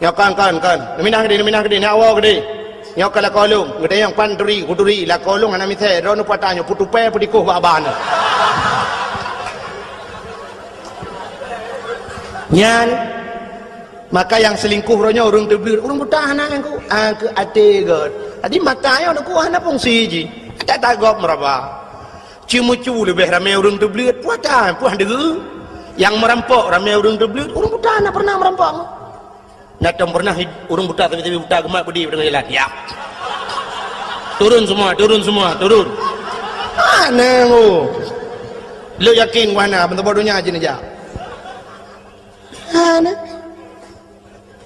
nyok kan minah gede nak awak gede nyok kala kolong gede yang panduri kuduri la kolong ana mithe ro no patanyo putupe pudikuh babana nyan maka yang selingkuh ronya urang teblir urang buta anak yang ku ke ate god adi matanya aku hana fungsi ji tak tagop meraba cimucu lebih ramai urang teblir puata puan degu yang merampok ramai urang teblir urang buta anak pernah merampok nak pernah urang buta tapi buta gemak budi dengan jalan ya turun semua mana lu yakin mana bentuk bodohnya aja nih mana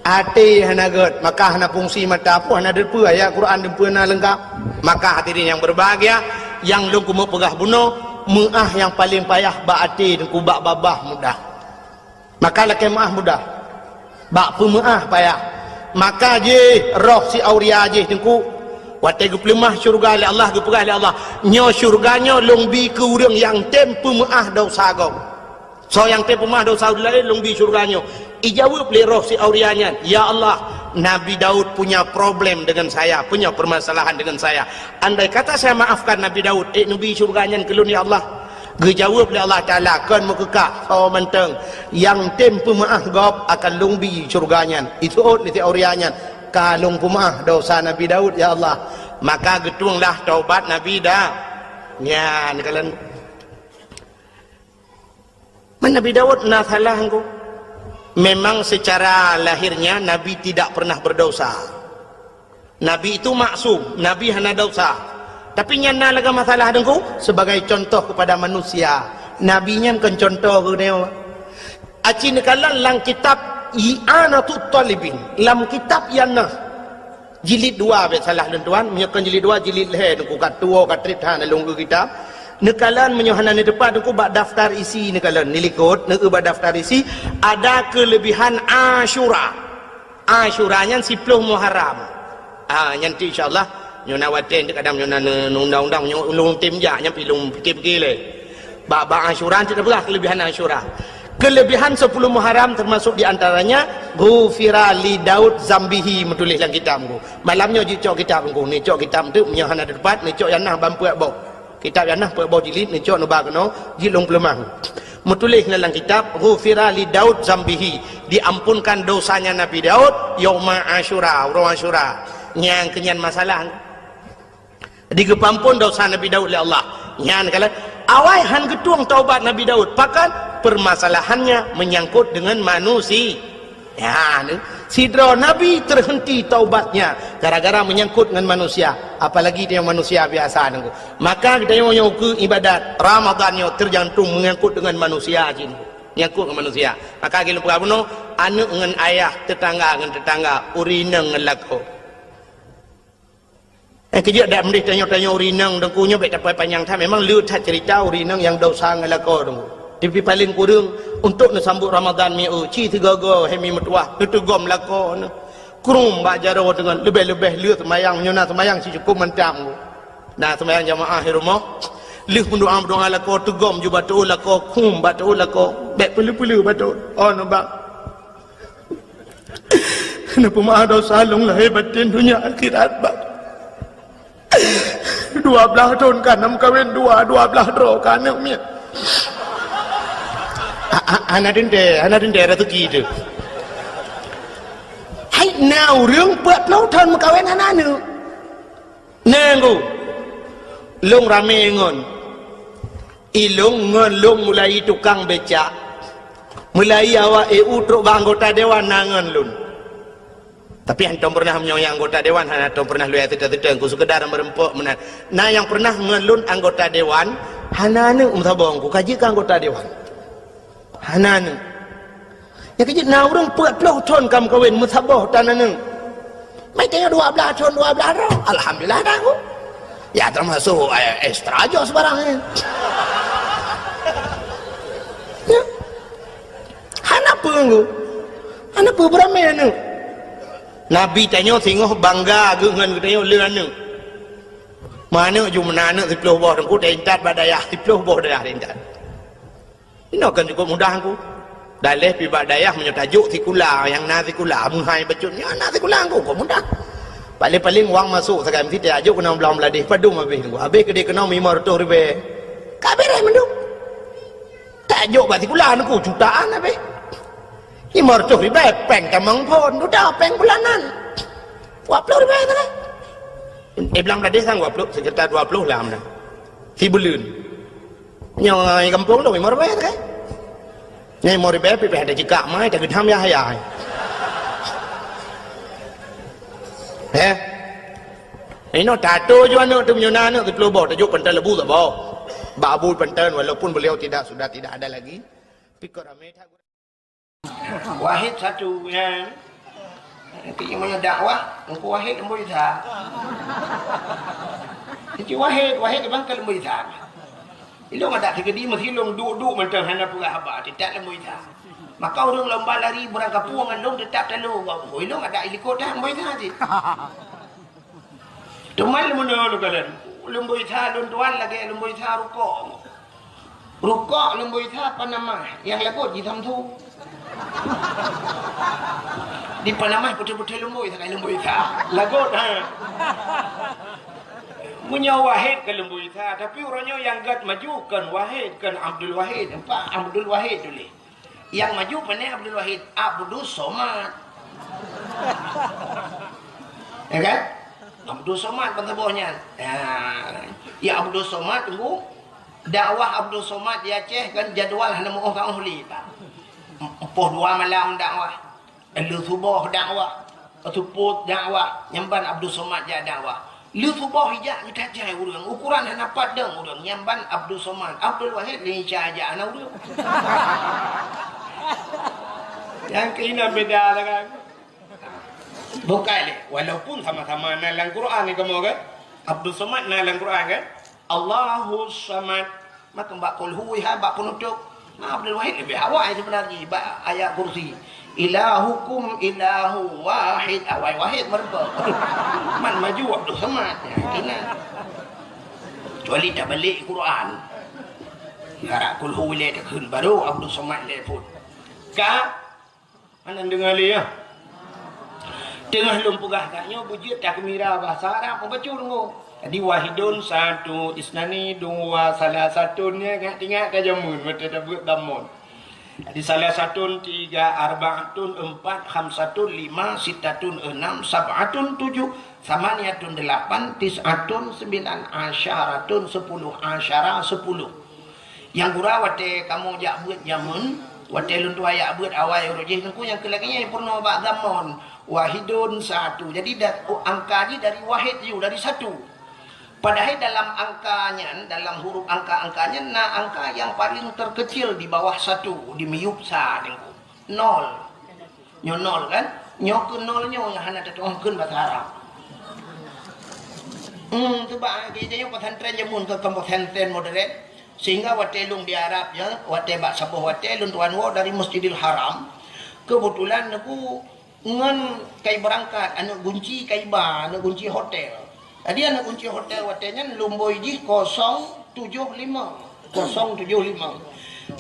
hati hana god maka hana fungsi mata apa hana depa ayat Quran depa na lengkap maka hadirin yang berbahagia yang lu kumuk perah bunuh muah yang paling payah bak ati dan kubak babah mudah. Maka laki muah mudah. Bak pemuah payah. Maka je roh si auria je tengku watai gu pelemah syurga oleh Allah gu perah oleh Allah. Nyo syurganya longbi ke urang yang tem pemuah dosa gau. So yang tem pemuah dosa lain longbi syurganya. Ijawab oleh roh si aurianya, ya Allah, Nabi Daud punya problem dengan saya, punya permasalahan dengan saya. Andai kata saya maafkan Nabi Daud, Nabi syurganya kelun ya Allah. Dijawab oleh Allah Ta'ala, kan mekekak, so menteng, yang tem pemaaf gop akan lungbi syurganya. Itu oleh aurianya, kalung pemaaf dosa Nabi Daud ya Allah. Maka getunglah taubat Nabi dah. Ya, ni kalian. Nabi Daud nak salah engkau. Memang secara lahirnya Nabi tidak pernah berdosa. Nabi itu maksum, Nabi hanya dosa. Tapi nyana laga masalah dengku sebagai contoh kepada manusia. Nabinya kan contoh ke dia. Aci nekalan lang kitab I'anatut Talibin. Lam kitab yana jilid 2 salah dan tuan, menyekan jilid 2 jilid leh dengku kat tua kat trithan lunggu kitab. Nekalan menyohana ni depan aku bak daftar isi nekalan nilikut nak bak daftar isi ada kelebihan Asyura. Asyuranya 10 Muharram. Nanti insyaallah nyona waten dekat dalam nyona undang-undang ulung tim ja nyampi lung fikir-fikir le. Bak Asyura tidak belah kelebihan Asyura. Kelebihan 10 Muharram termasuk di antaranya ghufira li Daud zambihi menulis dalam kitabku. Malamnya cok kitabku ni cok kitab tu menyohana depan ni cok yang nah bampuak bau. Kitab yang nak berbau jilid ni cok nubah kena jilung pelemah menulis dalam kitab ghufira li Daud zambihi, diampunkan dosanya Nabi Daud yauma Asyura, orang Asyura yang kenyan masalah digepampun dosa Nabi Daud oleh Allah yang kala awai han getuang taubat Nabi Daud pakan permasalahannya menyangkut dengan manusia. Ya, sidra Nabi terhenti taubatnya gara-gara menyangkut dengan manusia, apalagi dia manusia biasa nengku. Maka kita yang ke ibadat Ramadannya tergantung menyangkut dengan manusia jin. Nyangkut dengan manusia. Maka kita lupa bunuh anak dengan ayah, tetangga dengan tetangga, urinang dengan lako. Kejap dak mendih tanya-tanya urinang dengkunya baik tak panjang tak memang liut cerita urinang yang dosa dengan lako dengku. Tapi paling kurang untuk nasambut Ramadan mi ci tiga-tiga hemi metuah itu gom lako kurung bajaro dengan lebih-lebih liut semayang nyona semayang si cukup mentam. Nah semayang jamaah di rumah liut mendoa lako tegom juga batu lako kum batu lako baik pelu-pelu batu oh nampak. Kenapa maha dosa long lahir batin dunia akhirat bak. 12 tahun kan kawin 12 draw kan mi. Anak dende rezeki itu. Hai nauរឿងเปิดเล่าทนមកកៅណាណានឹងណែងlong rame ngon ilung ngon long mulai tukang becak mulai awak EU truk anggota dewan nangan lun. Tapi antum pernah menyoyang anggota dewan, antum pernah lu tidak ku sekedar merempok menan. Nah yang pernah ngelun anggota dewan hanane umtabong ku kaji ke anggota dewan. Hanan yang kejut na orang 40 tahun kamu kawin musabah tanah mai tanya 12 tahun 12 tahun alhamdulillah dah aku ya termasuk ekstra aja sebarang ya hanapa aku hanapa beramai anu Nabi tanya tengok bangga dengan tanya leuan mana jumlah anak 10 buah aku dah intat badayah 10 buah dah intat. Ini akan cukup mudah aku. Dalih pibak dayah menyatajuk tikula yang na tikula menghai bacutnya na tikula aku kok mudah. Paling-paling wang masuk sekarang mesti dia ajuk kena belah beladih padung habis aku. Habis ke dia kena 500 ribu. Kabeh mendung. Tajuk ba tikula aku jutaan habis. 500 ribu peng tamang pun udah peng bulanan. 20 ribu kan. Belah beladih sang 20 sekitar 20 lah mana. Si bulan. Nyoi kampung tu memang berbeza kan? Nyai mau berbeza, tapi ada jika mai tak gedam ya hayai. Ini tato juga nak tu menyona nak tu pelubah tajuk pentas lebu tak bawa. Babu pentas walaupun beliau sudah tidak ada lagi. Pikir ramai tak. Wahid satu yang kita mana dakwah, engkau wahid engkau tidak. Jadi wahid bang kalau lembu hitam. Ilung ada kegedi mesti ilung duk macam hana pura haba tidak lembu hitam. Maka orang lomba lari berangkat puang ilung tetap lalu. Ilung ada ilikot dah lembu hitam je. Tumal lembu kalian. Lembu hitam lun tuan lagi lembu hitam rukuk. Rukuk lembu hitam apa nama? Yang lagut hitam tu. Di Panama betul-betul lembu hitam lembu hitam. Lagut ha. Punya Wahid ke lembu hitam, tapi orangnya yang gad maju kan Wahid kan Abdul Wahid, Pak Abdul Wahid dulu. Yang maju pandai Abdul Wahid, Abdul Somad. Ya kan? Abdul Somad pentebahnya. Ya Abdul Somad tunggu. Dakwah Abdul Somad di Aceh kan jadual hana mau orang ahli, Pak. 2 malam dakwah. Lu subuh dakwah. Tuput dakwah. Nyamban Abdul Somad ja dakwah. Lu subuh hijak kita jai urang. Ukuran hana padang urang. Nyamban Abdul Somad. Abdul Wahid ni aja anak urang. Yang kena beda lah kan. Bukan le. Walaupun sama-sama nalang Quran ni kamu kan. Abdul Somad nalang Quran kan. Allahu Samad. Maka mbak kul huwiha mbak penutup. Abdul Wahid lebih awal sebenarnya. Ayat kursi. Ilahukum ilahu wahid. Awal wahid mereka. Man maju Abdul Samad. Kena. Kecuali tak balik Quran. Harap kul huwilah tak kun. Baru Abdul Samad lepun. Kak. Mana dengar dia ya? Tengah lumpugah kaknya bujit tak kemira bahasa Arab. Membaca tunggu. Jadi wahidun satu. Isnani dua. Salah satunya. Ingat jamun. Mata tak buat damun. Jadi salah satun 3, arba'atun 4, khamsatun 5, sittatun 6, sab'atun 7, samaniyatun 8, tis'atun 9, asyaratun 10, asyara 10. Yang gura wate kamu jak buat jamun, wate luntu ayak buat awal rojih nengku yang kelakinya yang purna bak zaman wahidun satu. Jadi angka ni dari wahid you dari satu. Padahal dalam angkanya, dalam huruf angka-angkanya, angka yang paling terkecil di bawah 1, di miupsa nengku. 0. Nyo 0 kan? Nyo ke 0 nyo yang hana tertuangkan bahasa Arab. Tu bah kita yang pesantren jamun ke pesantren modern sehingga watelung di Arab ya, wate bak sabuh watelun tuan wo dari Masjidil Haram. Kebetulan aku ngan kai berangkat anu kunci kai ba, anu kunci hotel. Tadi anak kunci hotel watenya lumboi di 075.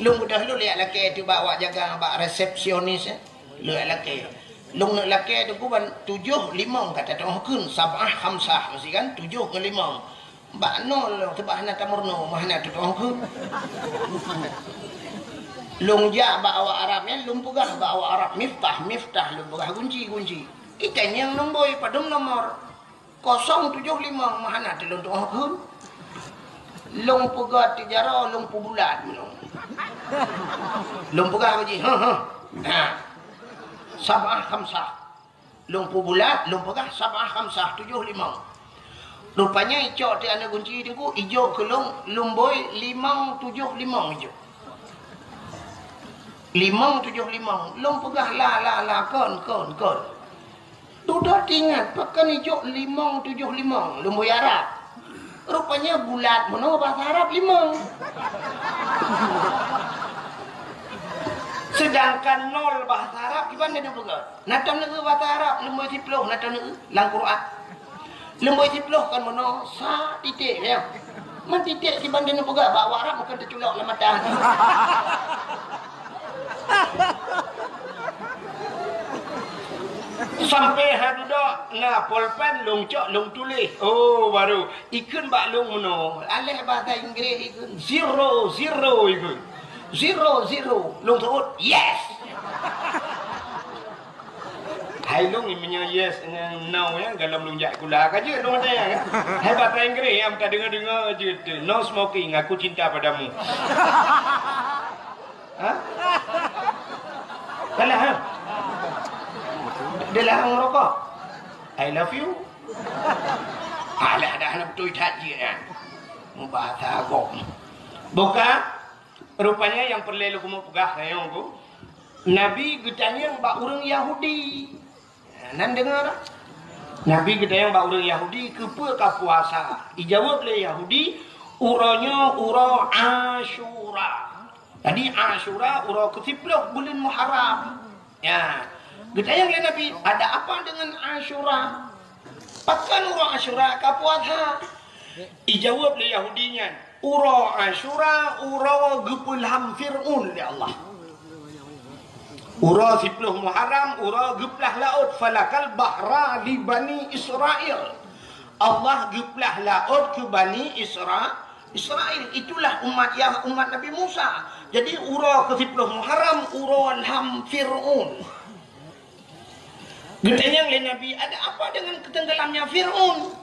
Lung udah lu lihat laki tu bawa jaga bak resepsionis ya. Lu laki. Lung nak laki tu kuban 75 kata tu kun sabah khamsah mesti kan 7 ke 5. Bak nol sebab nak tamurno mahna tu kun. Lung ja bawa Arabnya lung pugah bawa Arab miftah lung pugah kunci. Kita yang nomboi padum nomor 075 mahana telung tu kun. Long pegat tijara long bulat minum. Long pegat haji. Sabah khamsah. Long bulat, long pegat sabah khamsah 75. Rupanya icok ti ana kunci dingku ijo ke long boy 575 ijo. 575 long pegat la kon. Sudah ingat pakai hijau 575 lembu Arab. Rupanya bulat mana bahasa Arab 5. Sedangkan 0 bahasa Arab gimana dia pegang? Natam negeri bahasa Arab lembu 10 natam negeri lang Quran. Lembu 10 kan mana sa titik ya. Man titik di banding pegang bawa Arab bukan terculok lah mata. Sampai hadudak na polpen long cok long tulis. Oh baru ikun bak long meno. Alih bahasa Inggeris ikun 0 ikun. 0 long sebut yes. Hai long imnya yes dengan no ya dalam long jak kula aja long ada ya. Hai bahasa Inggeris yang tak dengar je no smoking aku cinta padamu. Ha? Kalah ha? Dia larang rokok. I love you. Alah dah nak betul haji kan. Bahasa agam. Bukan. Rupanya yang perlu aku mau pegah sayang aku. Nabi getanya bak orang Yahudi. Nan dengar. Nabi kita yang bawa orang Yahudi kepa ka puasa. Dijawab oleh Yahudi, uranya ura Asyura. Jadi Asyura ura ke-10 bulan Muharram. Ya. Kita yang oleh Nabi, ada apa dengan Asyura? Pakan ura Asyura ka puasa. Dijawab oleh Yahudinya, ura Asyura ura gepulham Fir'un oleh Allah. Ura 10 Muharram, ura geplah laut falakal bahra li Bani Israel. Allah geplah laut ke Bani Israel. Itulah umat Nabi Musa. Jadi ura ke 10 Muharram, ura lam Fir'un. Getanya oleh Nabi, ada apa dengan ketenggelamnya Fir'un?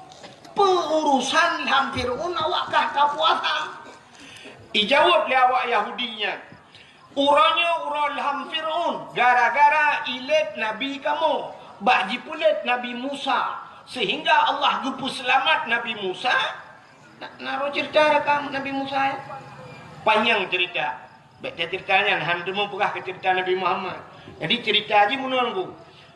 Perurusan lam Fir'un awakkah ka puasa? Dijawab oleh awak Yahudinya, uranya ura lam Fir'un, gara-gara ilet Nabi kamu, bak jipulet Nabi Musa, sehingga Allah gupu selamat Nabi Musa. Naruh cerita rekam Nabi Musa ya. Panjang cerita. Baca ceritanya, hamdemu pegah ke cerita Nabi Muhammad. Jadi cerita aja menunggu.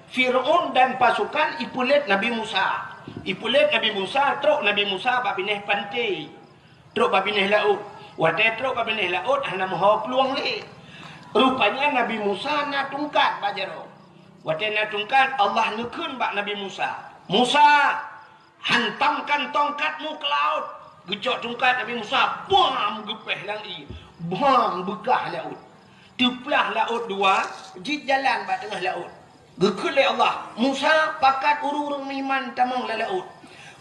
Fir'un dan pasukan ipulet Nabi Musa. Ipulet Nabi Musa, truk Nabi Musa babineh pantai. Truk babineh laut. Wadah truk babineh laut, hana mahu peluang le. Rupanya Nabi Musa nak tungkat bajaro. Wadah nak tungkat, Allah nukun bak Nabi Musa. Musa, hantamkan tongkatmu ke laut. Gejok tungkat Nabi Musa, bam gepeh langi, bam begah laut. Teplah laut dua, jit jalan bak tengah laut. Gekul Allah, Musa pakat urung iman tamang la laut.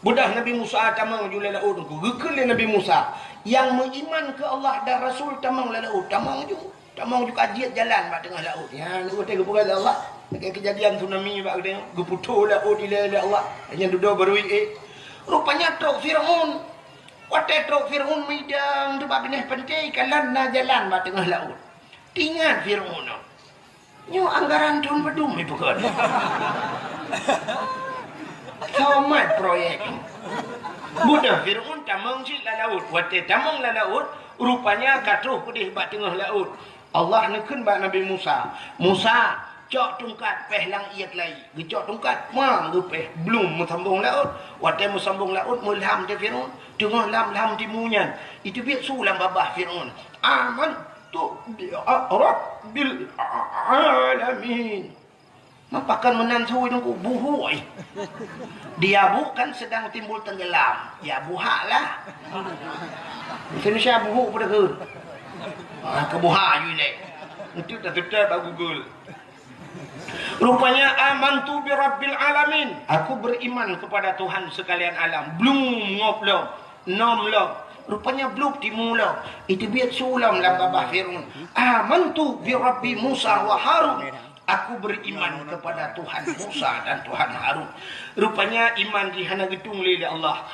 Budah Nabi Musa tamang jula laut. Gekul Nabi Musa yang mengiman ke Allah dan Rasul tamang la laut. Tamang juga jit jalan bak tengah laut. Ya, nak tengok bukan Allah. Kejadian tsunami bak tengok, geputuh laut ila Allah. Hanya duduk baru rupanya truk Fir'un. Watai truk Fir'un midang tu bak bineh pantai kalan na jalan bak tengah laut. Tingat Fir'un. Nyo anggaran tahun bedum itu kan. Tamat proyek. Budak Fir'un tamang si la laut. Watai tamang la laut, rupanya katuh pedih bak tengah laut. Allah nekun bak Nabi Musa. Musa, cok tungkat pehlang iat lai. Gecok tungkat, mang gepeh belum sambung laut. Watai mu sambung laut mulham ke Fir'un. Tengah lam timunyan. Itu biar sulam babah Fir'un. Aman tu Rabbil alamin. Mapakan menansu itu buhui. Dia bukan sedang timbul tenggelam. Ya buhalah. Indonesia buhu pada ke. Kebuha you ni. Itu dah tetap Google. Rupanya amantu bi Rabbil alamin. Aku beriman kepada Tuhan sekalian alam. Belum ngoblok, nomlok. Rupanya belum dimula. Itu biar sulam dalam babah Fir'un. Amantu bi Rabbi Musa wa Harun. Aku beriman kepada Tuhan Musa dan Tuhan Harun. Rupanya iman dihana gedung oleh Allah.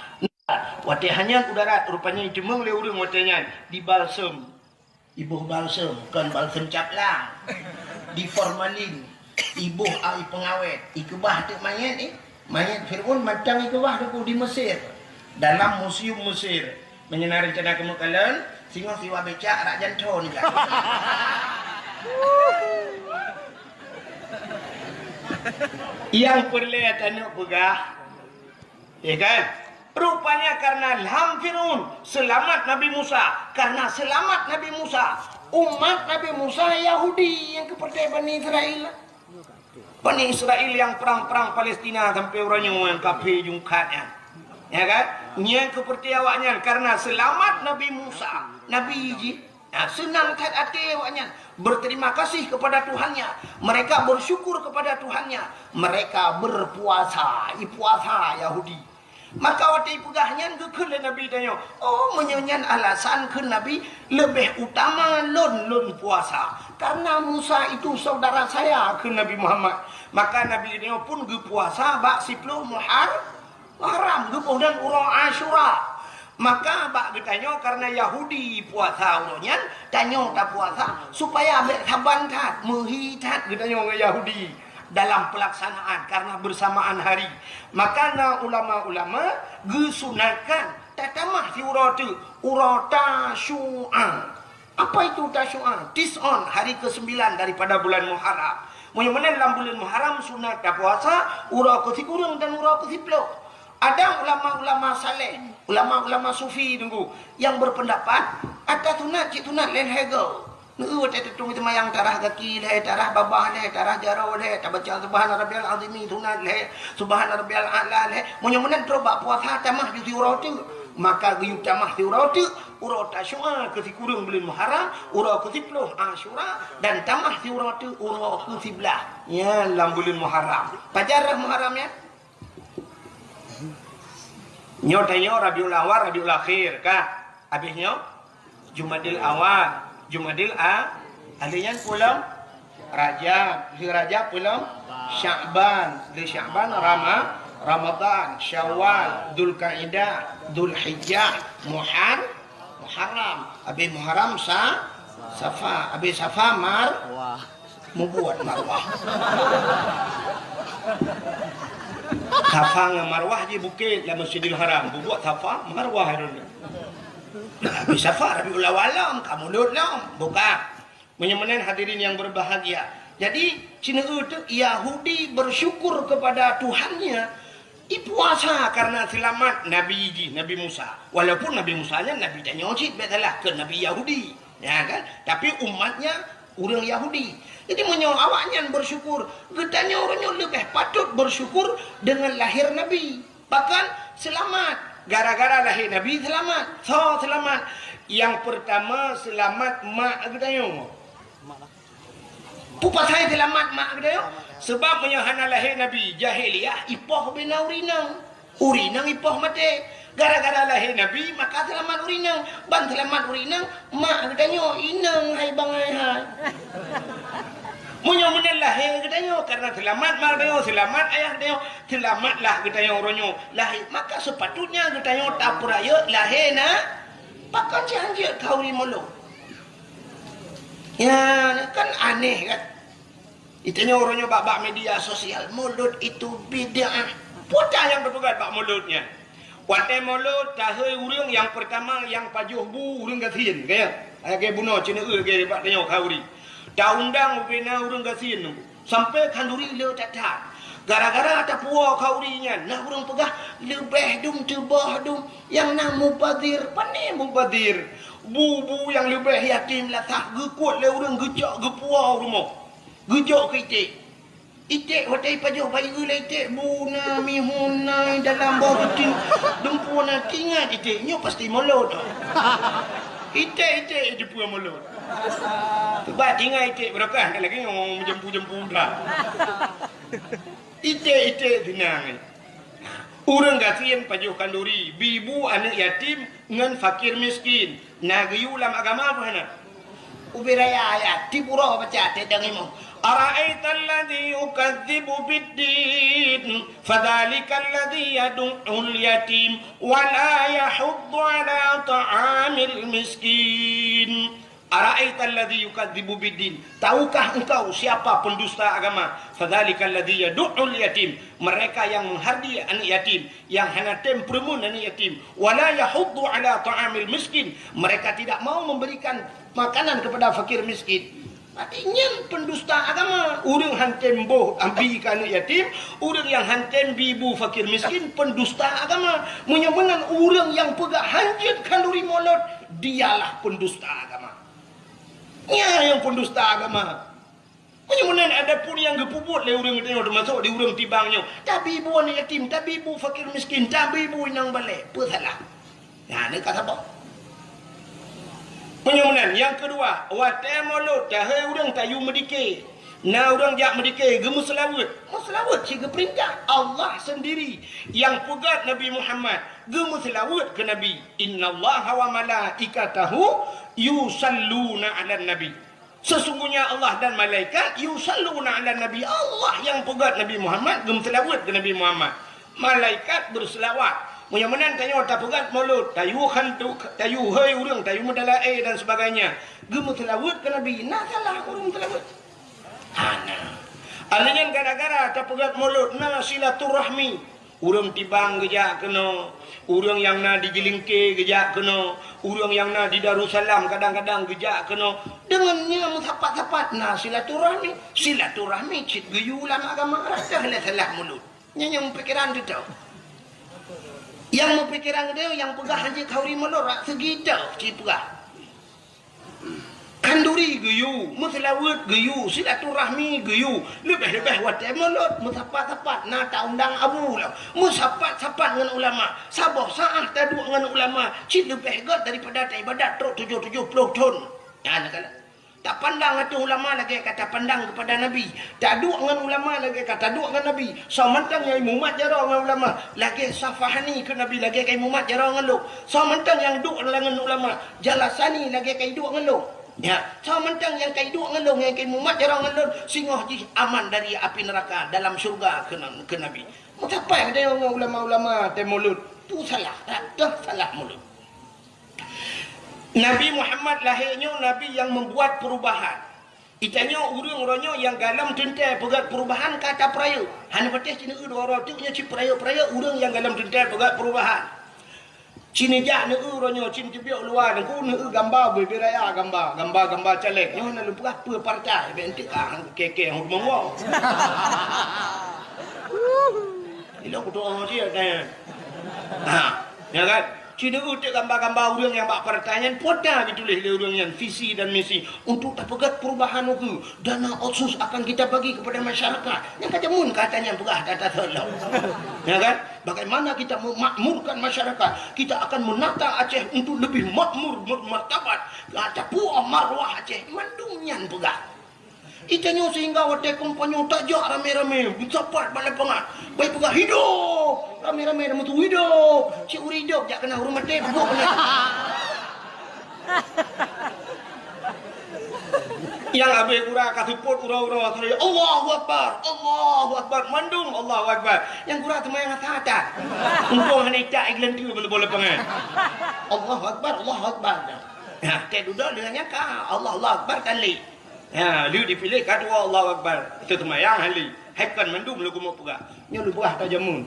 Watai hanya udara. Rupanya jemeng oleh urang watainya. Di balsam. Ibuh balsam. Bukan balsam caplang. Di formalin. Ibuh air pengawet. Ikebah tu mayat ni. Mayat Fir'un macam ikebah tu di Mesir. Dalam museum Mesir. Menyenar rencana kemungkalan, singo siwa becak rak janto ni kan. Yang perlihatan pegah. Ya kan? Rupanya karena lam Fir'un selamat Nabi Musa. Karena selamat Nabi Musa, umat Nabi Musa Yahudi yang kepercaya Bani Israel. Bani Israel yang perang-perang Palestina sampai orangnya yang kafir jungkatnya. Ya kan? Yang kepercayaannya karena selamat Nabi Musa, Nabi Iji. Senang kat hati awaknya, berterima kasih kepada Tuhannya. Mereka bersyukur kepada Tuhannya. Mereka berpuasa, puasa Yahudi. Maka waktu pegahnya ke Nabi tanya, oh menyanyian alasan ke Nabi lebih utama lon puasa. Karena Musa itu saudara saya ke Nabi Muhammad. Maka Nabi tanya pun ke puasa bak 10 Muharram gepuh dan urang Asyura. Maka bak ditanya karena Yahudi puasa urangnya, tanya tak puasa supaya ambil saban tat, menghitat ditanya orang Yahudi dalam pelaksanaan karena bersamaan hari. Maka ulama-ulama gesunatkan tatamah si urang tu, urang Tasyu'a. Apa itu Tasyu'a? Tis'on, hari ke-9 daripada bulan Muharram. Mun mana dalam bulan Muharram sunat dah puasa, urang ke kurang dan urang ke 10. Ada ulama-ulama saleh, ulama-ulama sufi tunggu yang berpendapat ada tunat cik tunat lain harga. Nu ada tu yang tarah kaki leh, tarah babah leh, tarah jarau leh, tak baca subhana rabbiyal azim tunat leh, subhana rabbiyal a'la leh. Mun mana terobak puasa tamah di urang tu, maka giu tamah di urang tu, urang tasyua ke kurang bulan Muharram, urang ke 10 Asyura dan tamah di urang tu urang ke 11. Ya dalam bulan Muharram. Pajar Muharram ya. Nyo tanyo Rabiul Awal, Rabiul Akhir kah? Habisnya Jumadil Awal, Jumadil Alian pulang Rajab, di Rajab pulang Sya'ban, di Sya'ban Ramadan, Syawal, Dzulqa'dah, Dzulhijjah, Muharram, habis Muharram Safa, habis Safa membuat Marwah. Safa dengan Marwah di bukit dalam Masjidil Haram. Buat Safa, Marwah itu. Habis Safa, Rabiul Awal, kamu lam. Bukan. Menyemenen hadirin yang berbahagia. Jadi, Cina itu Yahudi bersyukur kepada Tuhannya. Puasa karena selamat Nabi Musa. Walaupun Nabi Musanya Nabi tak nyocit betul ke Nabi Yahudi. Ya kan? Tapi umatnya orang Yahudi. Jadi menyong awaknya bersyukur, getanya orangnya lebih patut bersyukur dengan lahir Nabi. Bahkan selamat, gara-gara lahir Nabi selamat. So selamat. Yang pertama selamat mak getanya. Pupa saya selamat mak getanya. Sebab menyahana lahir Nabi jahiliyah ipoh bina urinang ipoh mati. Gara-gara lahir Nabi maka selamat urinang. Ban selamat urinang mak getanya inang hai bangai hai. Munyo menel lahir katanya karena selamat mak dia, selamat ayah dia, selamatlah katanya orangnya lahir. Maka sepatutnya katanya tak peraya lahir pakai janji kau ni mulu. Ya kan aneh kan. Itanya orangnya bak media sosial mulut itu bid'ah. Putar yang berpegat bak mulutnya. Watai mulut tahai urang yang pertama yang pajuh bu urang gasin kaya. Ayah bunuh cina ke bak tanya kauri. Dah undang bina urang gasin sampai kanduri le tatat. Gara-gara ada puak kaurinya, nah urang pegah lebih dum tebah dum yang nak mubadir, pandai mubadir. Bu yang lebih yatim lah tak gekut le urang gejak gepuak rumah. Gejak ke itik. Itik watai pajuh bayi le itik buna mihuna dalam bawah tin dumpuna tingat itiknya pasti mulut. Itik je puan mulut. Sebab tinggal itik berakah lagi ngomong jempu-jempu dah. Itik senang. Urang gasian pajuh kanduri, bibu anak yatim dengan fakir miskin. Nagayu dalam agama apa hana? Ubiraya ayat di pura baca tedang imam. Ara'aital ladzi yukadzibu biddin fadzalikal ladzi yad'ul yatim wa la yahuddu 'ala ta'amil miskin. Ara'aital ladzi yukadzibu biddin. Tahukah engkau siapa pendusta agama? Fadzalikal ladzi yad'ul yatim. Mereka yang menghardi anak yatim, yang hanatem peremun anak yatim. Wa la yahuddu 'ala ta'amil miskin. Mereka tidak mau memberikan makanan kepada fakir miskin. Artinya pendusta agama. Orang hantam boh ambil anak yatim, orang yang hantam bibu fakir miskin pendusta agama. Menyamakan orang yang pegah hanjit kanduri mulut, dialah pendusta agama. Ya yang pendusta agama. Menyamakan ada pun yang gepuput le orang itu termasuk di orang tibangnya. Tapi ibu anak yatim, tapi ibu fakir miskin, tapi ibu inang balik. Apa salah? Nah, ini kata apa? Penyamanan yang kedua, watai mulut tahai urang tayu medike. Nah urang jak medike gemus selawat. Selawat si perintah Allah sendiri yang pegat Nabi Muhammad gemus selawat ke Nabi. Innallaha wa malaikatahu yusalluna 'alan nabi. Sesungguhnya Allah dan malaikat yusalluna 'alan nabi. Allah yang pegat Nabi Muhammad gemus selawat ke Nabi Muhammad. Malaikat berselawat. Menyamanan tanya tak pegat mulut, tayu hantu, tayu hai urang, tayu medalai dan sebagainya. Gemu telawut ke Nabi, nah salah urang telawut. Ana. Alingan gara-gara tak pegat mulut, nah silaturahmi. Urang tibang gejak kena, urang yang na di Jelingke gejak kena, urang yang na di Darussalam kadang-kadang gejak kena. Dengannya mutapat-tapat nah silaturahmi cit geyu ulama agama rasa salah mulut. Yang pikiran tu tau. Yang pikiran dia yang pegah haji kauri melorak segitu cit pegah. Kanduri geyu, muslawat geyu, silaturahmi geyu, lebih-lebih watai mulut, musapat-sapat, nata undang abu lah, musapat-sapat dengan ulama, sabah sa'ah taduk dengan ulama, cik lebih hebat daripada ibadat truk 70 tahun. Ya, nak tak pandang itu ulama lagi kata pandang kepada Nabi, tak duk dengan ulama lagi kata duk dengan Nabi, samantang yang mumat jarang dengan ulama, lagi safahani ke Nabi lagi kai mumat jarang dengan lu, samantang yang duk dengan ulama, jalasani lagi kai duk dengan lu. Ya, sementang yang kai duk ngelong yang kai mumat jarang ngelong singoh ji aman dari api neraka dalam syurga ke Nabi. Mencapai ada ulama-ulama te mulut tu salah, dah salah mulut. Nabi Muhammad lahirnya nabi yang membuat perubahan. Itanya urang-urangnya yang galam tentai pegat perubahan kata peraya. Han patih cina dua orang tu nya ci peraya-peraya urang yang galam tentai pegat perubahan. Cini jak ne uronyo cin tibiok luar ne ku ne gambar beraya gambar caleg nyo na lupa apa partai bentik keke hok monggo. Ilo ku doa dia kan. Ya kan? Cina utek gambar-gambar urang yang bak pertanyaan poda ditulis oleh urang yang visi dan misi untuk terpegat perubahan itu dana otsus akan kita bagi kepada masyarakat. Yang kata mun katanya pegah data tolong. Ya kan? Bagaimana kita memakmurkan masyarakat? Kita akan menata Aceh untuk lebih makmur, bermartabat. Kata puah marwah Aceh mandungnya pegah. Itanya sehingga wadah kompanyo tajak rame-rame bercapat balai pengat baik pegah hidup rame-rame nama tu hidup cik uri hidup jak kena urut mati peguk yang habis kurang kasuput ura-ura Allahu Akbar mandung Allahu Akbar yang kurang teman yang atas untuk hanya tak iklan tu boleh pengat Allahu Akbar ya tak duduk dengannya kah Allah Akbar kali. Ya, lu dipilih kedua Allah Akbar. Itu temayang hali. Haikan mandum lu kumuk pegah. Nya lu buah tajamun.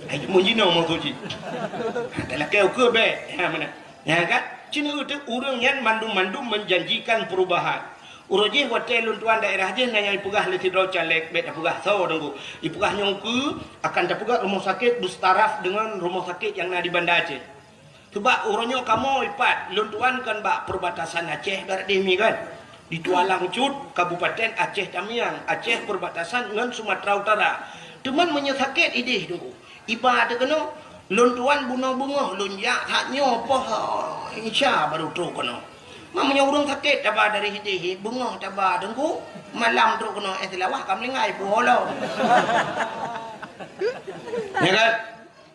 Hai mun jino mau tuji. Dalam kau ke be. Ya mana? Ya kan? Cina itu urang yang mandum-mandum menjanjikan perubahan. Urang je hotel luntuan daerah je nanya pegah le tidro caleg bet pegah so dengku. Ipegah nyongku akan dapegah rumah sakit bertaraf dengan rumah sakit yang ada di Banda Aceh. Sebab orangnya kamu ipat luntuan kan bak perbatasan Aceh barat demi kan. Di Tualang Cut, Kabupaten Aceh Tamiang, Aceh perbatasan dengan Sumatera Utara. Teman menyesakit idih dulu. Iba ada kena luntuan bunga-bunga, lunjak haknya apa insya baru tu kena. Mamanya urang sakit tabah dari idih, bunga tabah dengku, malam tu kena selawah kam lengai poholo. Ya kan?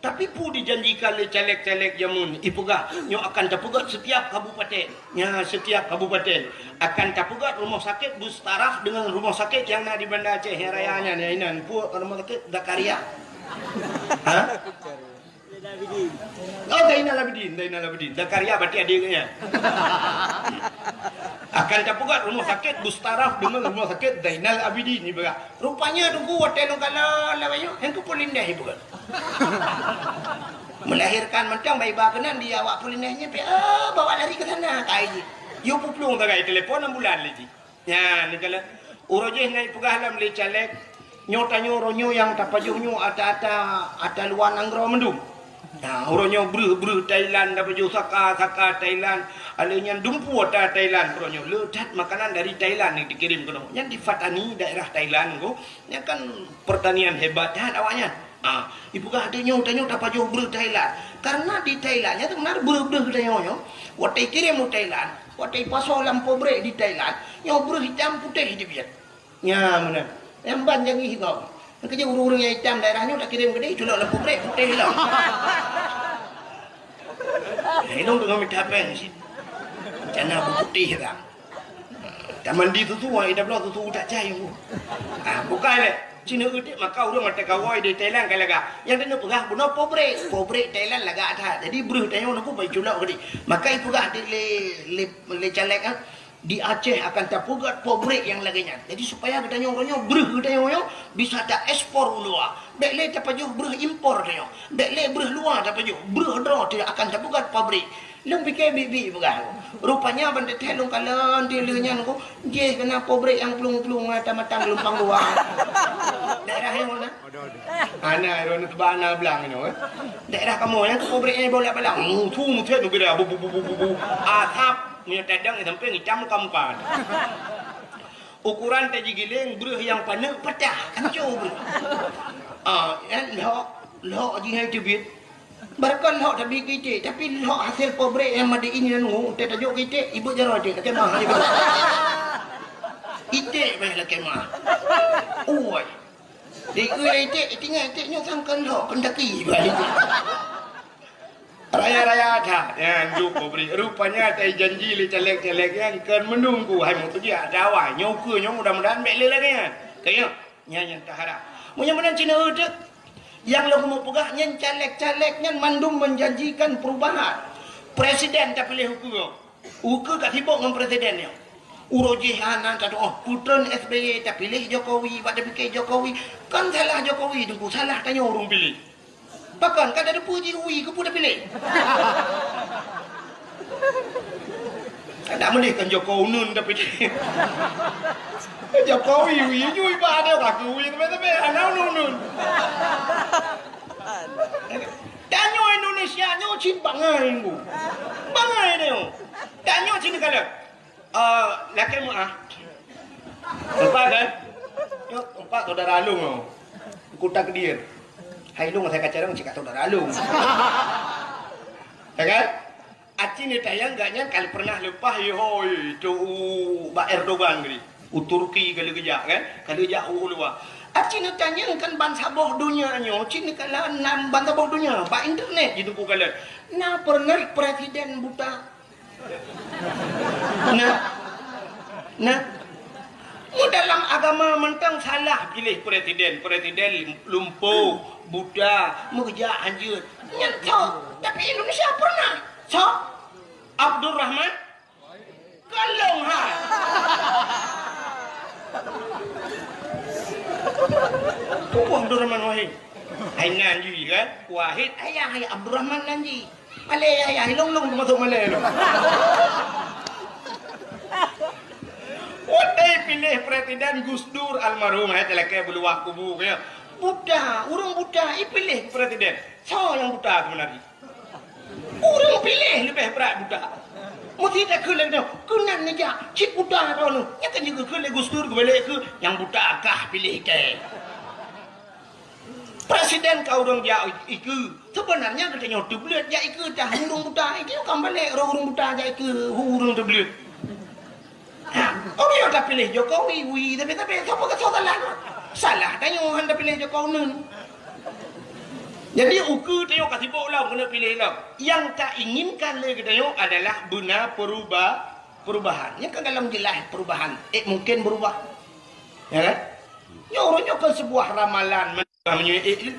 Tapi pu dijanjikan oleh caleg-caleg jamun ipegah nyo akan terpegat setiap kabupaten. Ya, setiap kabupaten akan terpegat rumah sakit bertaraf dengan rumah sakit yang ada di Banda Aceh yang rayanya ni inan pu rumah sakit Dakaria. Ha? Oh, Dainal Abidin. Dakaria berarti adiknya. Akan terpegat rumah sakit bertaraf dengan rumah sakit Dainal Abidin ni berah. Rupanya tunggu hotel kalau lawanyo yang ku polindah ibu kan. Melahirkan macam bayi bakenan dia awak polindahnya bawa lari ke sana kai je. Yo puplung tak kai telefon ambulan lagi. Ya, ni kalau uroje ngai pegah lam le caleg nyotanyo ronyo yang tapajuhnyo ata luar nanggro mendum. Nah, orangnya ber Thailand dapat jauh saka Thailand, alanya dumpu ada Thailand orangnya ledat makanan dari Thailand yang dikirim ke yang di Fatani daerah Thailand ko, yang kan pertanian hebat dah awaknya. Ibu kah ada nyau dapat jauh ber Thailand, karena di Thailandnya tu benar ber Thailandnya, waktu kirim ke Thailand, waktu pasal lampu brek di Thailand, nyau ber hitam putih di biar, ya mana, yang banjang hitam. Kerja urung-urung yang hitam daerahnya tak kirim ke dia, culak lampu brek putih hilang. Hidung dengan minta apa sih? Jana putih kan. Tak mandi tu ida belah tu tak cai aku. Bukan le. Cina udik maka urang mata kawai di Thailand kan laga. Yang dia pegah buno pobrek Thailand laga ada. Jadi beruh tanya aku baik culak ke dia. Maka ibu pegah di le caleg kan. di Aceh akan terpugat pabrik yang laginya. Jadi supaya kita nyorongnya beruh kita nyorong bisa tak ekspor luar. Dek le tak paju beruh impor dia. Dek le beruh luar tak paju beruh draw tidak akan terpugat pabrik. Long fikir bibi bukan. Rupanya benda teh long kalan dia lehnya ko je kena pabrik yang pelung-pelung mata-mata gelombang luar. Daerah yang mana? Ana ron tebana belang ni. Daerah kamu yang pabrik ni boleh belang. Tu teh tu gede bu. Atap punya tadang sampai ngicam kampan. Ukuran taji giling beruh yang panas patah hancur. Lok jihai tebit. Barkan lok tapi kita tapi lok hasil pabrik yang made ini nanu tak tajuk kita ibu jaro dia kata mah ibu. Ite bae la kemah. Oi. Di ite tinggal ite sangkan lok pendaki bae. Raya-raya ada yang jumpa beri rupanya tai janji li celek-celek yang kan menunggu hai mau dia dawai nyoku nyong mudah-mudahan bele lagi kan kayak nyanyi tahara mudah-mudahan Cina udah yang lo mau pegah nyen caleg-caleg nyen mandum menjanjikan perubahan presiden tak pilih hukum kat sibuk dengan presidennya urojihanan kata putran SBY tak pilih Jokowi pada fikir Jokowi kan salah Jokowi tunggu salah tanya orang pilih. Bahkan kan ada puji ui ke pun dah pilih. Tak boleh kan Jokowi nun dah pilih. Jokowi ui nyui ba ada tak ui tapi anak nun. Danyo Indonesia nyo cin bangai ku. Bangai dia. Danyo cin kalau. Laki mu Empat kan? Empat saudara alung. Kuta Kedir. Hai lu saya kacarang cik atau darah lu. Ya kan? Aci ni tayang gaknya kali pernah lepas hoi tu Pak Erdogan gini. Turki kali kejak kan? Kali kejak luar. Aci ni tanya kan bangsa boh dunia nyo, cik ni kala enam bangsa boh dunia, pak internet gitu ku kala. Nah pernah presiden buta. Nah dalam agama mentang salah pilih presiden lumpuh buta mengejar anjut nyentok tapi Indonesia pernah Abdul Rahman kalong Tuh Abdul Rahman Wahid hai nanji kan Wahid ayah Abdul Rahman nanji Malay ayah long masuk Malay lo. Wadai pilih presiden Gus Dur almarhum hai teleke beluah kubu ya. Buddha, urang Buddha pilih presiden. So yang Buddha sebenarnya. Urang pilih lebih berat Buddha. Mesti tak ke lagi kunan aja. Cik Buddha kau nu. Ya kan juga ke Gus Dur balik ke yang Buddha kah pilih ke. Presiden kau orang jauh iku. Sebenarnya katanya tu belut ja iku dah urang Buddha itu kan balik urang Buddha ja iku urang tu belut. Orang yang dah pilih Jokowi, tapi siapa kata salah? Salah tanya orang dah pilih Jokowi nun. Jadi ukur tengok kat sibuk lah kena pilih lah. Yang tak inginkan lagi tengok adalah guna perubahan. Yang kan dalam jelas perubahan. Mungkin berubah. Ya kan? Ya orangnya kan sebuah ramalan.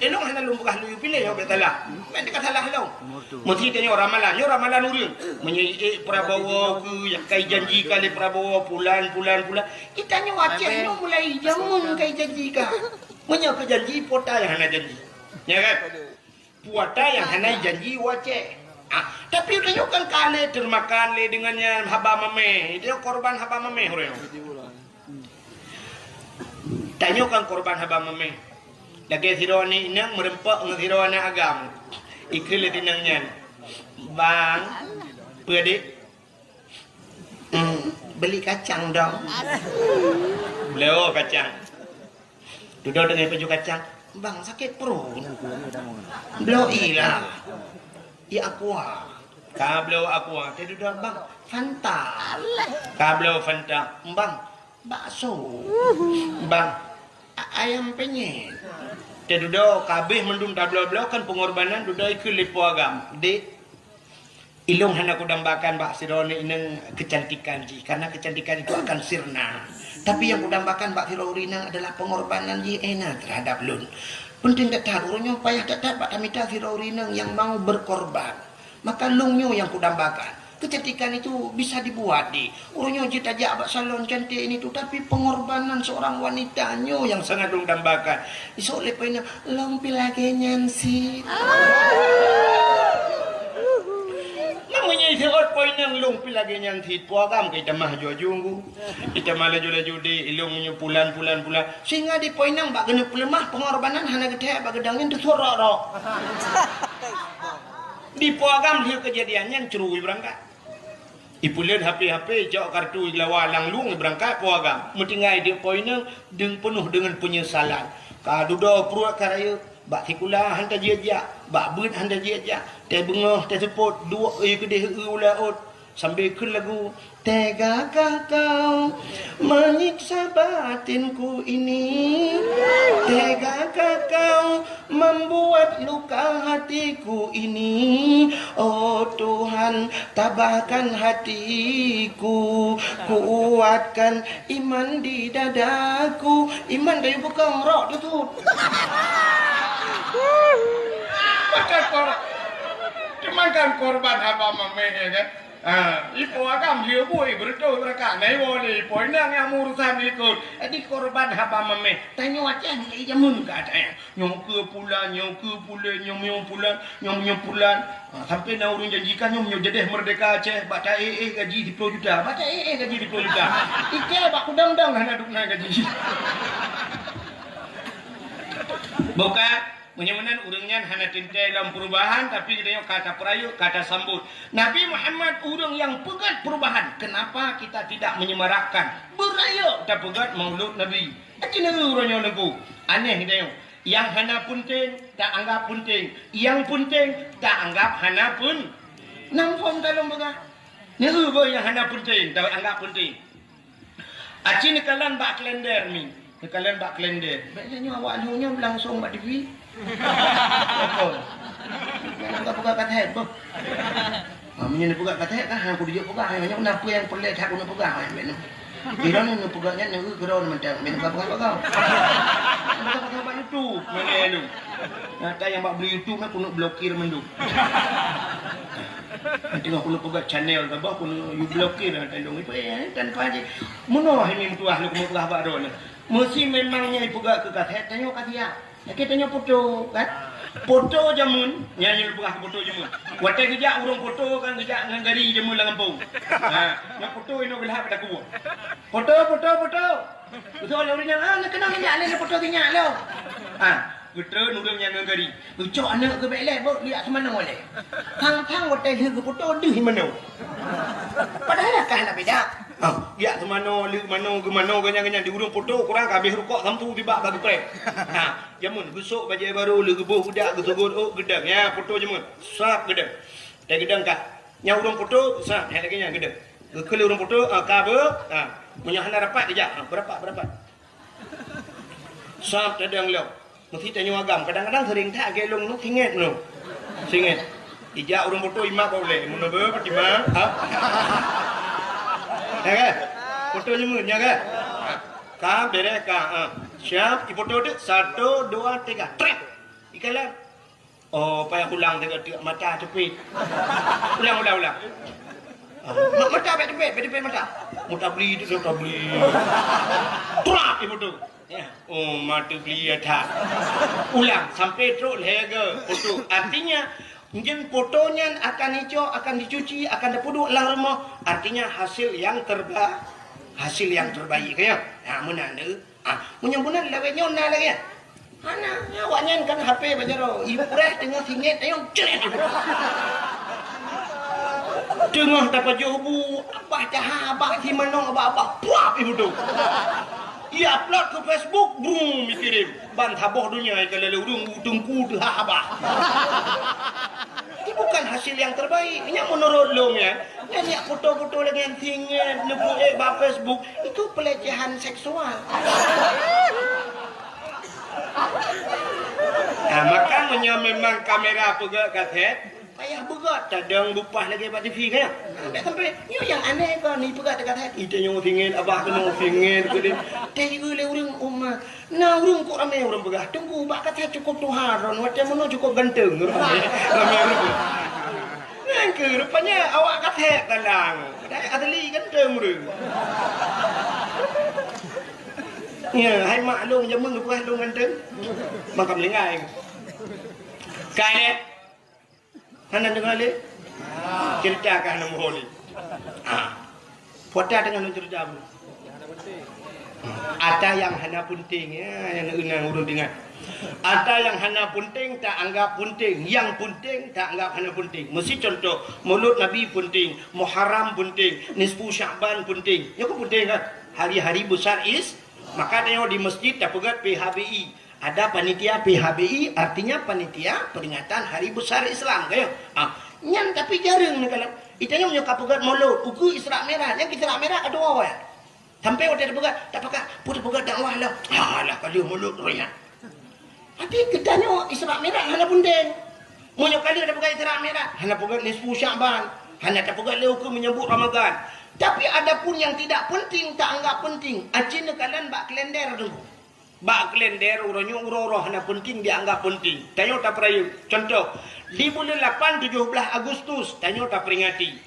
Elok hendak lumpukah lu pilih ya kata lah. Mereka kata salah lah. Mesti tanya ramalan. Ya ramalan urang. Menyai Prabowo ke yang kai janji kali Prabowo bulan. Kita nyo Aceh nyo mulai jamun kai janji ka. Menyo ke janji pota yang hendak janji. Ya kan? Puata yang hendak janji Aceh. Tapi tanya kan kale termakan le dengannya haba mame. Dia korban haba mame orang. Tanya kan korban haba mame. Lagi sironi inang merempak dengan sironi agam. Ikil tinangnya. Bang, pedik. Beli kacang dong. Beliau kacang. Duduk dengan baju kacang. Bang sakit perut. Beliau ilah. Ya aqua. Kablo aqua. Dia duduk bang. Fanta. Kablo Fanta. Bang, bakso. Bang, ayam penyet. Dia duduk kabeh mendung tablo-blo kan pengorbanan duduk ikut lipo agam. Dek ilung hendak kudambakan bak sirone ineng kecantikan ji karena kecantikan itu akan sirna. Tapi yang kudambakan bak sirorina adalah pengorbanan ji enak terhadap lun. Penting tak tahu orangnya payah tak dapat amita sirorina yang mau berkorban. Maka lungnya yang kudambakan. kecantikan itu bisa dibuat di orangnya kita ajak abak salon cantik ini tuh, tapi pengorbanan seorang wanitanya yang sangat didambakan. Isu lepasnya long pilagenya sih. Namanya itu poin yang long pilagenya sih. Puagam kita mah jujung, kita malah laju di ilungnya pulan. Sehingga di poin yang bak kena pelemah pengorbanan hana gede bak gedangin tu sorok. Di puagam dia kejadiannya cerui berangkat. Ipulian HP jauh kartu lawalang luang berangkat puagam. Mentinggai dia poinnya dengan penuh dengan penyesalan. Kadudo pruak karaya bak tikula hantar dia bak beut hantar dia teh bengah teh sepot dua kedeh ulaut sambil ke lagu tegakah kau menyiksa batinku ini, tegakah kau membuat luka hatiku ini, oh Tuhan tabahkan hatiku, kuatkan iman di dadaku. Iman dari bukan roh itu kan korban apa mamanya kan. Ipo agam dia boy berdoa mereka naik boleh poin yang urusan ikut. Di korban apa mame. Tanya aja ni jamun katanya. Nyom ke pulan, nyom pulan. Sampai nak urun janjikan nyom jadi merdeka Aceh. Baca gaji 10 juta. Baca gaji 10 juta. Ike bak udang-udang hana duk naik gaji. Bukan. Menyamanan urangnya hanya tintai dalam perubahan, tapi kita kata perayu, kata sambut. Nabi Muhammad urang yang pegat perubahan. Kenapa kita tidak menyemarakkan berayu tak pegat maulud Nabi? Acina urangnya lagu aneh kita. Yang hana punting tak anggap punting, yang punting tak anggap hana pun. Nampom dalam pegat. Neu yang hana punting tak anggap punting. Acina kalan bak kalender ni. Kalian bak kalender. Biasanya awak lunya langsung bak TV. Apa? Nak buka kat head apa? Minyak buka kat head kan aku dia buka hanya kenapa yang pelik aku nak buka hanya. Kira ni nak bukanya ni kira macam minyak buka. Buka bak YouTube mana lu. Nanti yang bak beli YouTube aku nak blokir mendu. Nanti aku nak buka channel ke bah aku nak blokir nanti dong itu tanpa aja. Mono ini tuah lu buka bak ron. Mesti memangnya buka ke kat head tanya kat dia. Kita tanya foto kan? Foto jamun, nyanyi buka foto jamun. Watai kerja urung foto kan kerja ngari jamun lang kampung. Yang foto ini belah pada kubu. Foto. Betul orangnya nak kenal minyak le foto minyak lo. Betul urang yang ngari. Ucok anak ke belai bo lihat semana boleh. Kang watai ke foto deh mana. Padahal kan nak beda. Ya semana lihat mana ke mana ganyan di urang foto kurang habis rukuk samtu tiba bagi prek. Jamun besok baju baru legebuh budak gesugut gedang ya foto jamun sap gedang dah gedang kah nya urang foto sap yang lagi nya gedang kele urang foto cover punya hana rapat dia berapa sap gedang lo mesti tanya agam kadang-kadang sering tak gelong nu singet ija urang foto imak boleh mun be pertima ya ke foto jamun ya ke ka bere ka siap foto tu 1 2 3 trek ikalan oh payah ulang tengok mata cepit ulang mata cepit mata beli trap foto ya oh mata beli ada ulang sampai terus lega foto artinya mungkin fotonya akan hijau akan dicuci akan dipuduk dalam rumah artinya hasil yang terbaik ya menanda menyambunan lawenya ona lagi ya ana awaknya kan HP bajaro ibu kureh tengah singit tayong ceret tengah dapat jobu abah dah abah si manong abah puap ibu tu ia upload ke Facebook brum dikirim ban taboh dunia kalau urung tungku tu abah itu bukan hasil yang terbaik ini menurut lo ya ini foto-foto lagi yang tinggal lebu ba Facebook itu pelecehan seksual. Maka memang kamera pegat kat head payah begat cadang bupah lagi buat TV kan tak sampai yang aneh kan ni pegat dekat head itu yang tinggal abah kena tinggal ke dia teh le urang umat nah urang kok ramai urang begah tunggu bak kat cukup tuharon macam mana cukup ganteng ramai Yang ke rupanya awak katek kalang. Dah adli kan tengru. Ya, hai maklum jamun ku lu nganteng. Makam lengai. Kai Hana dengar le? Ceritakan nama holi. Foto dengan cerita apa? Ada yang hana penting ya, yang unang urut dengar. Ada yang hana penting tak anggap penting, yang penting tak anggap hana penting. Mesti contoh, Maulud Nabi penting, Muharram penting, Nisfu Sya'ban penting. Ya kok penting kan? Hari-hari besar maka tengok di masjid tak pegat PHBI. Ada panitia PHBI, artinya panitia peringatan Hari Besar Islam kayo. Nyan tapi jarang ni kalau. Itanya punya kapugat Maulud, uku Isra Merah, yang Isra Merah ada awak. Sampai waktu ada pegat, tak pakai, putih pegat dakwah lah. Alah kali Maulud royan. Tapi ketanya Isra Merah hana penting. Munyo kali ada pegat Isra Merah, hana pegat Nisfu Sya'ban, hana tak pegat leuku menyebut Ramadan. Tapi ada pun yang tidak penting, tak anggap penting. Acin kalian bak kalender tu. Bak kalender uranyo uro-uro hana penting dianggap penting. Tanyo tak perayu. Contoh, di bulan 8 17 Agustus tanyo tak peringati.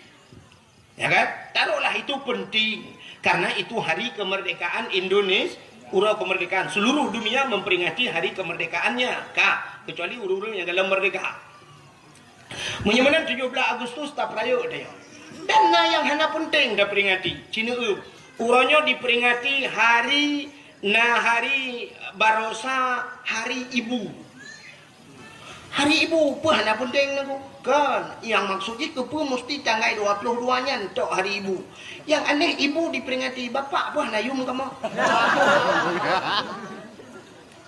Ya kan? Taruhlah itu penting karena itu hari kemerdekaan Indonesia. Uro kemerdekaan seluruh dunia memperingati hari kemerdekaannya. Kecuali uru-uru yang dalam merdeka. Menyamanan 17 Agustus tak perayu tanyo. Dan yang hana penting dah peringati. Cina uronyo diperingati hari Barosa, hari ibu. Hari ibu apa hana penting naku? Kan yang maksudnya apa mesti tanggal 22-nya untuk hari ibu. Yang aneh ibu diperingati bapak apa hana yum kamu.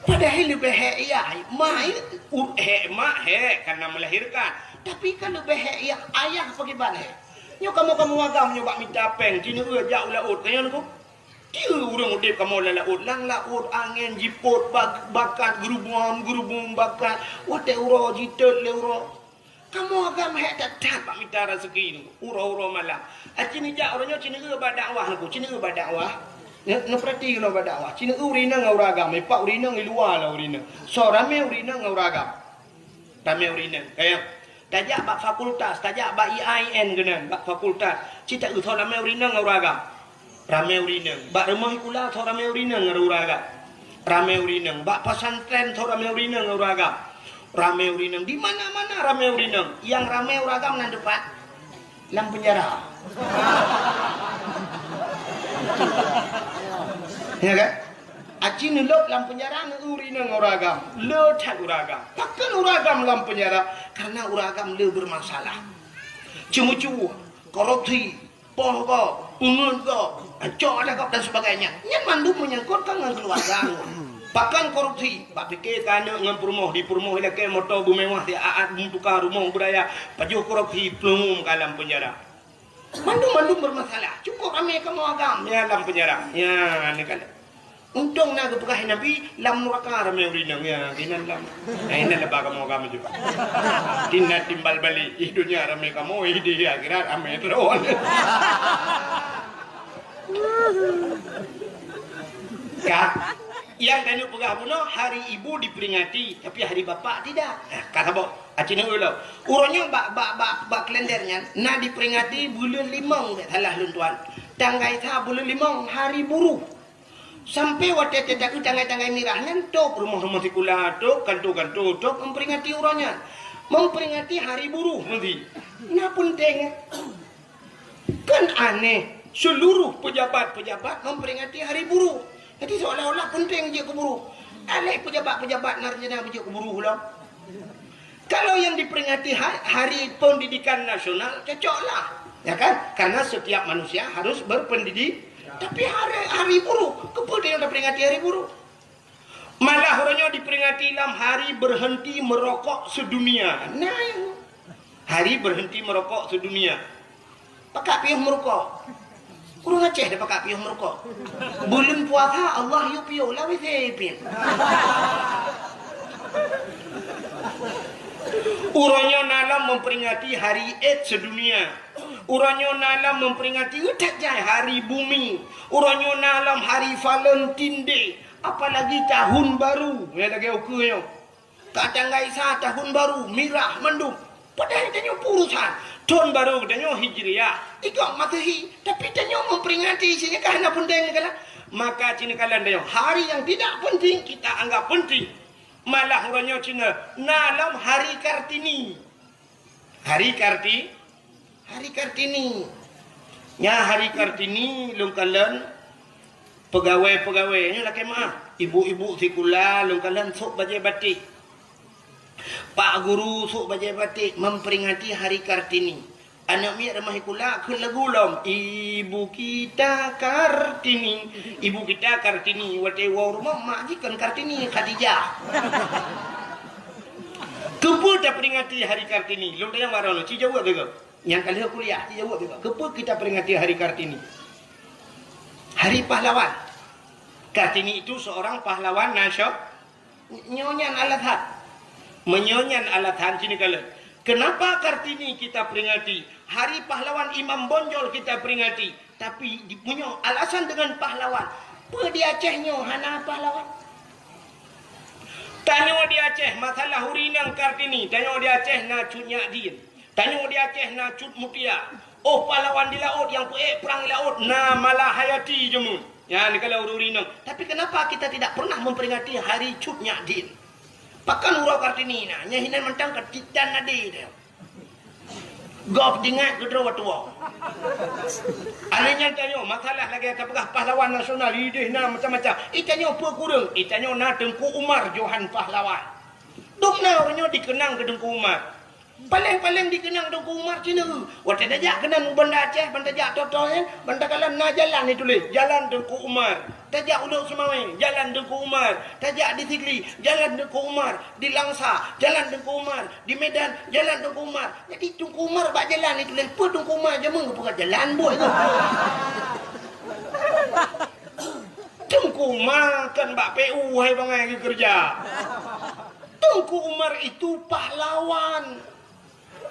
Padahal lebih ya, mak karena melahirkan. Tapi kalau lebih ya ayah pergi balik. Nyo kamu agam nyoba minta peng, cina jauh laut kaya nako. Dia urang udip kamu laut, lang laut angin jipot bakat gerubung bakat. Wate uro jitet le uro. Kamu agam hek tak pak minta rezeki nako. Uro malam. Acini ja orangnya cina badakwah nako, cina badakwah. No perhati no badakwah. Cina urina ngau ragam, pak urina ngi luar lah urina. So rame urina ngau ragam. Rame urina. Kayak tajak bak fakultas, tajak bak IAIN genan, bak fakultas. Cita thau rame urina nguragam. Rame urina. Bak rumah kula thau rame urina nguragam. Rame urina. Bak pesantren thau rame urina nguragam. Rame urina. Di mana-mana rame urina. Yang rame uragam nan depan lam penjara. Ya kan? Aci nulok dalam penjara urina uragam, le tak uragam. Takkan uragam dalam penjara karena uragam le bermasalah. Cemu-cemu, korupsi, pohon, ungun ko, cok ada kau dan sebagainya. Yang mandu menyangkutkan dengan keluarga. Bahkan korupsi, pak fikir tanya dengan perumoh di perumoh lagi motor bermewah di aat tukar rumah budaya, pajuh korupsi pelumum dalam penjara. Mandu bermasalah. Cukup ramai kamu agam ya dalam penjara. Ya, ni kan. Untung nak kepegah Nabi lam neraka ramai urinang ya kinan lam. Ina lebah kamu kamu juga. Tina timbal balik dunia ramai kamu di akhirat ramai terus. Kan yang tanya pegah puno hari ibu diperingati tapi hari bapak tidak. Kata bo acina ulo. Urangnya bak kalendernya na diperingati bulan 5 salah luntuan. Tanggai ta bulan 5 hari buruh. Sampai waktu tetek tanggai-tanggai mirah ngantuk rumah-rumah sekolah tok kantor-kantor tok memperingati urangnya. Memperingati hari buruh nanti. Nah penting. Kan aneh seluruh pejabat-pejabat memperingati hari buruh. Jadi seolah-olah penting je ke buruh. Aneh pejabat-pejabat narjana je ke buruh lah. Kalau yang diperingati hari pendidikan nasional cocoklah. Ya kan? Karena setiap manusia harus berpendidik. Tapi hari buruh, kenapa dia nak peringati hari buruh? Malah orangnya diperingati dalam hari berhenti merokok sedunia. Nah, hari berhenti merokok sedunia. Pakak piuh merokok. Kurang Aceh dah pakak piuh merokok. Bulan puasa Allah yu piuh lah wis piuh. Urangnya nalam memperingati hari AIDS sedunia. Urangnya nalam memperingati utak jai hari bumi. Urangnya nalam hari Valentine Day. Apalagi tahun baru. Ya lagi okeynya. Kadang gaisa tahun baru, mirah mendung. Padahal itu urusan. Tahun baru katanya Hijriah. Ikut Masehi. Tapi tanya memperingati sini kerana penting kala. Maka Cina kalian tanya hari yang tidak penting kita anggap penting. Malah orangnya Cina dalam hari Kartini. Hari Kartini. Nya hari Kartini long kalian pegawai-pegawainya lah kemah. Ibu-ibu sekolah long kalian sok baju batik. Pak guru sok baju batik memperingati hari Kartini. Anak miak ramah kula ke lagu lom. Ibu kita Kartini. Ibu kita Kartini. Wate wa rumah mak jikan Kartini Khadijah. Kepa dah peringati hari Kartini. Long tayang marah lo. Ci jawab bega. Yang kali kuliah ci jawab bega. Kepa kita peringati hari Kartini. Hari pahlawan. Kartini itu seorang pahlawan nasional. Nyonyan alathat. Menyonyan alathan sini kalian. Kenapa Kartini kita peringati? Hari pahlawan Imam Bonjol kita peringati. Tapi punya alasan dengan pahlawan. Apa di Acehnya hana pahlawan? Tanya di Aceh masalah hurinang Kartini. Tanya di Aceh na cut Nyadin. Tanya di Aceh na cut Mutia. Oh pahlawan di laut yang perang di laut. Na Malahayati jemu. Ya ni kalau hurinang. Tapi kenapa kita tidak pernah memperingati hari cut Nyadin? Pakan urau Kartini na. Nyahinan mentang ketitan nadi dia. Gop dingat ke dua tua. Alanya tanya masalah lagi apakah pahlawan nasional ide na macam-macam. Itanya apa kurang? Itanya na Tengku Umar Johan pahlawan. Dong na orangnya dikenang ke Tengku Umar. Paling-paling dikenang Tengku Umar Cina. Waktu dajak kenang benda Aceh, benda jak toto kan. Benda kalan na jalan itu tulis. Jalan Tengku Umar. Tajak Uluk Semawai, jalan Tengku Umar. Tajak di Sigli, jalan Tengku Umar. Di Langsa, jalan Tengku Umar. Di Medan, jalan Tengku Umar. Jadi Tengku Umar bak jalan itu tulis. Apa Tengku Umar je bukan jalan buat itu. Tengku Umar kan bak PU hai bangai kerja. Tengku Umar itu pahlawan.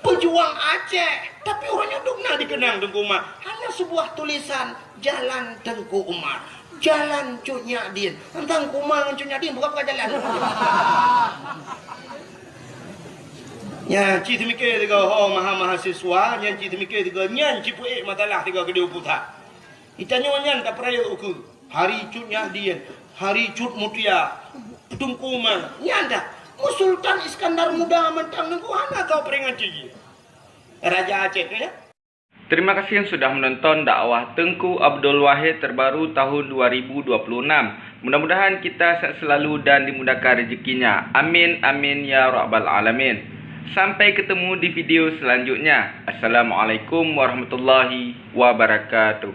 Pejuang Aceh. Tapi orangnya dukna dikenang Tengku Umar. Hanya sebuah tulisan jalan Tengku Umar. Jalan Cut Nyadin. Tentang Kumang Cut Nyadin bukan jalan. Ya, cik mikir tiga mahasiswa, yang cik mikir tiga nyan cik puik matalah tiga kedua putar. Itanya nyan tak peraya uku. Hari Cut Nyadin, hari Cut Mutia, Tengku Umar. Nyan dah. Sultan Iskandar Muda mentang nengku hana kau peringati. Raja Aceh ya. Terima kasih yang sudah menonton dakwah Tengku Abdul Wahid terbaru tahun 2026. Mudah-mudahan kita sehat selalu dan dimudahkan rezekinya. Amin amin ya rabbal alamin. Sampai ketemu di video selanjutnya. Assalamualaikum warahmatullahi wabarakatuh.